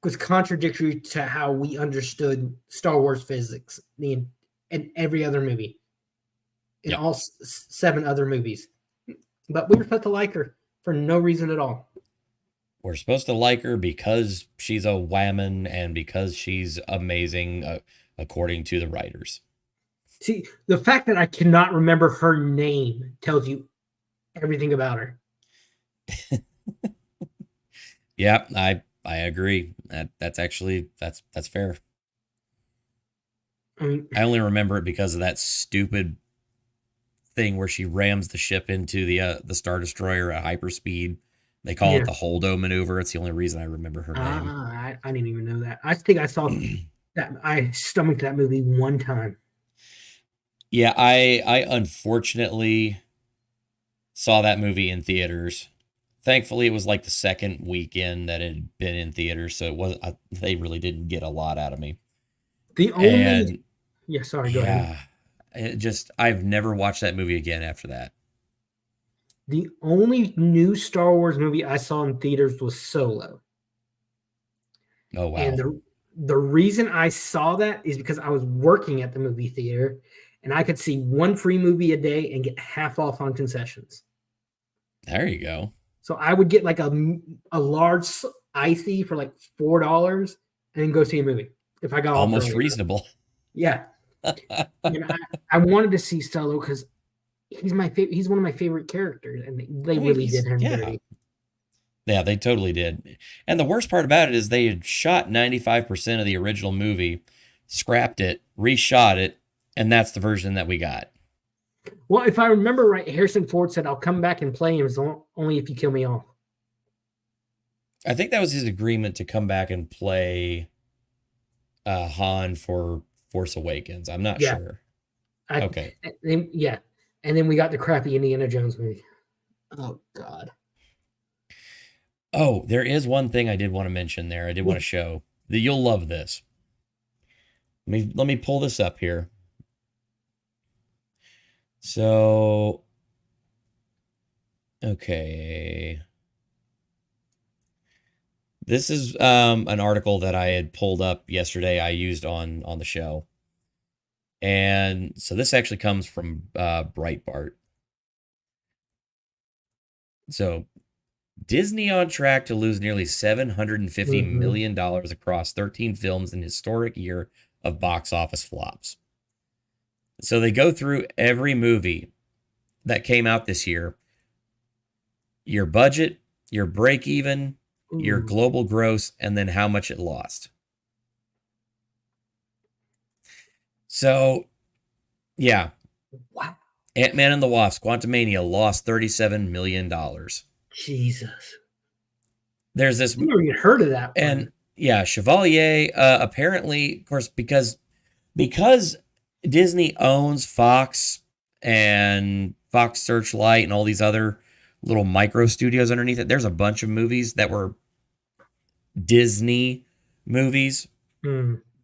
Speaker 2: was contradictory to how we understood Star Wars physics in every other movie, in all 7 other movies. But we were supposed to like her for no reason at all.
Speaker 1: We're supposed to like her because she's a woman and because she's amazing, according to the writers.
Speaker 2: See, the fact that I cannot remember her name tells you everything about her.
Speaker 1: Yeah, I agree. That's fair.
Speaker 2: I mean,
Speaker 1: I only remember it because of that stupid thing where she rams the ship into the Star Destroyer at hyperspeed. They call it the Holdo maneuver. It's the only reason I remember her name.
Speaker 2: I didn't even know that. I think I saw that. I stomached that movie one time.
Speaker 1: Yeah, I unfortunately saw that movie in theaters. Thankfully, it was like the second weekend that it had been in theaters, so they really didn't get a lot out of me.
Speaker 2: The only go ahead.
Speaker 1: I've never watched that movie again after that.
Speaker 2: The only new Star Wars movie I saw in theaters was Solo.
Speaker 1: Oh, wow.
Speaker 2: And the reason I saw that is because I was working at the movie theater, and I could see one free movie a day and get half off on concessions.
Speaker 1: There you go.
Speaker 2: So I would get like a large icy for like $4 and then go see a movie if I got
Speaker 1: almost reasonable.
Speaker 2: Yeah. And I wanted to see Solo because he's my favorite. He's one of my favorite characters, and they really did him dirty.
Speaker 1: Yeah, they totally did. And the worst part about it is they had shot 95% of the original movie, scrapped it, reshot it, and that's the version that we got.
Speaker 2: Well, if I remember right, Harrison Ford said, "I'll come back and play him only if you kill me off."
Speaker 1: I think that was his agreement to come back and play Han for Force Awakens. I'm not sure. Okay.
Speaker 2: And then we got the crappy Indiana Jones movie. Oh, God.
Speaker 1: Oh, there is one thing I did want to mention there. I did want to show that you'll love this. Let me pull this up here. So, okay. This is an article that I had pulled up yesterday. I used on the show. And so this actually comes from Breitbart. So Disney on track to lose nearly $750 million across 13 films in historic year of box office flops. So they go through every movie that came out this year, your budget, your break even, your global gross, and then how much it lost. So, yeah.
Speaker 2: Wow.
Speaker 1: Ant-Man and the Wasp, Quantumania lost $37 million.
Speaker 2: Jesus.
Speaker 1: There's this.
Speaker 2: I've never even heard of that one.
Speaker 1: And yeah, Chevalier, apparently, of course, because Disney owns Fox and Fox Searchlight and all these other little micro studios underneath it, there's a bunch of movies that were Disney movies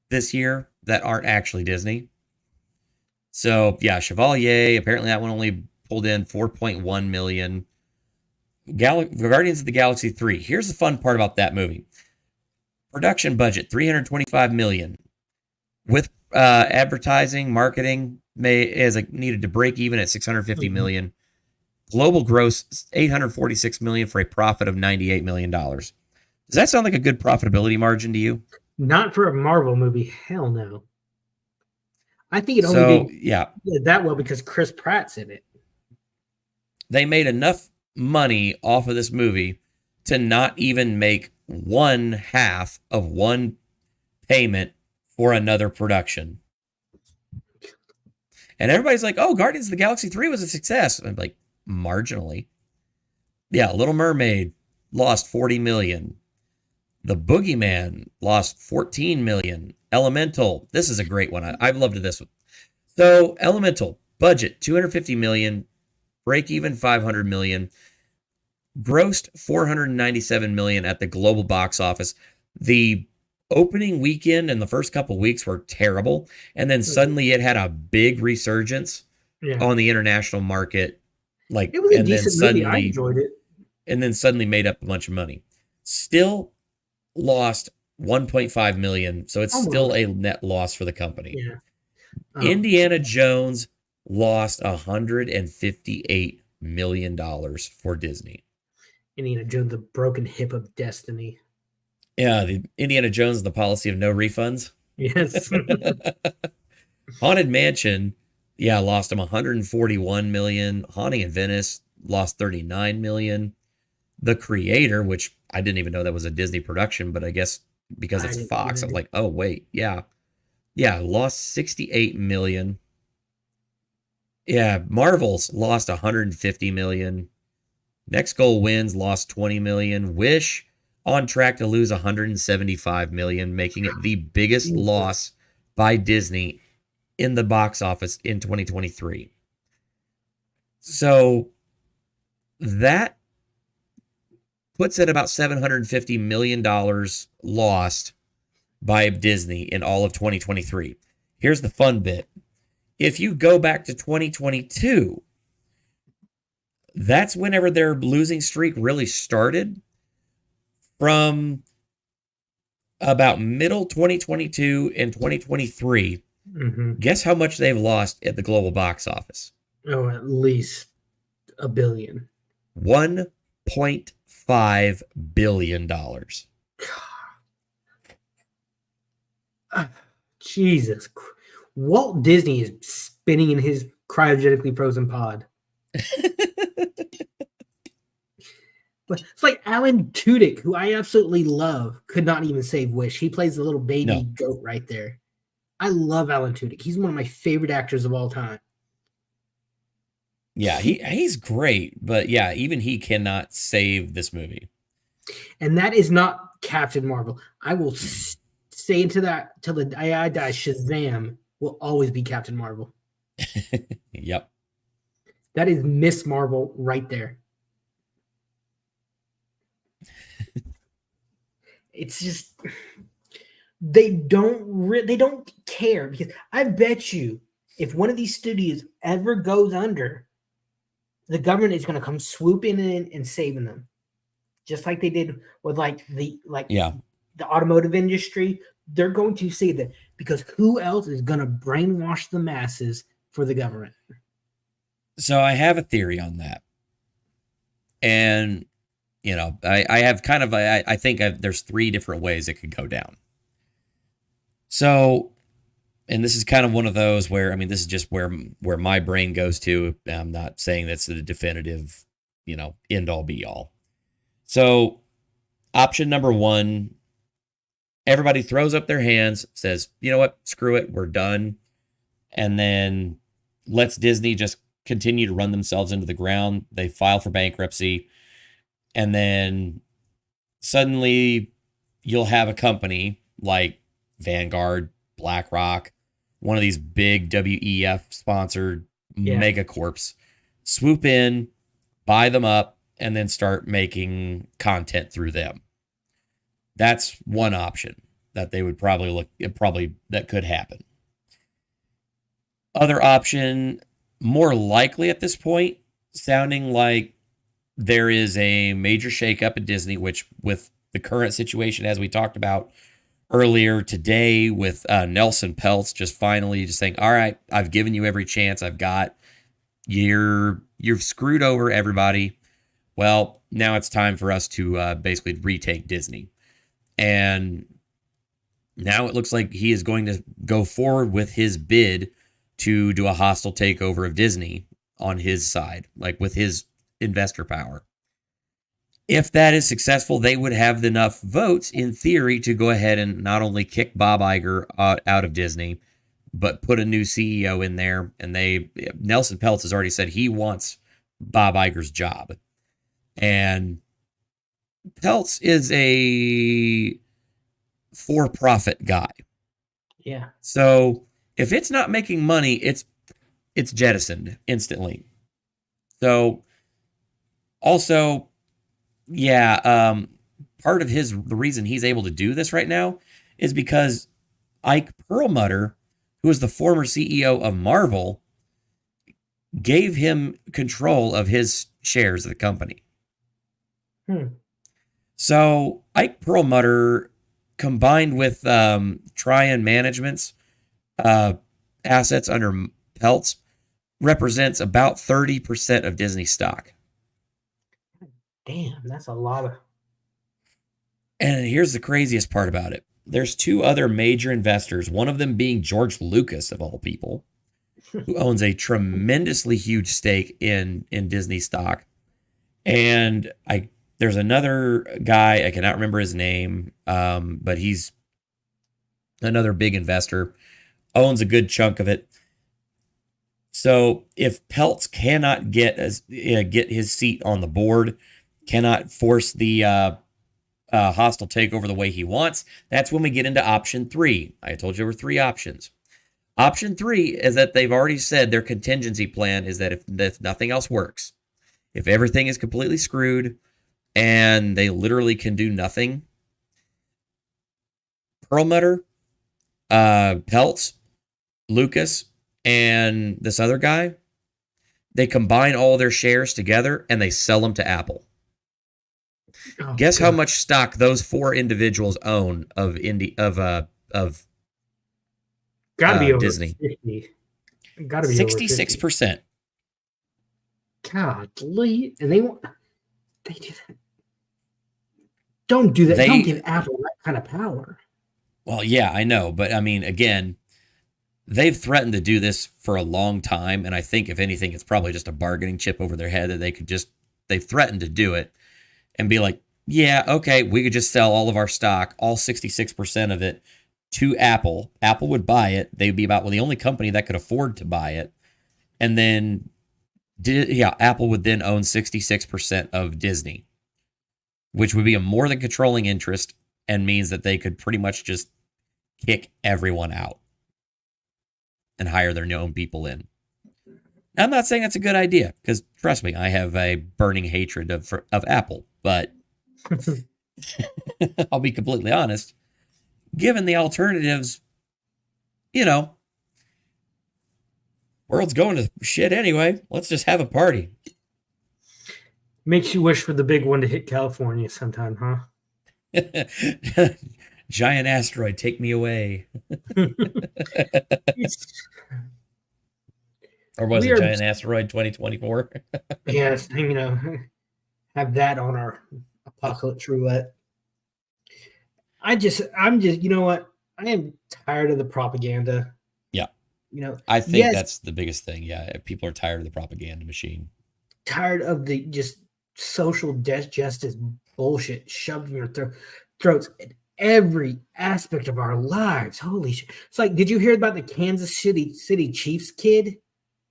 Speaker 1: this year that aren't actually Disney. So yeah, Chevalier, apparently that one only pulled in 4.1 million. Guardians of the Galaxy 3. Here's the fun part about that movie. Production budget, $325 million. With advertising, marketing, needed to break even at $650 million. Global gross, $846 million for a profit of $98 million. Does that sound like a good profitability margin to you?
Speaker 2: Not for a Marvel movie. Hell no. I think it only did that well because Chris Pratt's in it.
Speaker 1: They made enough money off of this movie to not even make one half of one payment for another production. And everybody's like, oh, Guardians of the Galaxy 3 was a success. I'm like, marginally. Yeah, Little Mermaid lost $40 million. The Boogeyman lost $14 million. Elemental, this is a great one. I've loved this one. So Elemental, budget $250 million, break even $500 million, grossed $497 million at the global box office. The opening weekend and the first couple weeks were terrible, and then suddenly it had a big resurgence on the international market. Like,
Speaker 2: it was a decent movie. I enjoyed it,
Speaker 1: and then suddenly made up a bunch of money. Still lost $1.5 million, so it's still a net loss for the company. Indiana Jones lost $158 million for Disney.
Speaker 2: Indiana Jones, the broken hip of destiny.
Speaker 1: Yeah, the Indiana Jones, the policy of no refunds.
Speaker 2: Yes.
Speaker 1: Haunted Mansion, lost him $141 million. Haunting in Venice lost $39 million. The Creator, which I didn't even know that was a Disney production, but I guess because it's Fox, I was like, oh wait, lost $68 million. Yeah, Marvel's lost $150 million. Next Goal Wins lost $20 million. Wish on track to lose $175 million, making it the biggest loss by Disney in the box office in 2023. So that puts it about $750 million lost by Disney in all of 2023. Here's the fun bit. If you go back to 2022, that's whenever their losing streak really started. From about middle 2022 and 2023, guess how much they've lost at the global box office?
Speaker 2: Oh, at least $1 billion.
Speaker 1: $1.5 billion.
Speaker 2: Jesus. Walt Disney is spinning in his cryogenically frozen pod. But it's like Alan Tudyk, who I absolutely love, could not even save Wish. He plays the little baby goat right there. I love Alan Tudyk. He's one of my favorite actors of all time.
Speaker 1: Yeah, he's great, but yeah, even he cannot save this movie.
Speaker 2: And that is not Captain Marvel. I will say into that till the day I die, Shazam will always be Captain Marvel.
Speaker 1: Yep.
Speaker 2: That is Miss Marvel right there. It's just they don't care, because I bet you if one of these studios ever goes under, the government is going to come swooping in and saving them, just like they did with the automotive industry. They're going to save them because who else is going to brainwash the masses for the government?
Speaker 1: So I have a theory on that. And, I have kind of, I think there's 3 different ways it could go down. So, and this is kind of one of those where, this is just where my brain goes to. I'm not saying that's the definitive, end all be all. So option number 1, everybody throws up their hands, says, you know what, screw it, we're done. And then lets Disney just continue to run themselves into the ground. They file for bankruptcy. And then suddenly you'll have a company like Vanguard, BlackRock, one of these big WEF sponsored megacorps swoop in, buy them up, and then start making content through them. That's one option that they would probably that could happen. Other option, more likely at this point, sounding like there is a major shakeup at Disney, which with the current situation, as we talked about earlier today, with Nelson Peltz just finally just saying, all right, I've given you every chance I've got. You've screwed over everybody. Well, now it's time for us to basically retake Disney. And now it looks like he is going to go forward with his bid to do a hostile takeover of Disney on his side, like with his investor power. If that is successful, they would have enough votes in theory to go ahead and not only kick Bob Iger out of Disney, but put a new CEO in there. And Nelson Peltz has already said he wants Bob Iger's job. And Peltz is a for-profit guy.
Speaker 2: Yeah.
Speaker 1: So if it's not making money, it's jettisoned instantly. So also, part of the reason he's able to do this right now is because Ike Perlmutter, who is the former CEO of Marvel, gave him control of his shares of the company. So Ike Perlmutter, combined with Trian Management's assets under Peltz, represents about 30% of Disney stock.
Speaker 2: Damn, that's a lot of...
Speaker 1: And here's the craziest part about it. There's 2 other major investors, one of them being George Lucas, of all people, who owns a tremendously huge stake in Disney stock. And there's another guy, I cannot remember his name, but he's another big investor, owns a good chunk of it. So if Peltz cannot get his seat on the board, cannot force the hostile takeover the way he wants, that's when we get into option 3. I told you there were 3 options. Option 3 is that they've already said their contingency plan is that if nothing else works, if everything is completely screwed and they literally can do nothing, Perlmutter, Peltz, Lucas, and this other guy, they combine all their shares together and they sell them to Apple. Guess how much stock those 4 individuals own of
Speaker 2: gotta be over
Speaker 1: Disney?
Speaker 2: 50. Gotta be
Speaker 1: 66%.
Speaker 2: Godly, and they do that. Don't do that. Don't give Apple that kind of power.
Speaker 1: Well, yeah, I know, but again, they've threatened to do this for a long time, and I think if anything, it's probably just a bargaining chip over their head that they've threatened to do it and be like, yeah, okay, we could just sell all of our stock, all 66% of it, to Apple. Apple would buy it. They'd be about the only company that could afford to buy it. And then, Apple would then own 66% of Disney, which would be a more than controlling interest and means that they could pretty much just kick everyone out and hire their own people in. I'm not saying that's a good idea, because trust me, I have a burning hatred of Apple, but I'll be completely honest. Given the alternatives, world's going to shit anyway. Let's just have a party.
Speaker 2: Makes you wish for the big one to hit California sometime, huh?
Speaker 1: Giant asteroid, take me away. Or was it Giant Asteroid 2024?
Speaker 2: Yes, have that on our apocalypse roulette. I'm just, you know what? I am tired of the propaganda.
Speaker 1: Yeah.
Speaker 2: You know,
Speaker 1: I think
Speaker 2: yes,
Speaker 1: that's the biggest thing. Yeah. People are tired of the propaganda machine.
Speaker 2: tired of the just social justice bullshit shoved in your throats in every aspect of our lives. Holy shit. It's like, did you hear about the Kansas City Chiefs kid?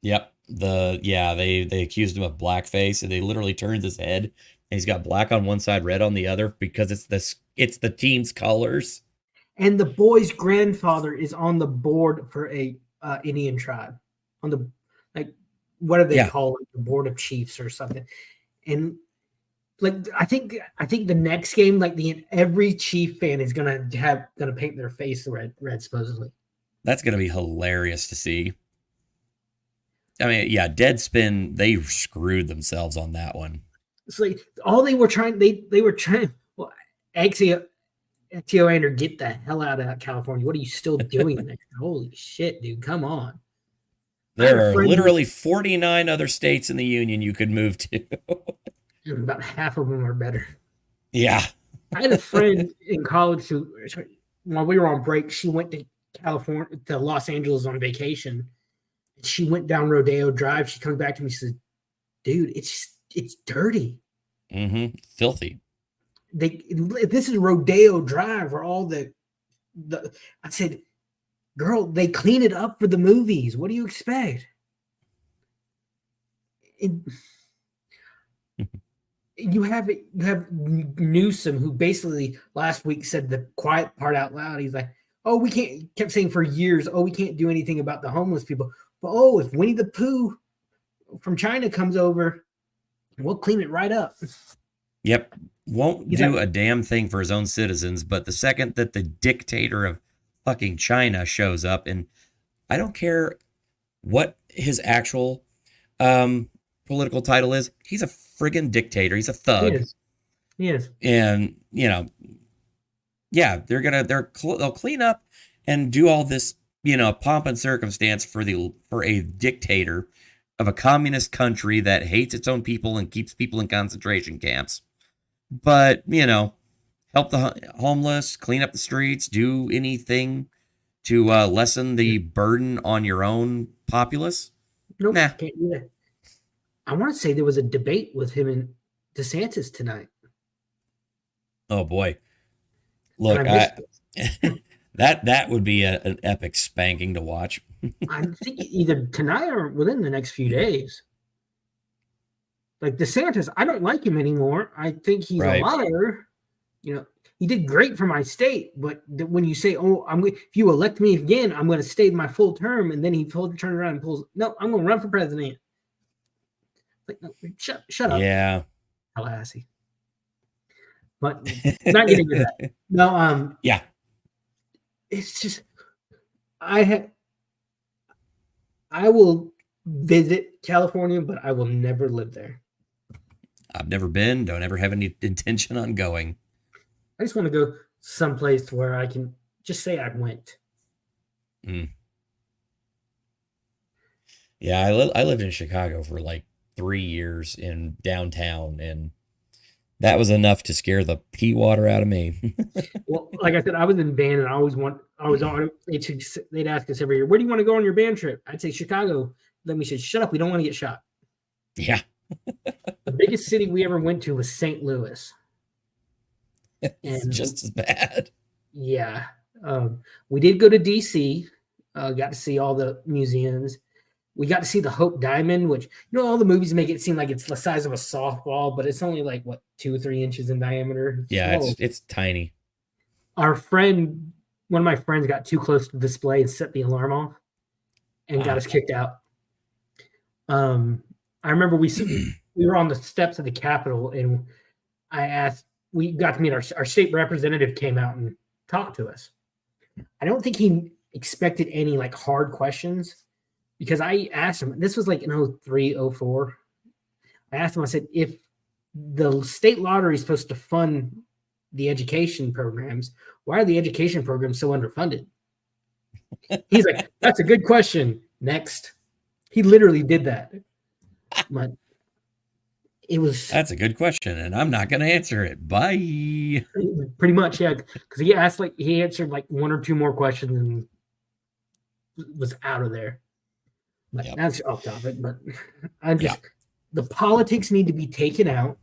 Speaker 1: Yep. They accused him of blackface, and they literally turned his head and he's got black on one side, red on the other, because it's the team's colors.
Speaker 2: And the boy's grandfather is on the board for a Indian tribe, on the, like, what do they call it? The board of chiefs or something. And like, I think the next game, like every Chief fan is gonna paint their face red supposedly.
Speaker 1: That's gonna be hilarious to see. I mean, yeah, Deadspin, they screwed themselves on that one.
Speaker 2: It's like all they were trying. Well, actually, Tioander, get the hell out of California. What are you still doing there? Holy shit, dude! Come on.
Speaker 1: There are literally 49 other states in the union you could move to.
Speaker 2: And about half of them are better.
Speaker 1: Yeah.
Speaker 2: I had a friend in college who, while we were on break, she went to Los Angeles on vacation. She went down Rodeo Drive. She comes back to me. She says, "Dude, it's dirty.
Speaker 1: Filthy.
Speaker 2: This is Rodeo Drive where all the." I said, "Girl, they clean it up for the movies. What do you expect?" You have Newsom, who basically last week said the quiet part out loud. He's like, "Oh, we can't." Kept saying for years, "Oh, we can't do anything about the homeless people." But if Winnie the Pooh from China comes over, we'll clean it right up.
Speaker 1: Yep. Won't do a damn thing for his own citizens. But the second that the dictator of fucking China shows up, and I don't care what his actual political title is, he's a friggin' dictator. He's a thug.
Speaker 2: He is.
Speaker 1: And, yeah, they'll clean up and do all this, pomp and circumstance for a dictator of a communist country that hates its own people and keeps people in concentration camps. But, help the homeless, clean up the streets, do anything to lessen the burden on your own populace.
Speaker 2: Nope, can't do that. I want to say there was a debate with him and DeSantis tonight.
Speaker 1: Oh boy. Look, that would be an epic spanking to watch.
Speaker 2: I think either tonight or within the next few days. Like DeSantis, I don't like him anymore. I think he's a liar. He did great for my state, but when you say, "Oh, if you elect me again, I'm going to stay my full term," and then he turns around and pulls, "No, I'm going to run for president." Like, no, shut up.
Speaker 1: Yeah.
Speaker 2: Tallahassee. But not getting to that. No,
Speaker 1: yeah.
Speaker 2: It's just I will visit California, but I will never live there.
Speaker 1: I've never been, don't ever have any intention on going.
Speaker 2: I just want to go someplace where I can just say I went.
Speaker 1: Yeah, I lived in Chicago for like 3 years in downtown, and that was enough to scare the pea water out of me.
Speaker 2: Well, like I said, I was in band, and they'd ask us every year, "Where do you want to go on your band trip?" I'd say Chicago. Then we said, "Shut up, we don't want to get shot."
Speaker 1: Yeah.
Speaker 2: The biggest city we ever went to was St. Louis.
Speaker 1: It's just as bad.
Speaker 2: Yeah. We did go to DC, got to see all the museums. We got to see the Hope Diamond, which, all the movies make it seem like it's the size of a softball, but it's only like, 2 or 3 inches in diameter.
Speaker 1: It's tiny.
Speaker 2: Our friend, one of my friends got too close to the display and set the alarm off and got us kicked out. I remember we were on the steps of the Capitol, and we got to meet our state representative came out and talked to us. I don't think he expected any hard questions, because I asked him, this was in 03, 04. I asked him, I said, if the state lottery is supposed to fund the education programs, why are the education programs so underfunded? He's like, "That's a good question. Next." He literally did that. But It was
Speaker 1: That's a good question, and I'm not going to answer it. Bye.
Speaker 2: pretty much, yeah, because he answered like one or two more questions and was out of there. But
Speaker 1: Yep.
Speaker 2: that's off topic. But the politics need to be taken out.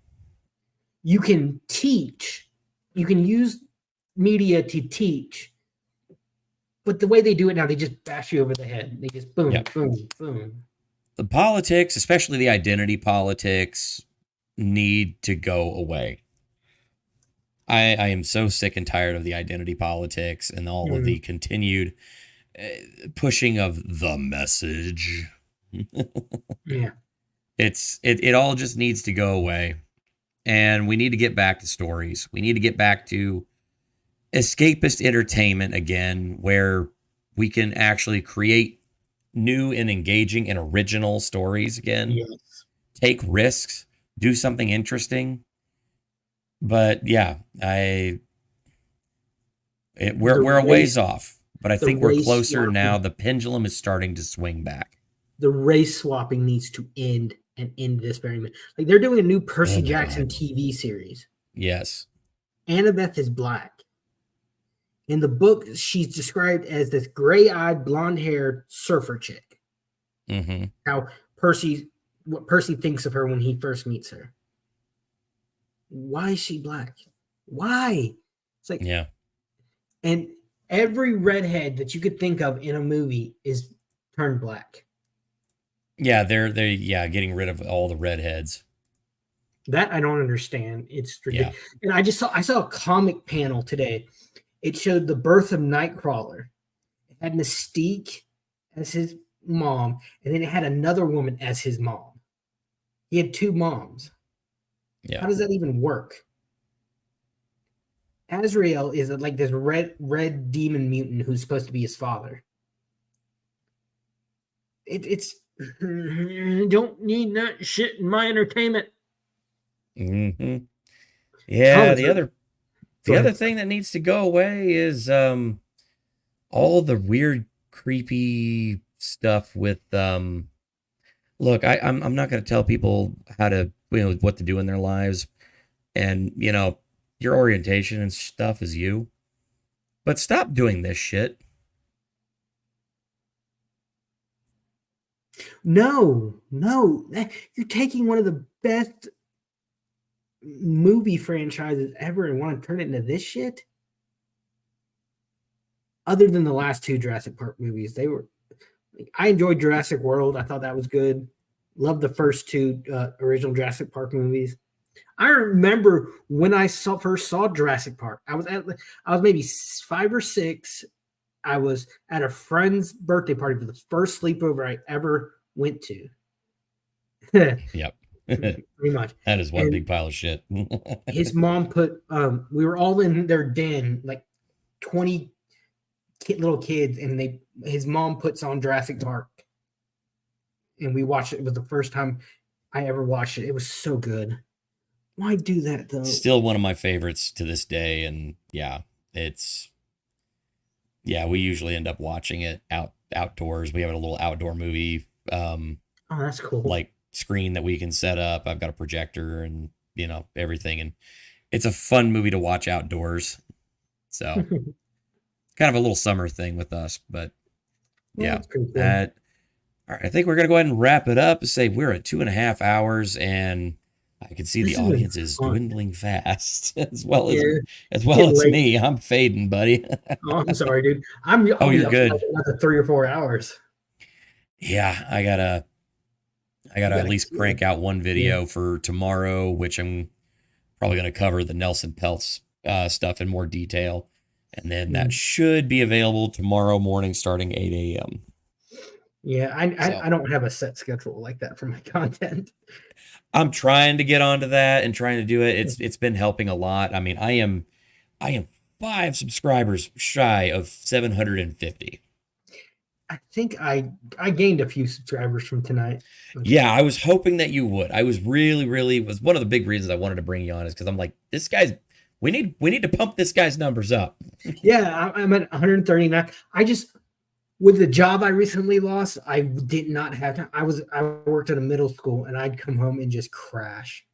Speaker 2: You can teach, you can use media to teach, but the way they do it now, they just bash you over the head. They just boom, boom, boom.
Speaker 1: The politics, especially the identity politics, need to go away. I am so sick and tired of the identity politics and all of the continued pushing of the message.
Speaker 2: Yeah.
Speaker 1: It all just needs to go away. And we need to get back to stories. We need to get back to escapist entertainment again, where we can actually create new and engaging and original stories again.
Speaker 2: Yes.
Speaker 1: Take risks, do something interesting. But yeah, we're a ways off, but I think we're closer now. The pendulum is starting to swing back.
Speaker 2: The race swapping needs to end and end this very minute. Like they're doing a new Percy Jackson TV series.
Speaker 1: Yes.
Speaker 2: Annabeth is black. In the book, she's described as this gray-eyed, blonde-haired surfer chick.
Speaker 1: Mm-hmm.
Speaker 2: What Percy thinks of her when he first meets her. Why is she black? Why? It's like,
Speaker 1: yeah.
Speaker 2: And every redhead that you could think of in a movie is turned black.
Speaker 1: Yeah, they're getting rid of all the redheads.
Speaker 2: That I don't understand. It's ridiculous. Yeah. And I saw a comic panel today. It showed the birth of Nightcrawler. It had Mystique as his mom, and then it had another woman as his mom. He had two moms.
Speaker 1: Yeah.
Speaker 2: How does that even work? Azrael is like this red demon mutant who's supposed to be his father. It's don't need that shit in my entertainment.
Speaker 1: Mm-hmm. Yeah, the other thing that needs to go away is all the weird, creepy stuff with look, I'm not going to tell people how to what to do in their lives, and your orientation and stuff is you, but stop doing this shit.
Speaker 2: No, you're taking one of the best movie franchises ever and want to turn it into this shit. Other than the last two Jurassic Park movies, I enjoyed Jurassic World. I thought that was good. Loved the first two original Jurassic Park movies. I remember when I first saw Jurassic Park. I was maybe 5 or 6. I was at a friend's birthday party for the first sleepover I ever went to.
Speaker 1: Yep.
Speaker 2: Pretty much.
Speaker 1: That is one big pile of shit.
Speaker 2: His mom put we were all in their den, like 20 little kids, and his mom puts on Jurassic Park, and we watched it. It was the first time I ever watched it. It was so good. Why do that though?
Speaker 1: Still one of my favorites to this day, and we usually end up watching it outdoors. We have a little outdoor movie.
Speaker 2: Oh, that's cool.
Speaker 1: Like screen that we can set up. I've got a projector and everything, and it's a fun movie to watch outdoors. So kind of a little summer thing with us, but yeah.
Speaker 2: Cool.
Speaker 1: All right, I think we're gonna go ahead and wrap it up and say we're at 2.5 hours, and I can see the audience is dwindling fast as well as me. I'm fading, buddy.
Speaker 2: Oh, I'm sorry, dude.
Speaker 1: You're good.
Speaker 2: Another 3 or 4 hours.
Speaker 1: Yeah, I gotta at least crank out one video for tomorrow, which I'm probably going to cover the Nelson Peltz stuff in more detail. And then that should be available tomorrow morning starting 8 a.m.
Speaker 2: Yeah, I don't have a set schedule like that for my content.
Speaker 1: I'm trying to get onto that and trying to do it. It's been helping a lot. I mean, I am 5 subscribers shy of 750.
Speaker 2: I think I gained a few subscribers from tonight.
Speaker 1: Yeah, I was hoping that you would. I was really was one of the big reasons I wanted to bring you on is because I'm like, this guy's we need to pump this guy's numbers up.
Speaker 2: Yeah, I'm at 139. With the job I recently lost, I did not have time. I worked at a middle school, and I'd come home and just crash.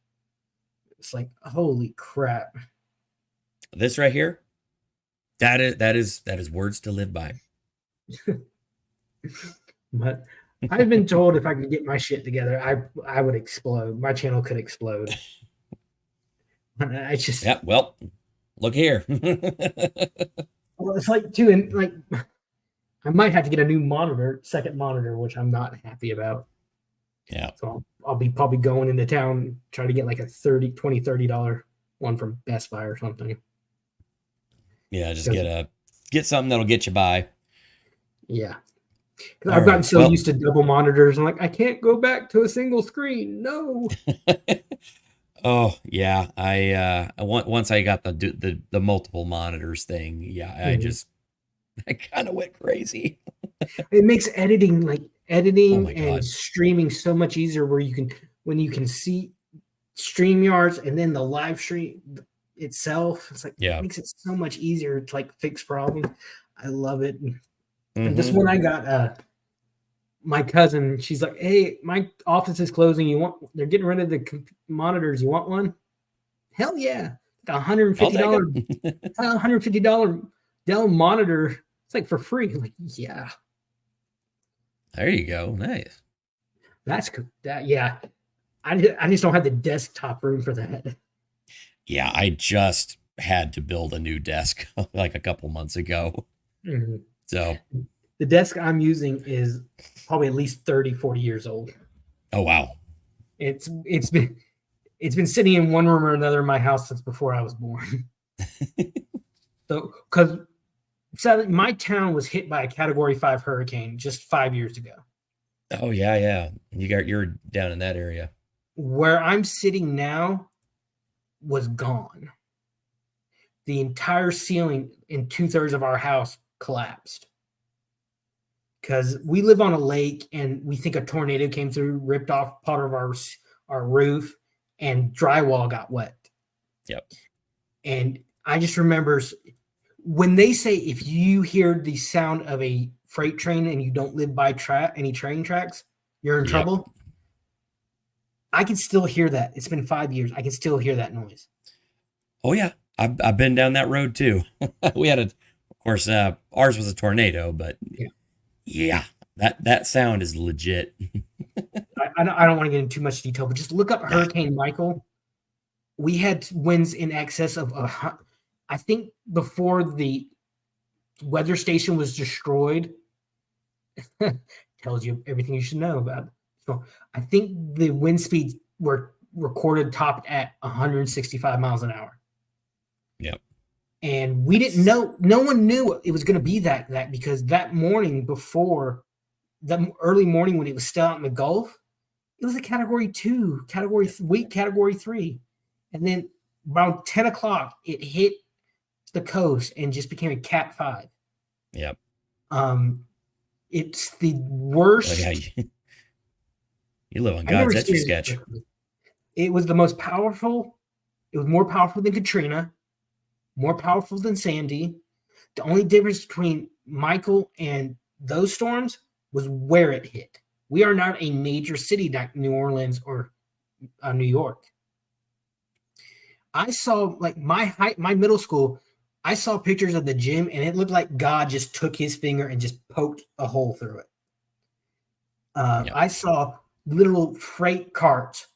Speaker 2: It's like, holy crap.
Speaker 1: This right here, that is words to live by.
Speaker 2: But I've been told if I could get my shit together, I would explode. My channel could explode. I just
Speaker 1: Yeah, well, look here.
Speaker 2: well, it's like too, and like I might have to get a new monitor, second monitor, which I'm not happy about.
Speaker 1: Yeah.
Speaker 2: So I'll be probably going into town, try to get like a $30 one from Best Buy or something.
Speaker 1: Yeah, just get something that'll get you by.
Speaker 2: Yeah. Because I've gotten so used to double monitors. I'm like, I can't go back to a single screen. No.
Speaker 1: Oh yeah, I once I got the multiple monitors thing. Yeah, I kind of went crazy.
Speaker 2: It makes editing
Speaker 1: Oh my
Speaker 2: and
Speaker 1: God.
Speaker 2: streaming so much easier. Where when you can see StreamYards and then the live stream itself. It's like it makes it so much easier to like fix problems. I love it. And this one I got my cousin, she's like, hey, my office is closing. They're getting rid of the monitors. You want one? Hell yeah. $150, $150 Dell monitor. It's like for free. I'm like, yeah.
Speaker 1: There you go. Nice.
Speaker 2: That's good. Yeah. I just don't have the desktop room for that.
Speaker 1: Yeah, I just had to build a new desk like a couple months ago.
Speaker 2: Mm-hmm.
Speaker 1: So
Speaker 2: the desk I'm using is probably at least 30, 40 years old.
Speaker 1: Oh wow.
Speaker 2: It's been sitting in one room or another in my house since before I was born. So because sadly my town was hit by a Category 5 hurricane just 5 years ago.
Speaker 1: Oh yeah. You're down in that area.
Speaker 2: Where I'm sitting now was gone. The entire ceiling in 2/3 of our house collapsed. Because we live on a lake and we think a tornado came through, ripped off part of our roof, and drywall got wet.
Speaker 1: Yep.
Speaker 2: And I just remember when they say if you hear the sound of a freight train and you don't live by any train tracks, you're in trouble. I can still hear that. It's been 5 years. I can still hear that noise.
Speaker 1: Oh yeah. I've been down that road too. We had of course, ours was a tornado, but yeah, that sound is legit.
Speaker 2: I don't want to get into too much detail, but just look up Hurricane Michael. We had winds in excess of I think before the weather station was destroyed. Tells you everything you should know about it. So I think the wind speeds were recorded topped at 165 miles an hour.
Speaker 1: Yep.
Speaker 2: And we didn't know, no one knew it was going to be that because that morning before, that early morning when it was still out in the Gulf, it was a Category 2, Category 3. And then around 10 o'clock, it hit the coast and just became a Cat 5.
Speaker 1: Yep.
Speaker 2: It's the worst.
Speaker 1: Oh, yeah. You live on God's Etch a Sketch.
Speaker 2: It was the most powerful. It was more powerful than Katrina, more powerful than Sandy. The only difference between Michael and those storms was where it hit. We are not a major city like New Orleans or New York. I saw like my middle school. I saw pictures of the gym and it looked like God just took his finger and just poked a hole through it. I saw little freight carts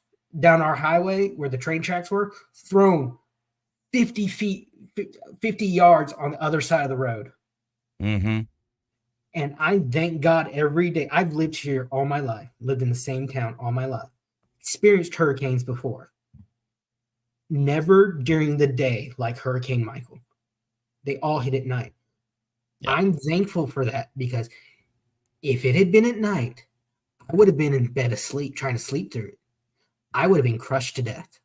Speaker 2: down our highway where the train tracks were thrown 50 yards on the other side of the road.
Speaker 1: Mm-hmm.
Speaker 2: And I thank God every day. I've lived here all my life, lived in the same town all my life, experienced hurricanes before. Never during the day like Hurricane Michael. They all hit at night. Yeah. I'm thankful for that because if it had been at night, I would have been in bed asleep, trying to sleep through it. I would have been crushed to death.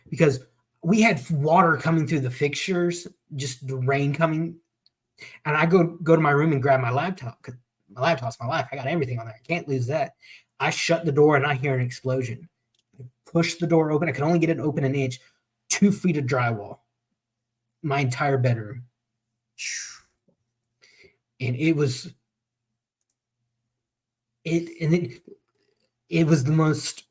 Speaker 2: Because we had water coming through the fixtures, just the rain coming. And I go to my room and grab my laptop. Because my laptop's my life. I got everything on there. I can't lose that. I shut the door and I hear an explosion. I push the door open. I could only get it open an inch. 2 feet of drywall. My entire bedroom. And it was the most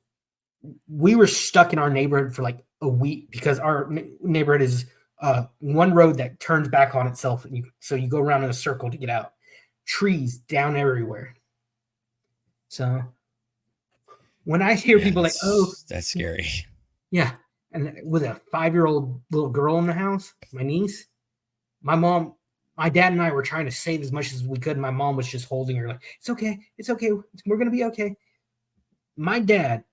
Speaker 2: we were stuck in our neighborhood for like a week because our neighborhood is one road that turns back on itself, and so you go around in a circle to get out. Trees down everywhere. So when I hear people like, "Oh,
Speaker 1: that's scary,"
Speaker 2: yeah, and with a 5-year-old little girl in the house, my niece, my mom, my dad and I were trying to save as much as we could. And my mom was just holding her like, "It's okay, it's okay, we're gonna be okay." My dad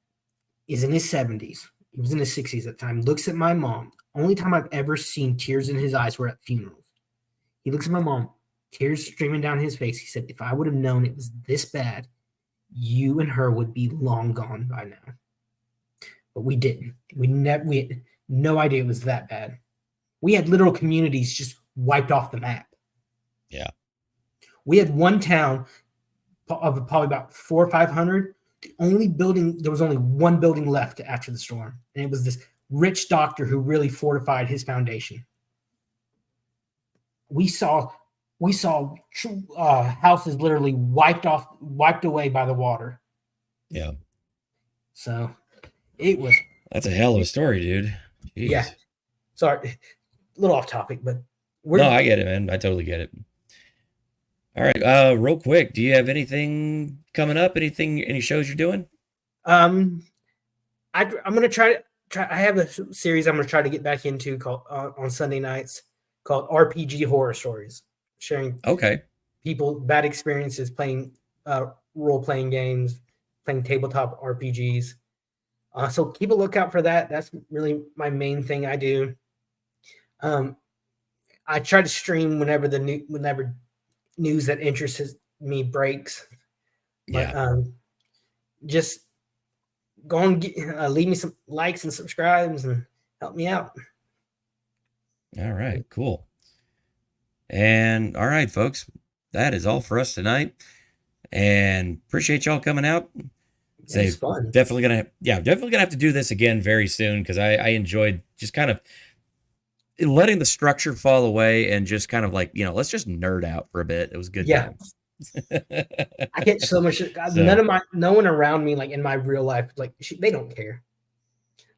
Speaker 2: is in his 70s. He was in his 60s at the time. Looks at my mom. Only time I've ever seen tears in his eyes were at funerals. He looks at my mom, tears streaming down his face. He said, "If I would have known it was this bad, you and her would be long gone by now." But we didn't. We had no idea it was that bad. We had literal communities just wiped off the map.
Speaker 1: Yeah.
Speaker 2: We had one town of probably about 400 or 500. The only building, there was only one building left after the storm. And it was this rich doctor who really fortified his foundation. We saw houses literally wiped away by the water.
Speaker 1: Yeah.
Speaker 2: So it was.
Speaker 1: That's a hell of a story, dude. Jeez.
Speaker 2: Yeah. Sorry, a little off topic, but
Speaker 1: no, I get it, man. I totally get it. All right. Real quick, do you have anything coming up? Any shows you're doing?
Speaker 2: I'm gonna try. I have a series I'm gonna try to get back into called on Sunday nights called RPG Horror Stories, sharing people bad experiences playing role playing games, playing tabletop RPGs. So keep a lookout for that. That's really my main thing I do. I try to stream whenever news that interests me breaks.
Speaker 1: Yeah.
Speaker 2: But just go and leave me some likes and subscribes and help me out.
Speaker 1: All right, cool. And all right, folks, that is all for us tonight. And appreciate y'all coming out.
Speaker 2: It's fun.
Speaker 1: Definitely gonna have to do this again very soon because I enjoyed just kind of letting the structure fall away and just kind of like, let's just nerd out for a bit. It was good.
Speaker 2: Yeah. I get so much. No one around me, like in my real life, like they don't care.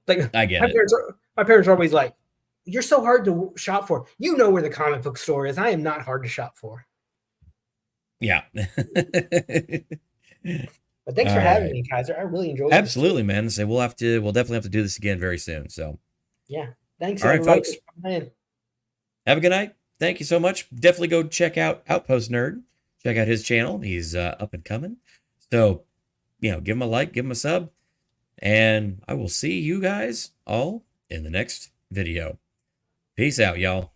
Speaker 2: Like
Speaker 1: I get
Speaker 2: my parents are always like, "You're so hard to shop for. You know where the comic book store is. I am not hard to shop for."
Speaker 1: Yeah.
Speaker 2: But thanks for having me, Kaiser. I really enjoyed it.
Speaker 1: Absolutely, man. So we'll definitely have to do this again very soon. So
Speaker 2: yeah. Thanks.
Speaker 1: All right, folks. Have a good night. Thank you so much. Definitely go check out Outpost Nerd. Check out his channel. He's up and coming. So, give him a like, give him a sub. And I will see you guys all in the next video. Peace out, y'all.